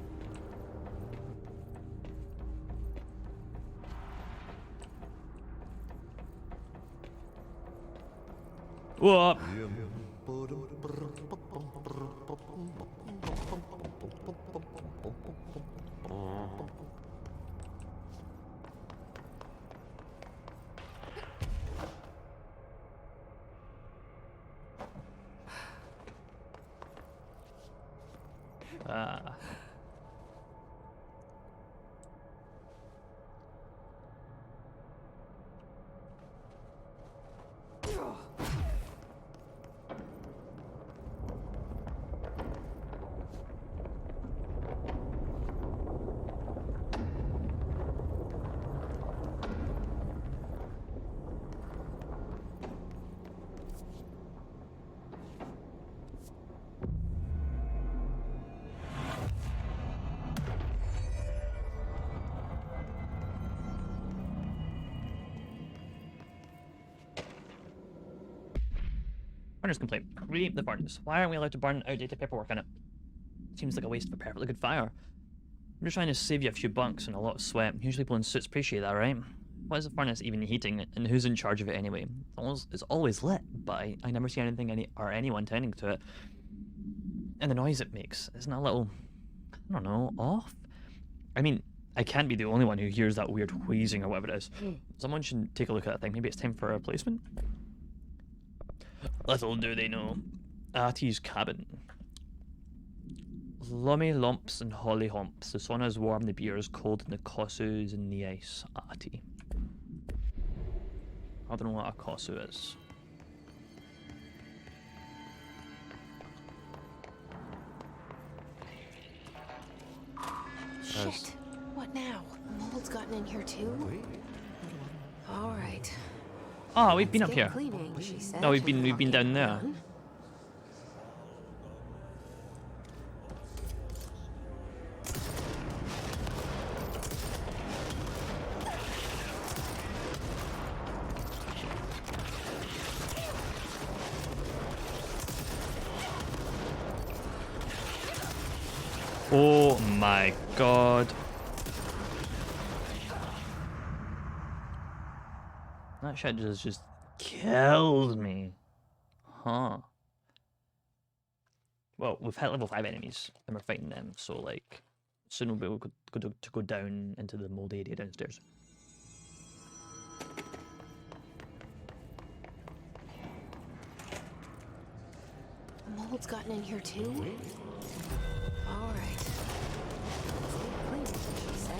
What? Furnace complaint. Read the furnace. Why aren't we allowed to burn outdated paperwork in it? Seems like a waste of a perfectly good fire. I'm just trying to save you a few bucks and a lot of sweat. Usually people in suits appreciate that, right? Why is the furnace even heating, and who's in charge of it anyway? It's always lit, but I never see anything or anyone tending to it. And the noise it makes, isn't that a little, I don't know, off? I mean, I can't be the only one who hears that weird wheezing or whatever it is. Someone should take a look at that thing. Maybe it's time for a replacement? Little do they know. Artie's cabin. Lummy lumps and holly humps. The sun is warm, the beer is cold, and the kossu's in the ice. Artie. I don't know what a kossu is. Shit. What now? Mold's gotten in here too? All right. Oh, we've been up Get here. cleaning, she said. No, we've been down there. Oh my god. That shit just killed me. Huh. Well, we've hit level 5 enemies and we're fighting them, so like soon we'll be able to go down into the mold area downstairs. Mold's gotten in here too? All right. Stay clean, she said.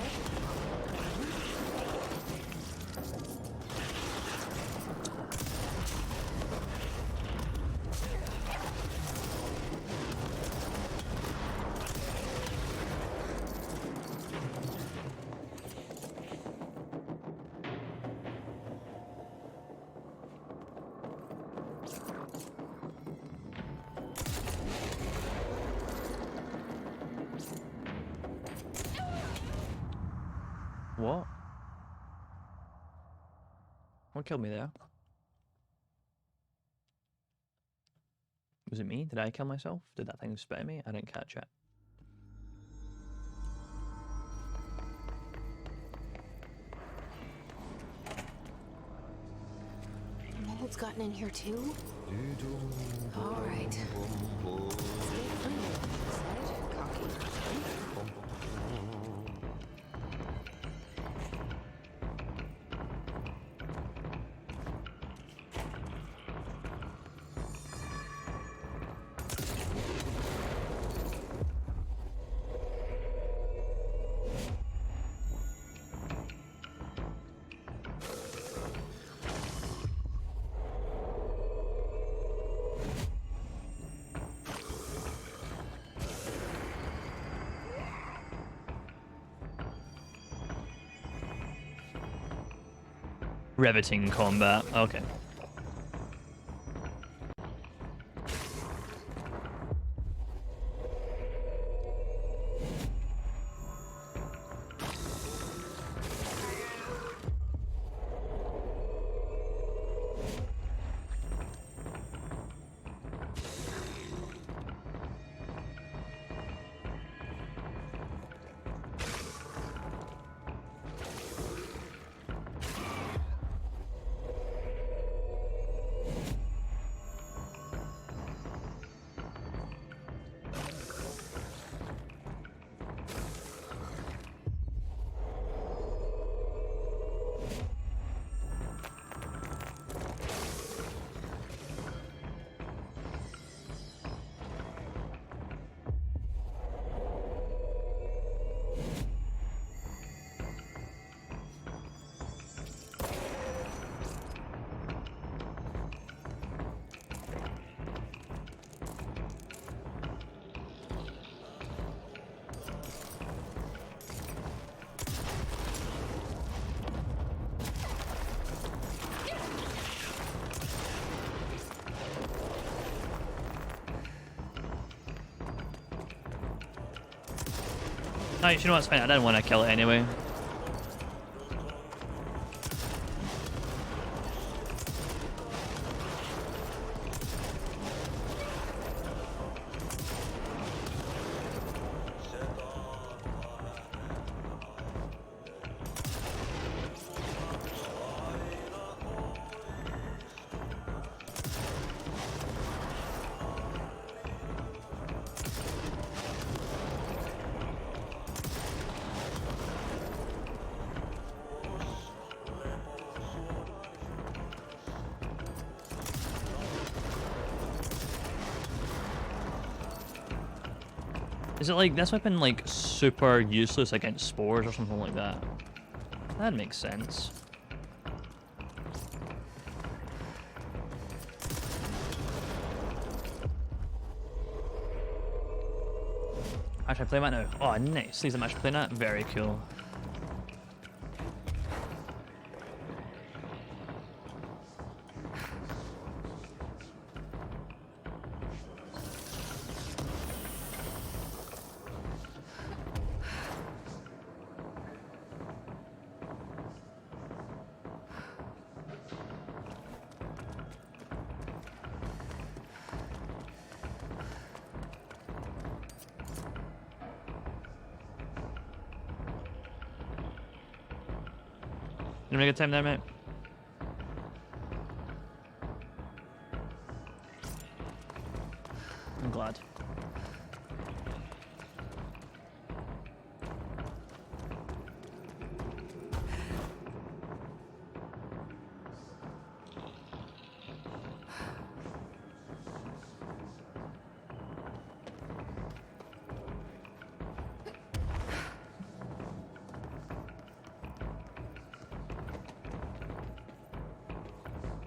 What? What killed me there? Was it me? Did I kill myself? Did that thing spit at me? I didn't catch it. Mold's gotten in here too? All right. Stay clean, she said, cocky. Riveting combat. Okay. Alright, you know what's fine, I didn't want to kill it anyway. Is it like this weapon like super useless against spores or something like that? That makes sense. Actually, play that now. Oh, nice. These are actually playing that. Very cool. You having a good time there, mate? I'm glad.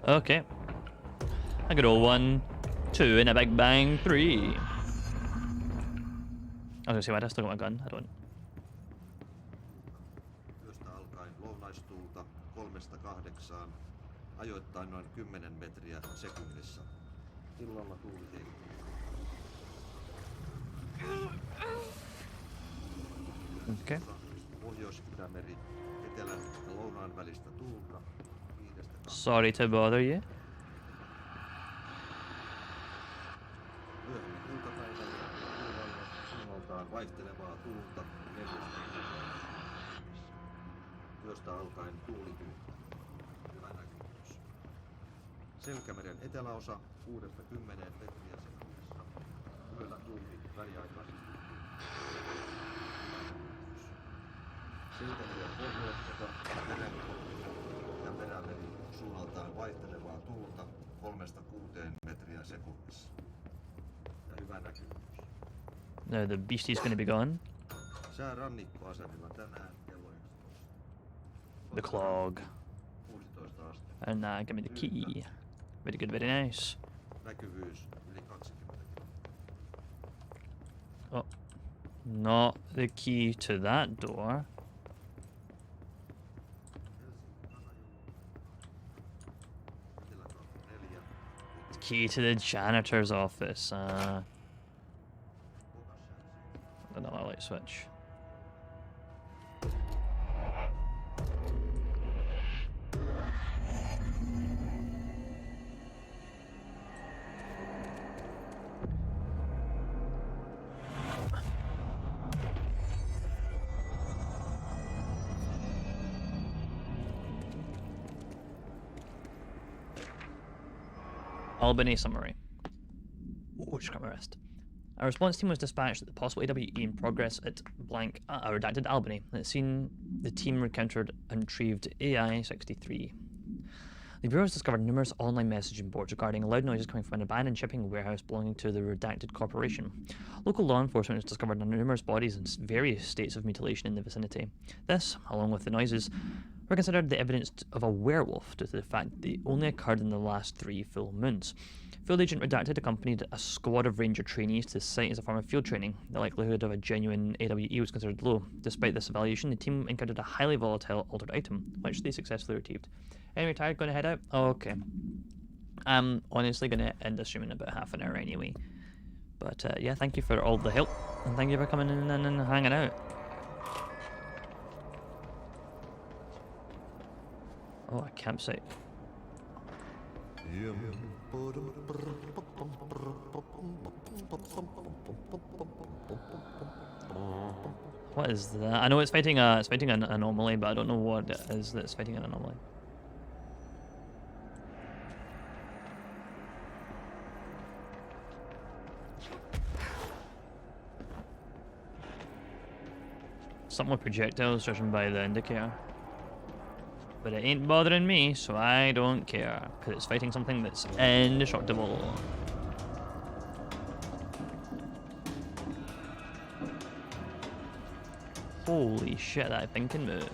Okay. A good old 1, 2, and a big bang 3. I was gonna say, why do I still got my gun? I don't. Yöstä alkaen lounaistuulta 3–8, ajoittain noin 10 metriä sekunnissa. Illalla tuuli heikkuu. Okay. Pohjois-Itämeri, etelän ja lounaan välistä tuulta. Sorry to bother you. Myöhemmin iltapäivällä illalla suunnaltaan vaihtelevaa tuulta 4–6. Yöstä alkaen tuulituulta. Hyvä näkyvyys. Selkämeren eteläosa 6–10 metriä sekunnissa. Yöllä tuuli väliaikaisesti. Selkämeren pohjoisosa ja perämeri suunnaltaan vaihtelevaa tuulta 3–6 metriä sekunnissa. Ja hyvä näkyvyys. No, the beastie's gonna be gone. Sää rannikkoasemilla tänään kello 11. The clog. 16 astetta. And give me the key. Very good, very nice. Näkyvyys yli 20. Oh, not the key to that door. Key to the janitor's office. Another light switch. Albany summary. Oh, just got my wrist. A response team was dispatched at the possible AWE in progress at blank redacted Albany. At the scene, the team encountered and retrieved AI-63. The Bureau has discovered numerous online messaging boards regarding loud noises coming from an abandoned shipping warehouse belonging to the redacted corporation. Local law enforcement has discovered numerous bodies in various states of mutilation in the vicinity. This, along with the noises, were considered the evidence of a werewolf due to the fact that they only occurred in the last 3 full moons. Field Agent Redacted accompanied a squad of ranger trainees to the site as a form of field training. The likelihood of a genuine AWE was considered low. Despite this evaluation, the team encountered a highly volatile altered item, which they successfully retrieved. Anyway, tired, gonna head out? Oh, okay. I'm honestly gonna end the stream in about half an hour anyway. But yeah, thank you for all the help, and thank you for coming in and hanging out. Oh, a campsite. What is that? I know it's fighting an anomaly, but I don't know what it is that's fighting an anomaly. Something with projectiles judging by the indicator. But it ain't bothering me, so I don't care. Because it's fighting something that's indestructible. Holy shit, that thing can move.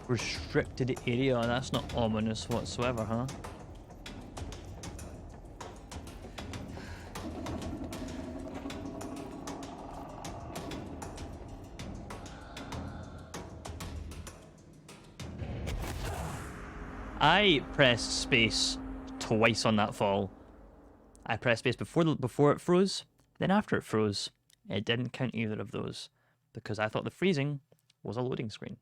Restricted area, that's not ominous whatsoever, huh? I pressed space twice on that fall. I pressed space before it froze, then after it froze. It didn't count either of those because I thought the freezing was a loading screen.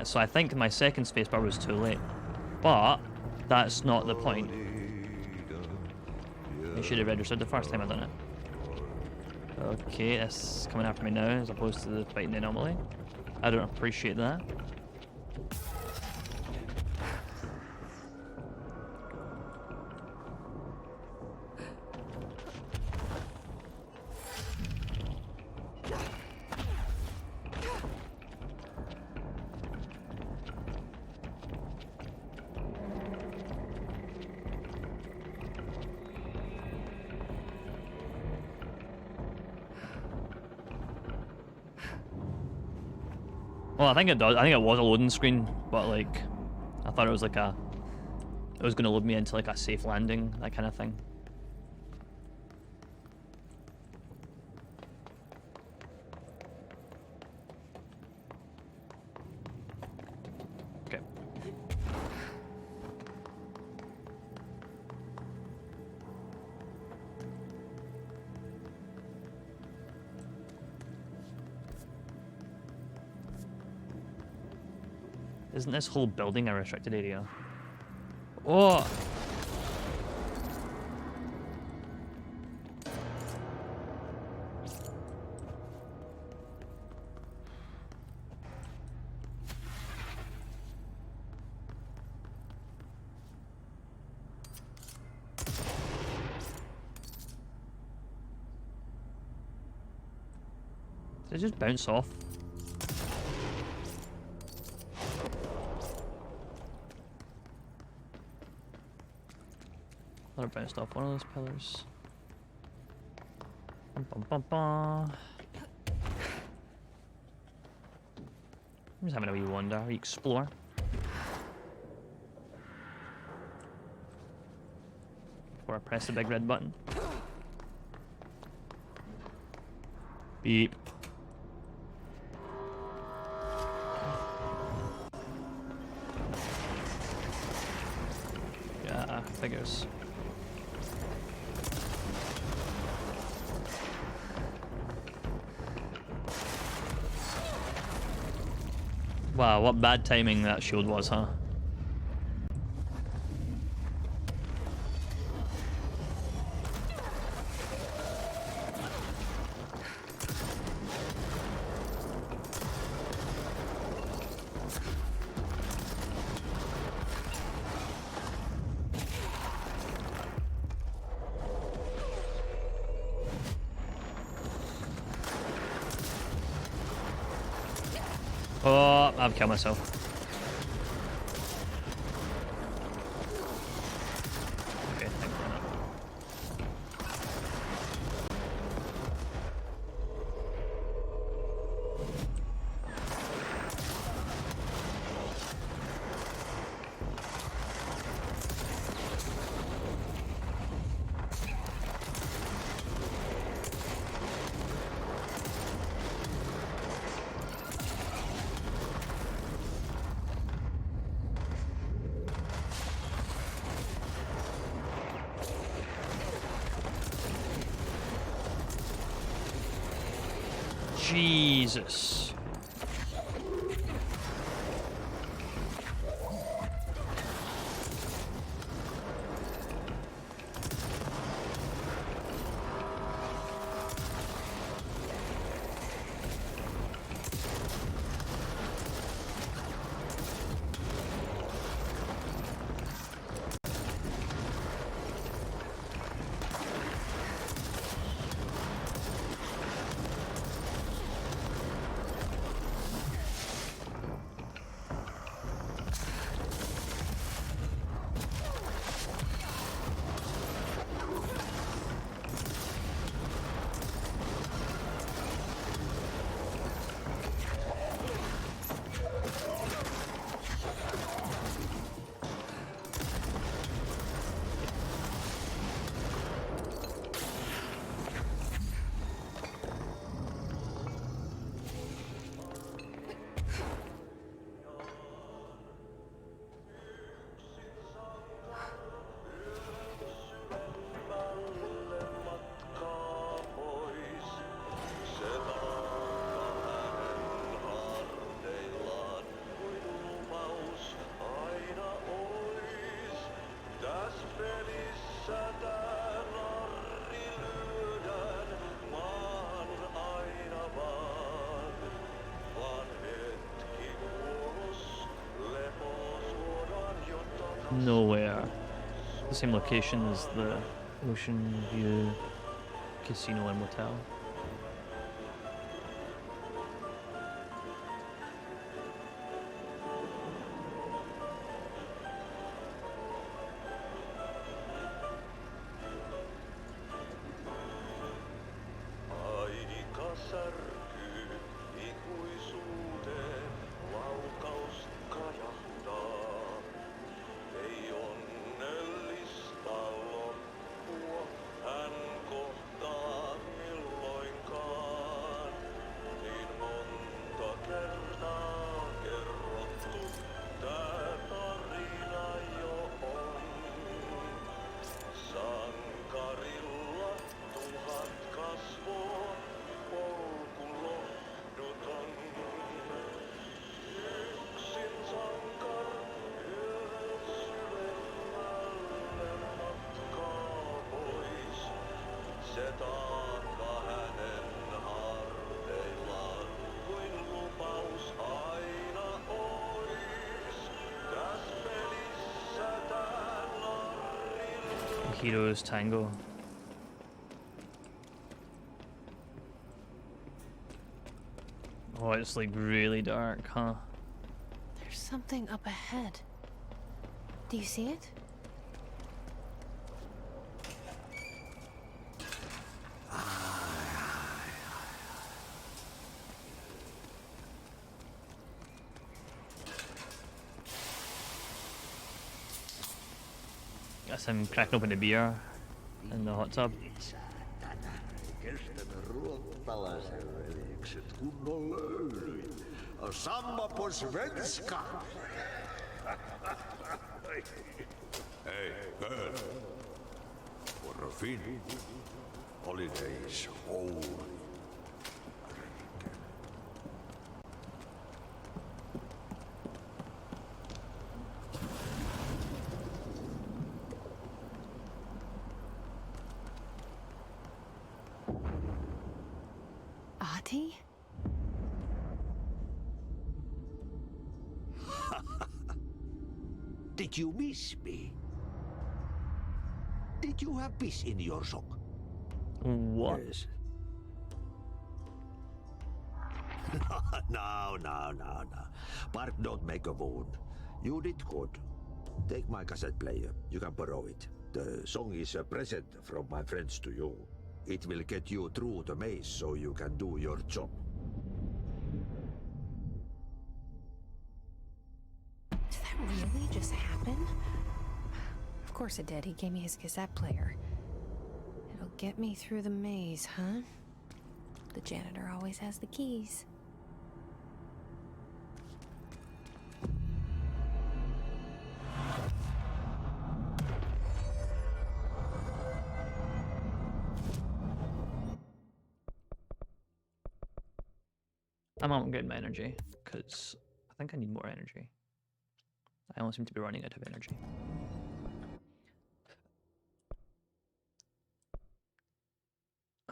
So I think my second spacebar was too late, but that's not the point. I should have registered the first time I done it. Okay, that's coming after me now as opposed to the fighting the anomaly. I don't appreciate that. Well, I think it does. I think it was a loading screen, but like, I thought it was like it was gonna load me into like a safe landing, that kind of thing. Okay. Isn't this whole building a restricted area? Oh! Did it just bounce off? I thought it bounced off one of those pillars. Bum, bum, bum, bum. I'm just having a wee wander, we explore. Before I press the big red button. Beep. Yeah, figures. Wow, what bad timing that shield was, huh? Oh, I've killed myself. Jesus. Nowhere. The same location as the Ocean View Casino and Motel. Heroes Tango. Oh, it's like really dark, huh? There's something up ahead. Do you see it? That's him cracking open a beer in the hot tub. Samma på svenska! Hey, girl. For a fin. Holidays holy. Ati? Did you miss me? Did you have piss in your sock? What? Yes. No. Bark don't make a wound. You did good. Take my cassette player. You can borrow it. The song is a present from my friends to you. It will get you through the maze so you can do your job. Did that really just happen? Of course it did. He gave me his cassette player. It'll get me through the maze, huh? The janitor always has the keys. I'm not getting my energy, because I think I need more energy. I almost seem to be running out of energy.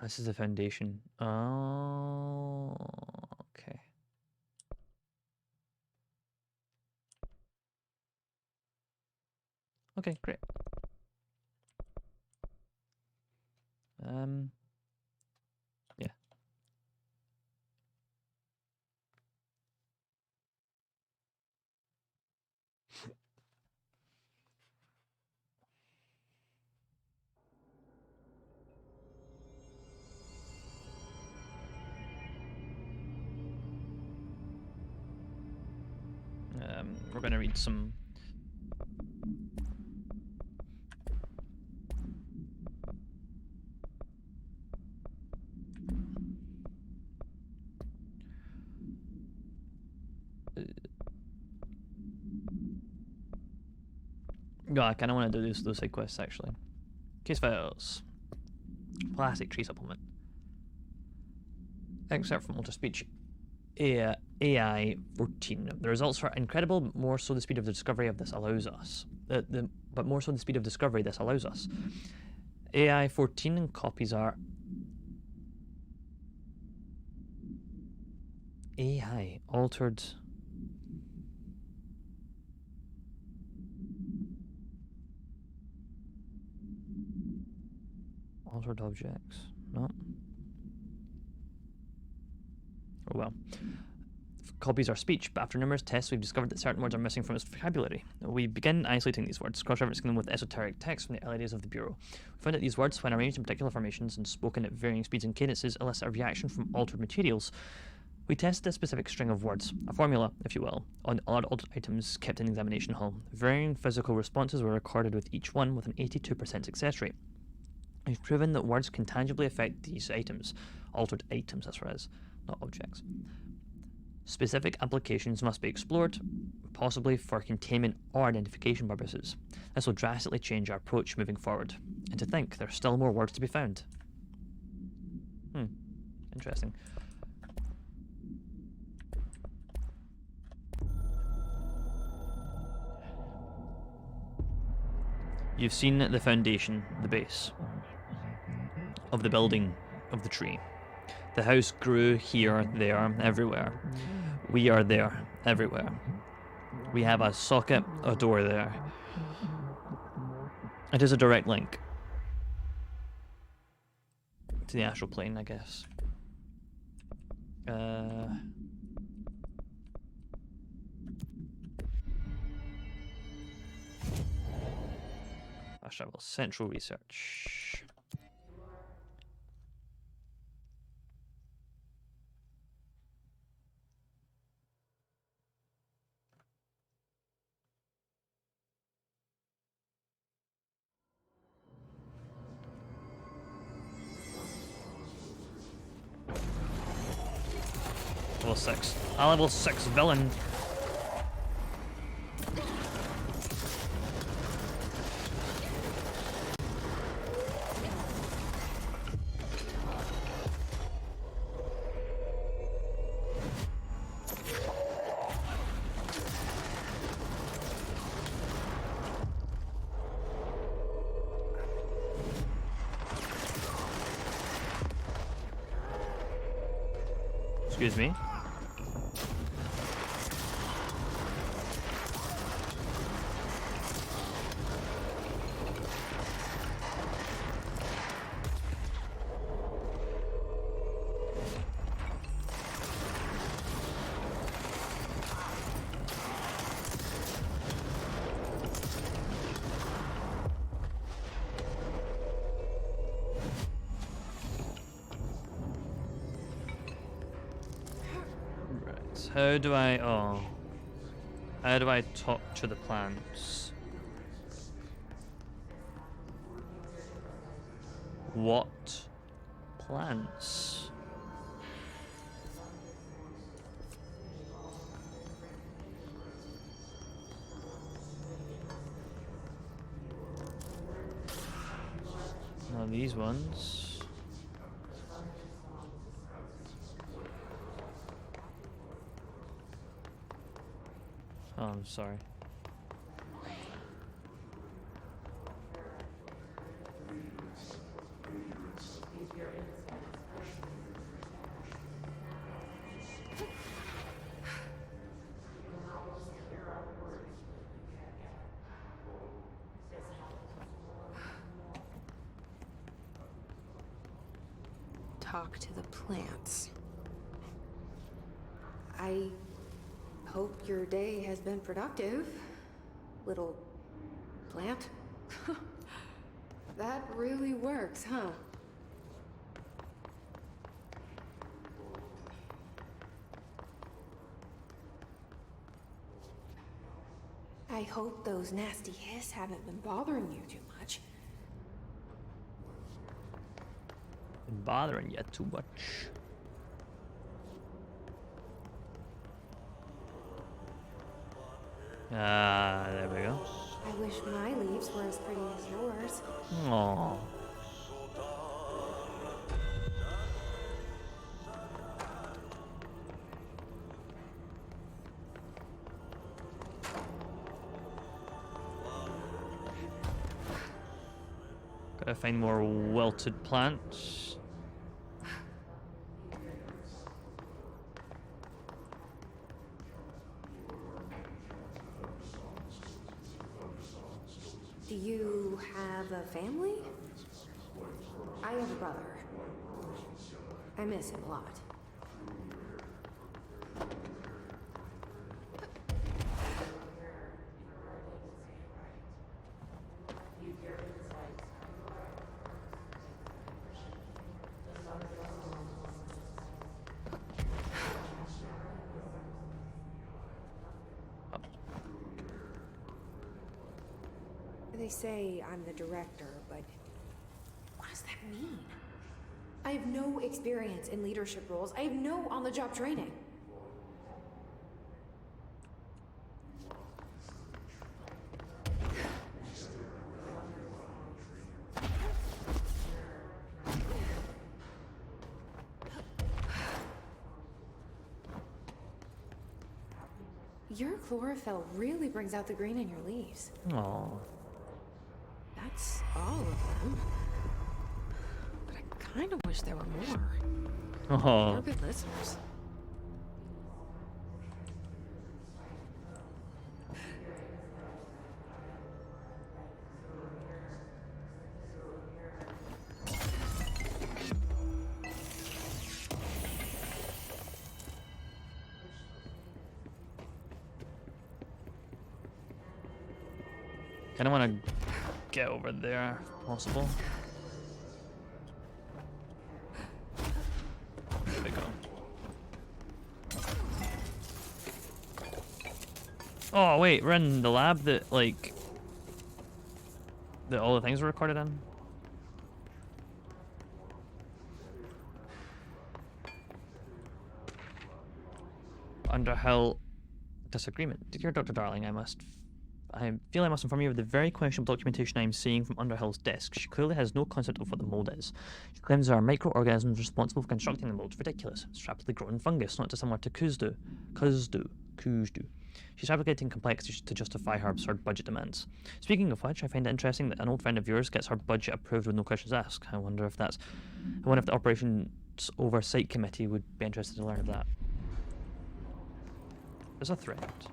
This is the foundation. Oh, okay. Okay, great. Yeah. We're gonna read some. Yeah, I kind of want to do those side quests actually. Case files. Classic tree supplement. Excerpt from Ultra Speech. AI 14. The results are incredible, but more so the speed of the discovery of this allows us. But more so the speed of discovery this allows us. AI 14 copies are AI altered. Altered objects. No. Oh well. Copies our speech, but after numerous tests, we've discovered that certain words are missing from its vocabulary. We begin isolating these words, cross-referencing them with esoteric texts from the early days of the Bureau. We found that these words, when arranged in particular formations and spoken at varying speeds and cadences, elicit a reaction from altered materials. We tested a specific string of words, a formula, if you will, on odd altered items kept in the examination hall. Varying physical responses were recorded with each one with an 82% success rate. We've proven that words can tangibly affect these items. Altered items, that's what it is, not objects. Specific applications must be explored, possibly for containment or identification purposes. This will drastically change our approach moving forward. And to think, there are still more words to be found. Interesting. You've seen the foundation, the base of the building of the tree. The house grew here, there, everywhere. We are there, everywhere. We have a socket, a door there. It is a direct link to the astral plane, I guess. Fast travel, central research. Level 6. A level 6 villain. Excuse me. How do I talk to the plants? What plants? Now these ones. Oh, I'm sorry. Talk to the plants. I hope your day has been productive, little plant. That really works, huh? I hope those nasty hiss haven't been bothering you too much. Been bothering you too much. Ah, there we go. I wish my leaves were as pretty as yours. Aww. Gotta find more wilted plants. Do you have a family? I have a brother. I miss him a lot. They say I'm the director, but what does that mean? I have no experience in leadership roles. I have no on-the-job training. Your chlorophyll really brings out the green in your leaves. Aww. That's all of them. But I kind of wish there were more. Oh. You're good listeners. Kinda wanna get over there if possible. There we go. Oh wait, we're in the lab that like that all the things were recorded in. Underhill disagreement. Dear Dr. Darling, I feel I must inform you of the very questionable documentation I am seeing from Underhill's desk. She clearly has no concept of what the mold is. She claims there are microorganisms responsible for constructing the mold. Ridiculous. It's rapidly growing fungus, not dissimilar to Kuzdu. She's fabricating complexity to justify her absurd budget demands. Speaking of which, I find it interesting that an old friend of yours gets her budget approved with no questions asked. I wonder if the Operations Oversight Committee would be interested to learn of that. There's a threat.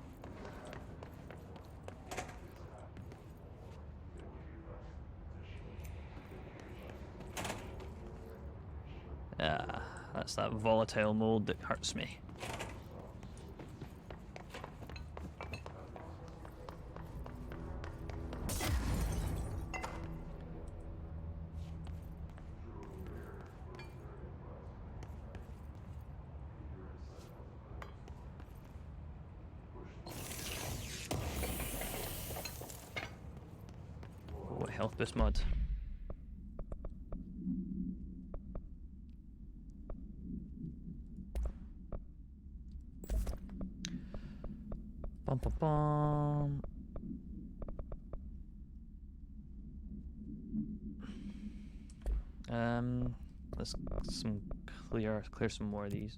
Ah, that's that volatile mold that hurts me. Oh, health boost mod. Bum, bum, bum. Let's clear some more of these.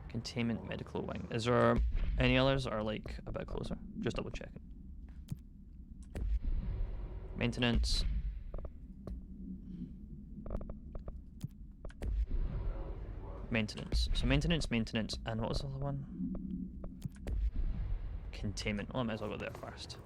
Containment medical wing. Is there any others that are like a bit closer? Just double checking. Maintenance. Maintenance. So maintenance, and what was the other one? Containment. Well, I might as well go there first.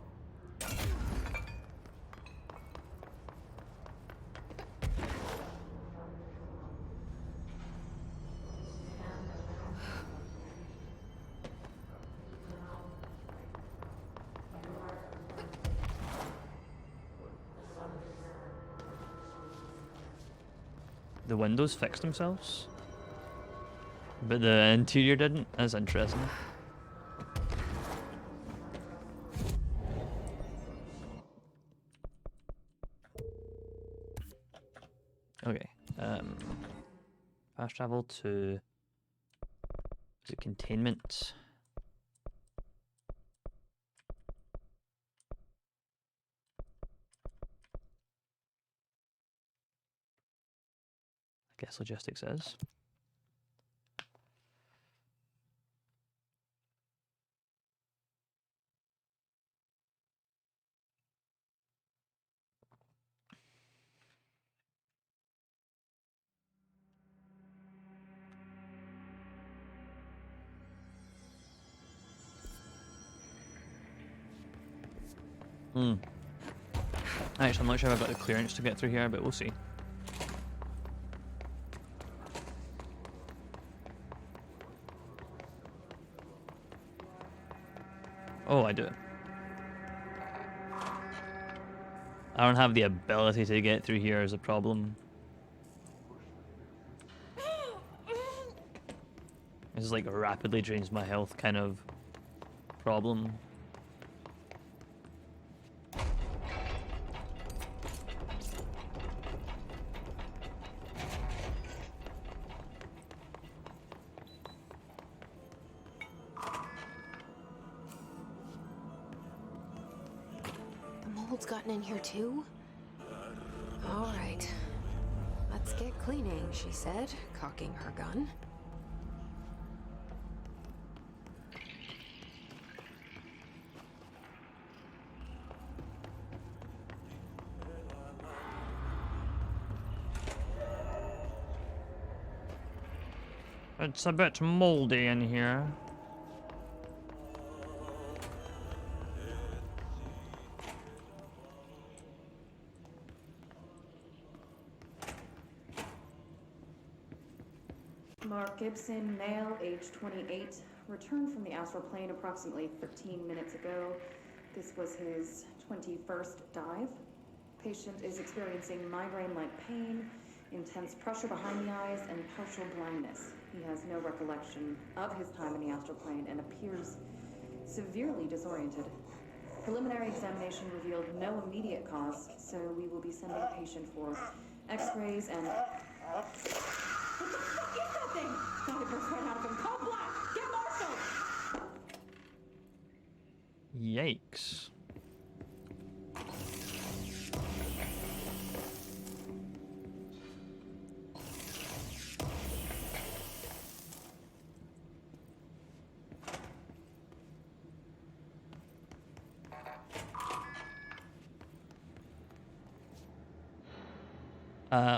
The windows fixed themselves, but the interior didn't. That's interesting. Okay. Fast travel to... Is it containment? I guess logistics is. Actually, I'm not sure if I've got the clearance to get through here, but we'll see. Oh, I do. I don't have the ability to get through here as a problem. This is like rapidly drains my health kind of problem. Mold's gotten in here too? All right. Let's get cleaning, she said, cocking her gun. It's a bit moldy in here. Mark Gibson, male, age 28, returned from the astral plane approximately 13 minutes ago. This was his 21st dive. Patient is experiencing migraine-like pain, intense pressure behind the eyes, and partial blindness. He has no recollection of his time in the astral plane and appears severely disoriented. Preliminary examination revealed no immediate cause, so we will be sending patient for x-rays and... What the fuck is that thing? Thought it burst right out of him. Call black! Get Marshall! Yikes.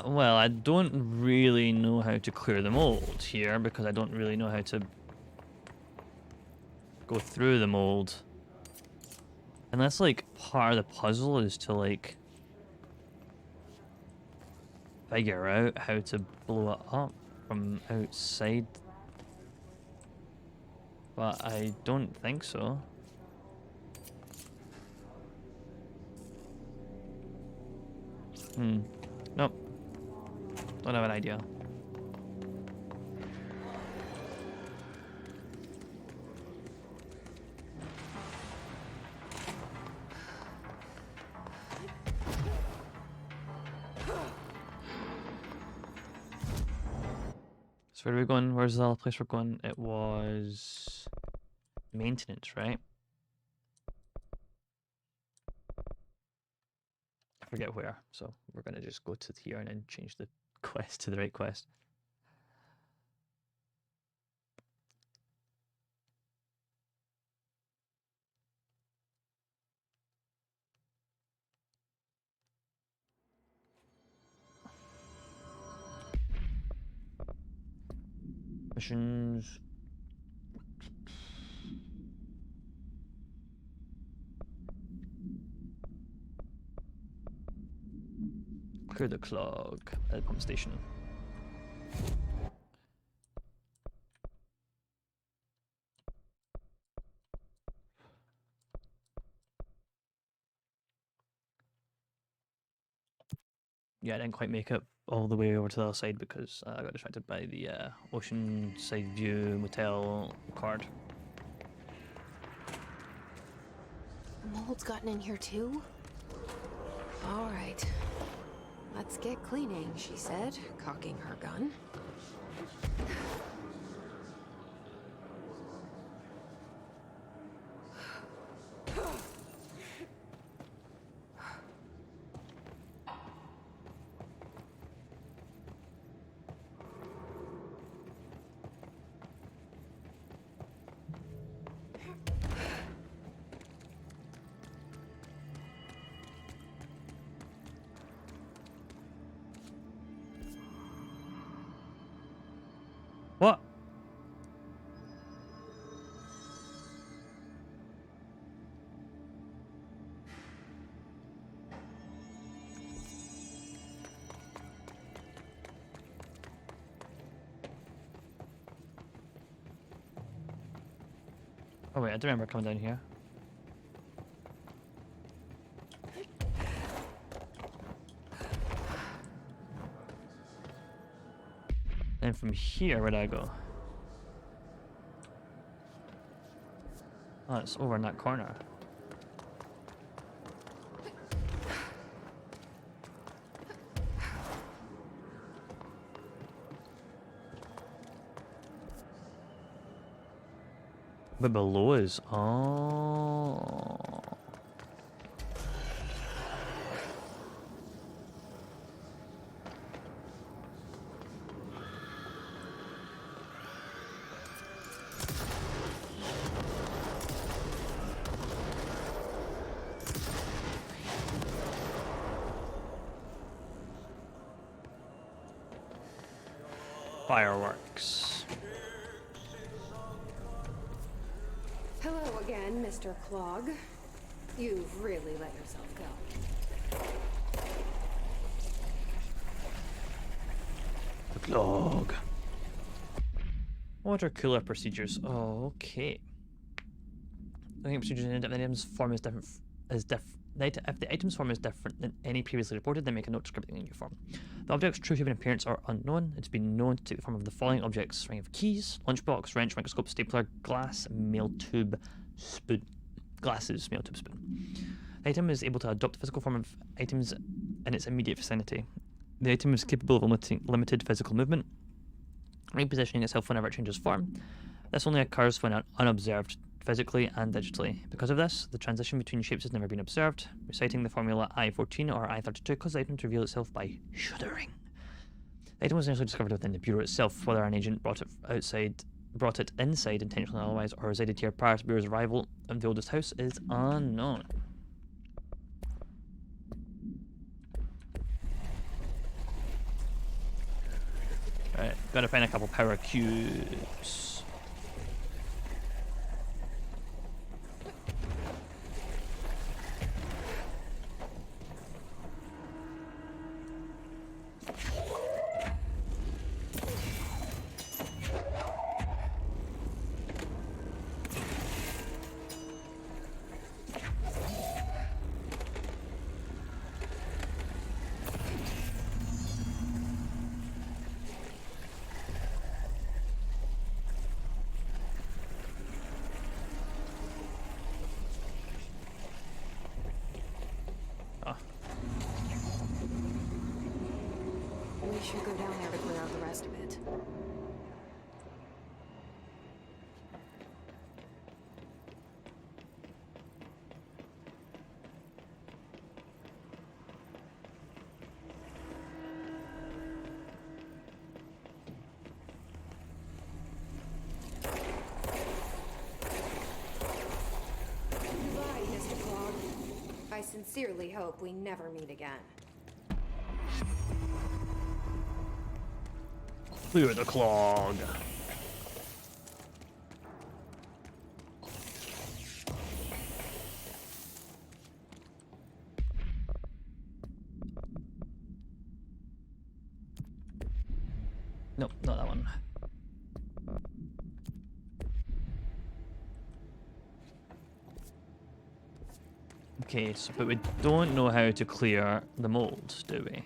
Well, I don't really know how to clear the mold here because I don't really know how to go through the mold. And that's like part of the puzzle is to like figure out how to blow it up from outside. But I don't think so. Nope. Don't have an idea. So where are we going? Where's the other place we're going? It was maintenance, right? I forget where. So we're gonna just go to here and then change the quest to the right quest. Missions. Clear the clog at the pump station. Yeah, I didn't quite make it all the way over to the other side because I got distracted by the ocean side view motel card. Mold's gotten in here too? All right. Let's get cleaning, she said, cocking her gun. What? Oh wait, I do remember coming down here. Then from here, where do I go? Oh, it's over in that corner. But below is... Oh... Fireworks. Hello again, Mr. Clog. You've really let yourself go. The clog. Water cooler procedures. Oh, okay. Looking at procedures in the item's form is different. If the item's form is different than any previously reported, then make a note describing the new form. The object's true human appearance are unknown. It's been known to take the form of the following objects: ring of keys, lunchbox, wrench, microscope, stapler, glass, mail tube, spoon. Glasses, mail tube, spoon. The item is able to adopt the physical form of items in its immediate vicinity. The item is capable of limited physical movement, repositioning itself whenever it changes form. This only occurs when unobserved physically and digitally. Because of this, the transition between shapes has never been observed. Reciting the formula I-14 or I-32 causes the item to reveal itself by shuddering. The item was initially discovered within the Bureau itself. Whether an agent brought it inside intentionally or otherwise, or resided here prior to the Bureau's arrival of the oldest house is unknown. Alright, gotta find a couple power cubes. We should go down there to clear out the rest of it. Goodbye, Mr. Clog. I sincerely hope we never meet again. Clear the clog. Okay, so, but we don't know how to clear the mold, do we?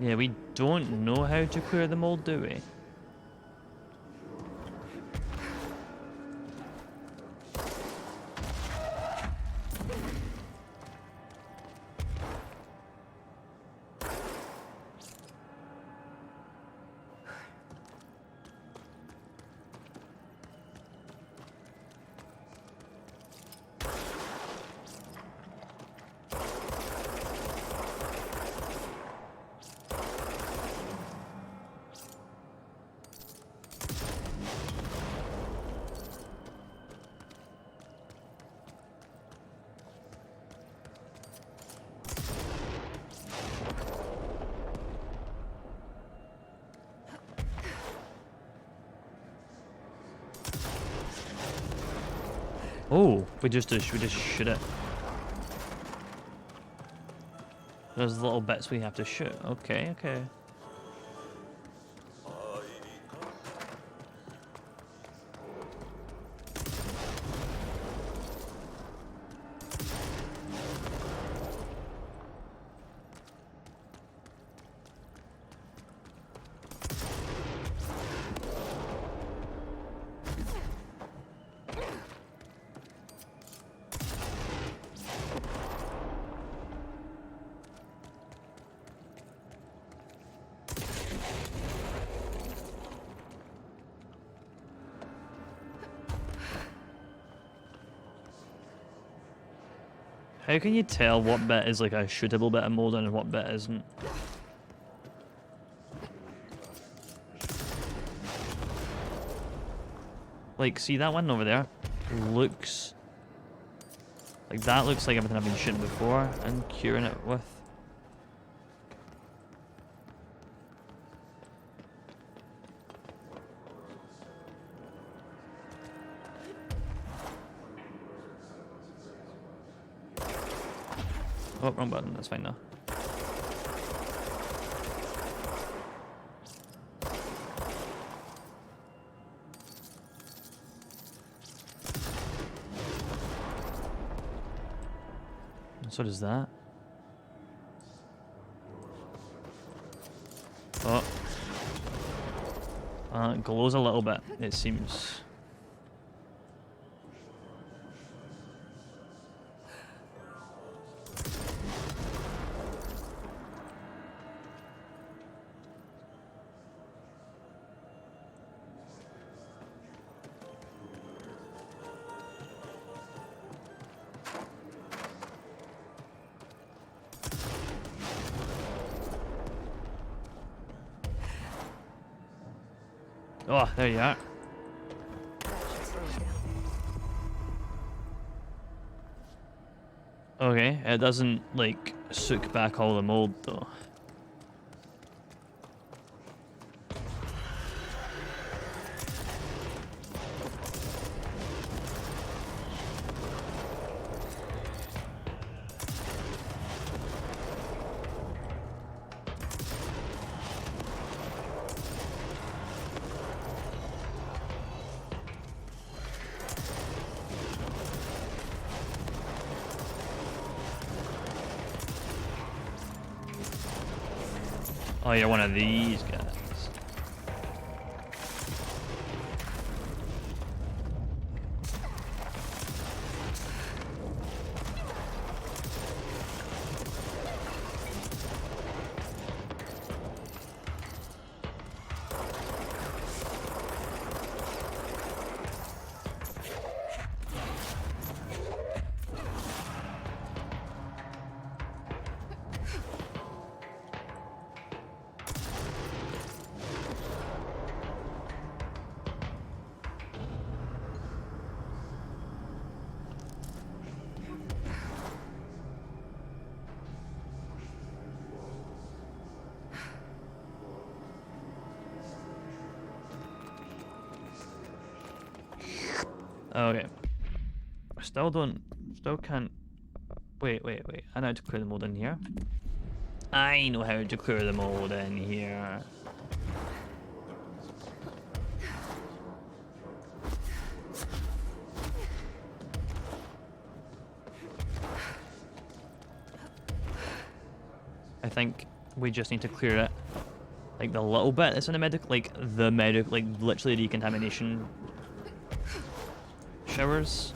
Yeah, we don't know how to clear the mold, do we? Oh, we just shoot it. There's little bits we have to shoot. Okay, okay. How can you tell what bit is like a shootable bit of mold and what bit isn't? Like, see that one over there? Looks... like, that looks like everything I've been shooting before and curing it with. Oh, wrong button. That's fine now. So does that. Oh. It glows a little bit, it seems. Oh, there you are. Okay, it doesn't, like, soak back all the mold, though. Oh, you're one of these guys. Okay. Still can't. Wait. I know how to clear the mold in here. I know how to clear the mold in here. I think we just need to clear it. Like the little bit that's in the like literally decontamination showers.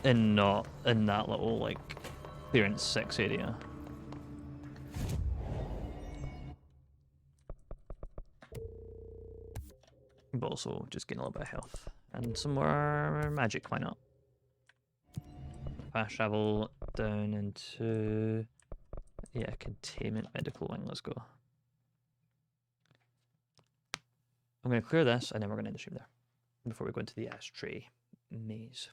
And not in that little, like, clearance 6 area. But also just getting a little bit of health. And some more magic, why not? Fast travel down into... Yeah, containment medical wing, let's go. I'm going to clear this, and then we're going to end the stream there. Before we go into the ashtray maze.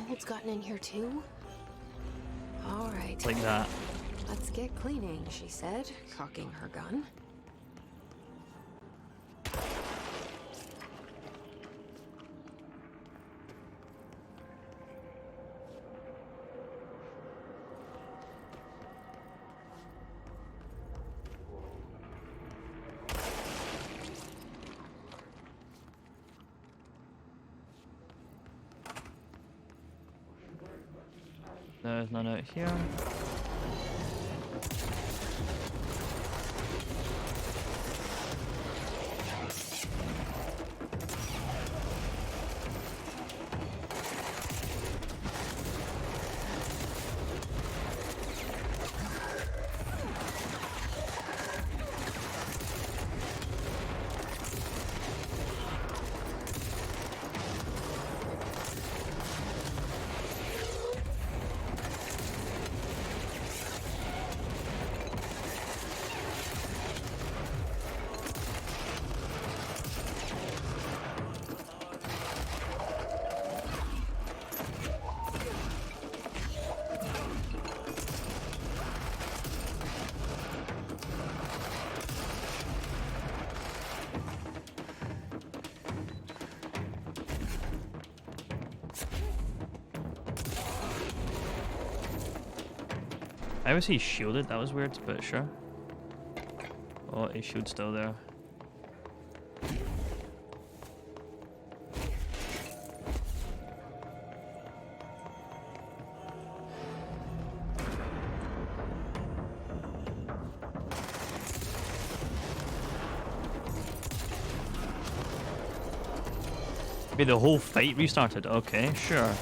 Mold's gotten in here too? All right. Like that. Let's get cleaning, she said, cocking her gun. There's none out here. I was he shielded, that was weird, but sure. Oh, his shield's still there. Maybe the whole fight restarted, okay, sure.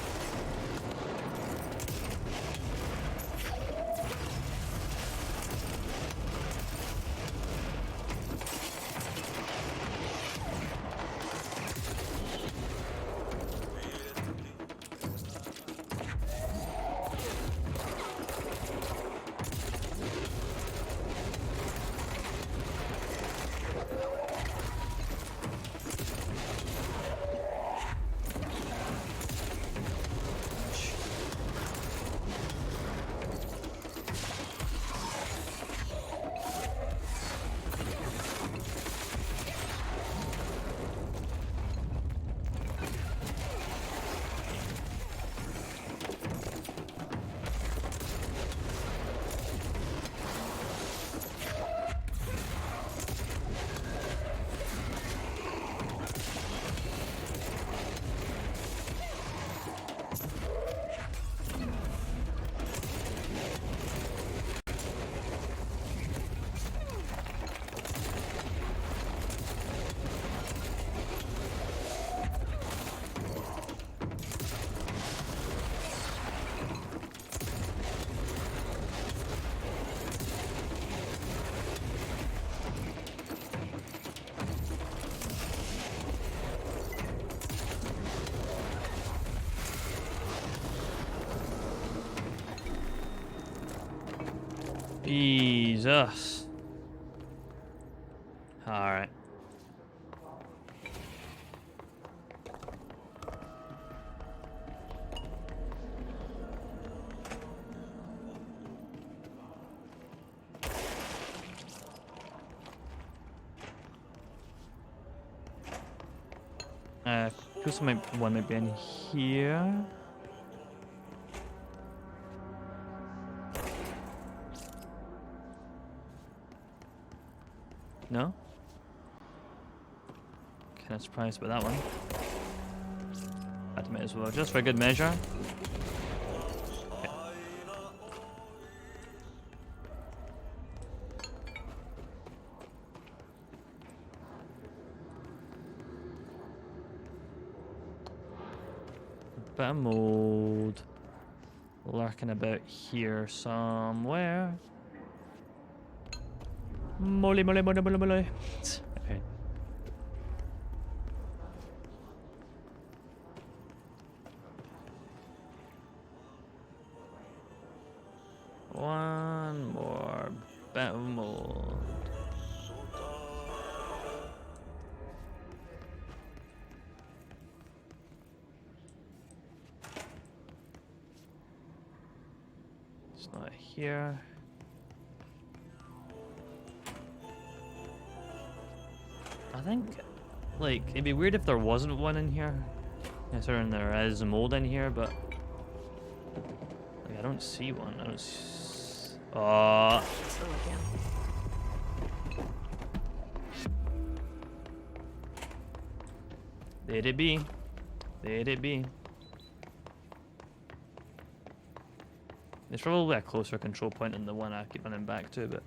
Jesus. Alright. One might be in here. No? Kind of surprised by that one. I might as well, just for good measure. Okay. Bit of mold lurking about here somewhere. Molly. Okay. One more bit of mold. It's not here. I think, like, it'd be weird if there wasn't one in here. Considering there is mold in here, but like, I don't see one. I don't see... Oh. There it be. There it be. It's probably a closer control point than the one I keep running back to, but...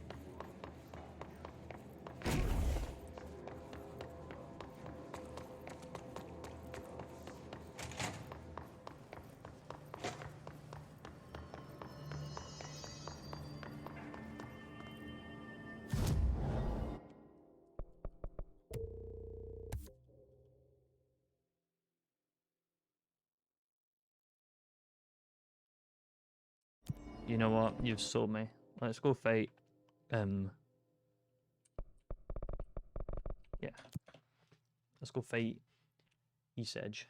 You know what? You've sold me. Let's go fight. Yeah. Let's go fight East Edge.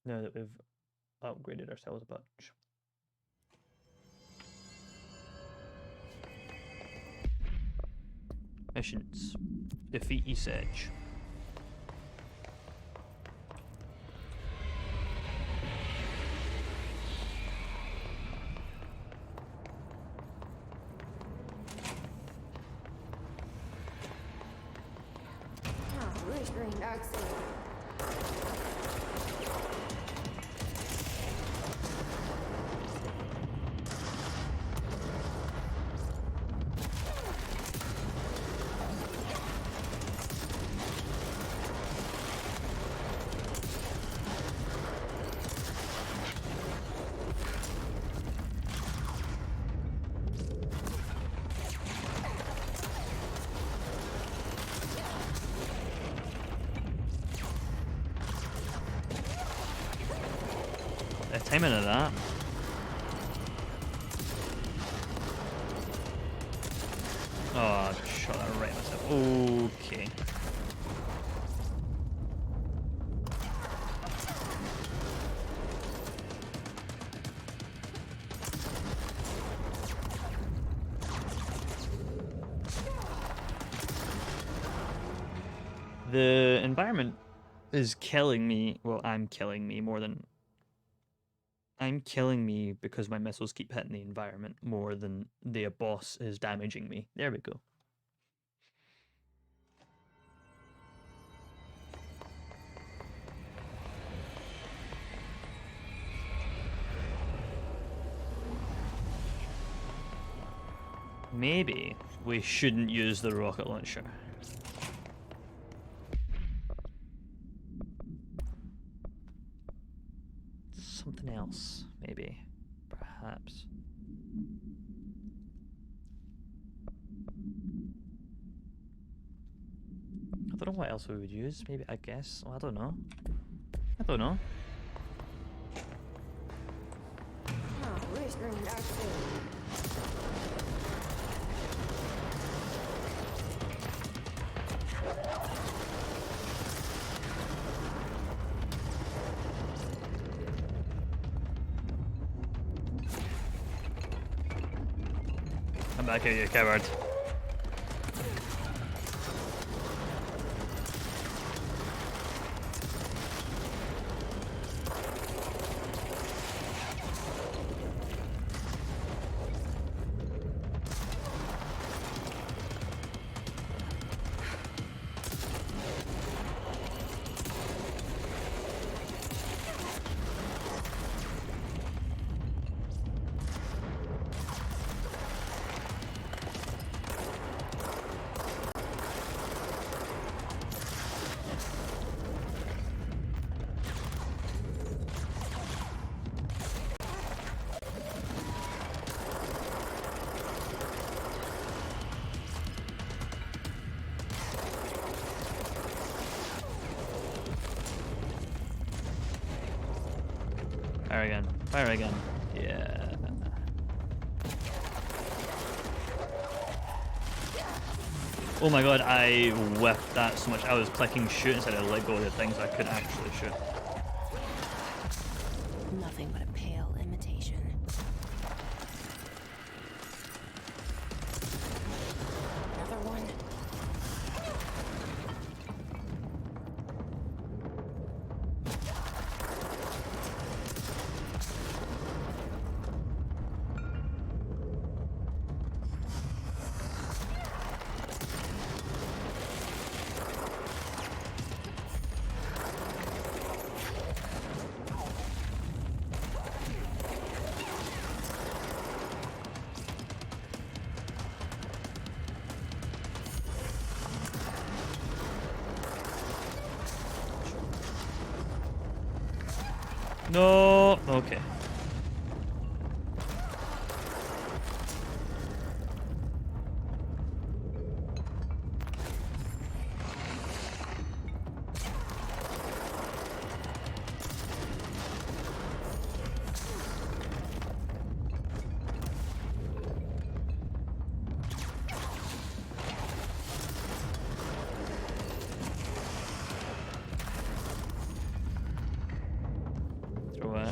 Now that we've upgraded ourselves a bunch. Missions. Defeat East Edge. Excellent. The timing of that. Oh, I shot that right myself. Okay. The environment is killing me. Well, I'm killing me more than... I'm killing me because my missiles keep hitting the environment more than the boss is damaging me. There we go. Maybe we shouldn't use the rocket launcher. Something else, maybe. Perhaps. I don't know what else we would use. Maybe, I guess. Well, I don't know. I don't know. Come back here, you coward. Fire again. Fire again. Yeah. Oh my god, I whiffed that so much. I was clicking shoot instead of let go of the thing so I couldn't actually shoot. Nothing but a pale imitation. Another one. No. Okay. Throw it.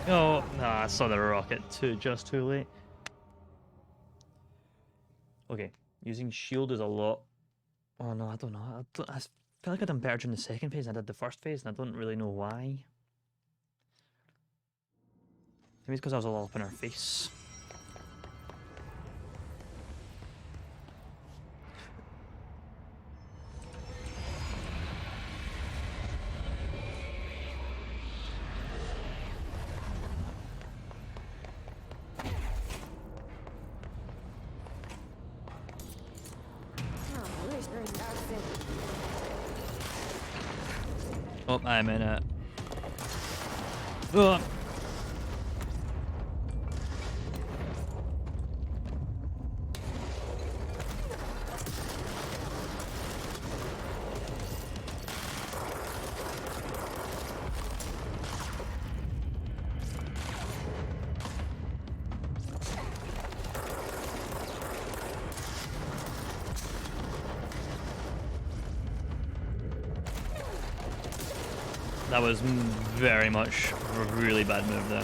Oh, nah, I saw the rocket just too late. Okay, using shield is a lot. Oh no, I don't know. I feel like I done better during the second phase than I did the first phase, and I don't really know why. Maybe it's because I was all up in her face. Oh, I'm in it. Oh. That was very much a really bad move there.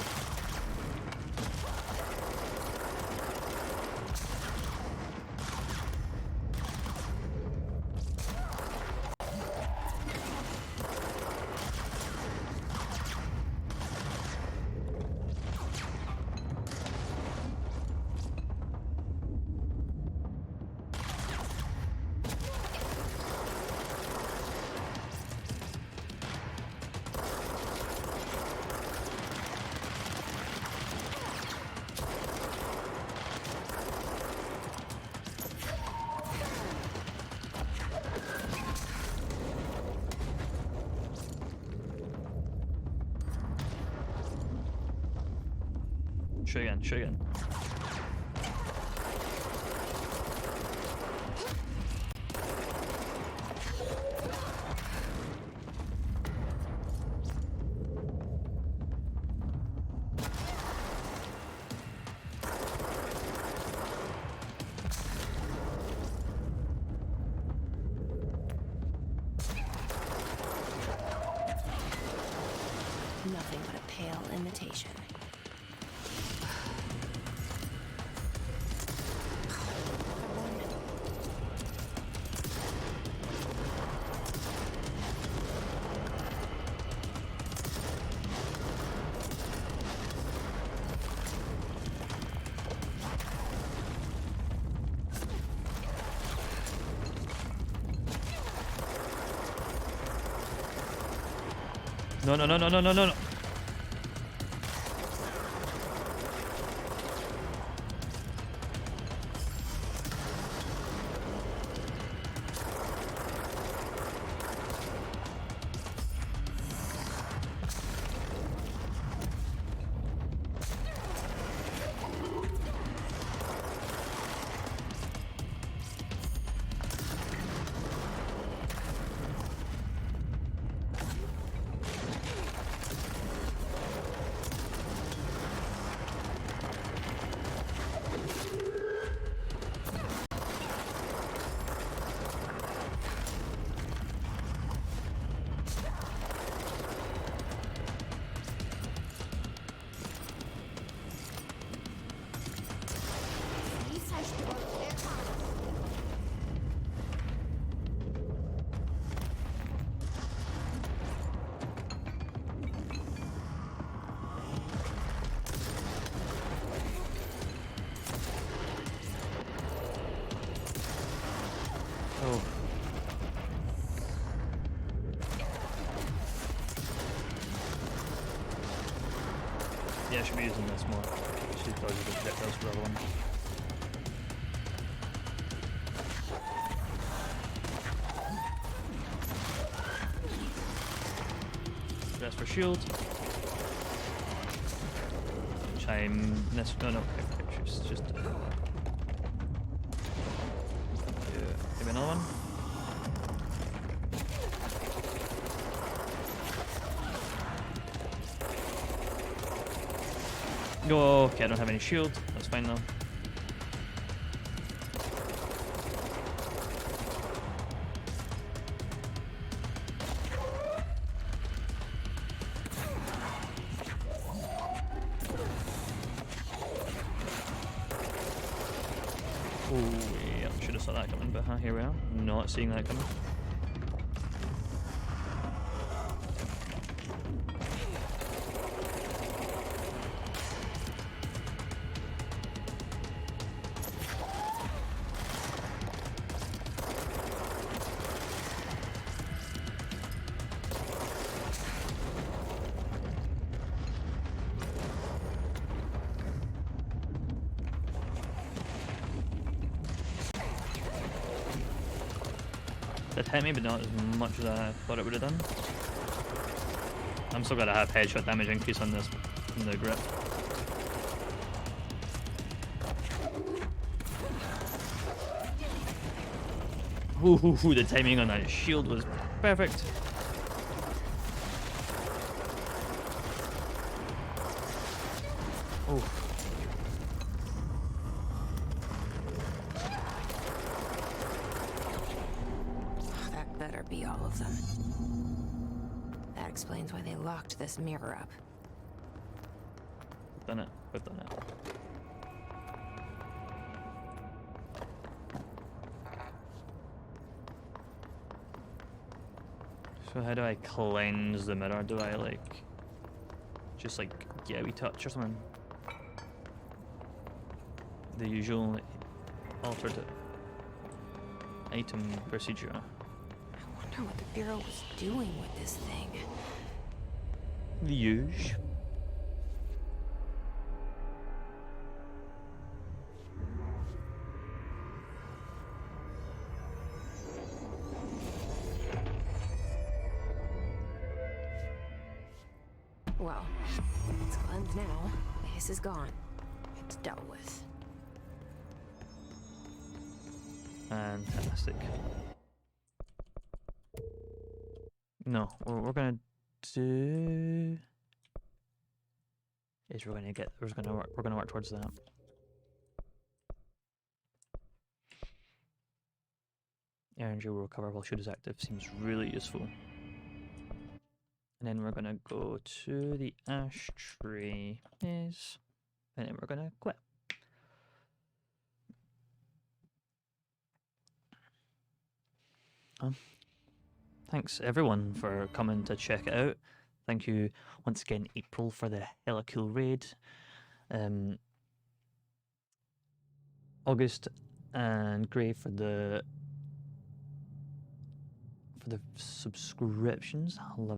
Shoot again, shoot again. Nothing but a pale imitation. No, no, no, no, no, no, no, no. Oh. Yeah, I should be using this more. She does a bit those for the other one. Rest for shield. Which I'm no, it's just maybe another one. Oh, okay, I don't have any shield. That's fine though. Oh, yeah, should have saw that coming, but here we are. Not seeing that coming. That hit me, but not as much as I thought it would have done. I'm still gonna have headshot damage increase on this, on the grip. Ooh, the timing on that shield was perfect. Oh. That better be all of them. That explains why they locked this mirror up. We've done it. We've done it. So how do I cleanse the mirror? Do I like just like get a wee touch or something? The usual altered item procedure. I wonder what the Bureau was doing with this thing. The usual. Well, it's cleansed now. The hiss is gone. It's dealt with. Fantastic. No, what we're gonna do is we're gonna work towards that. Energy will recover while shield is active. Seems really useful. And then we're gonna go to the ashtray maze, and then we're gonna quit. Thanks everyone for coming to check it out. Thank you once again, April, for the hella cool raid. August and Gray for the subscriptions. I love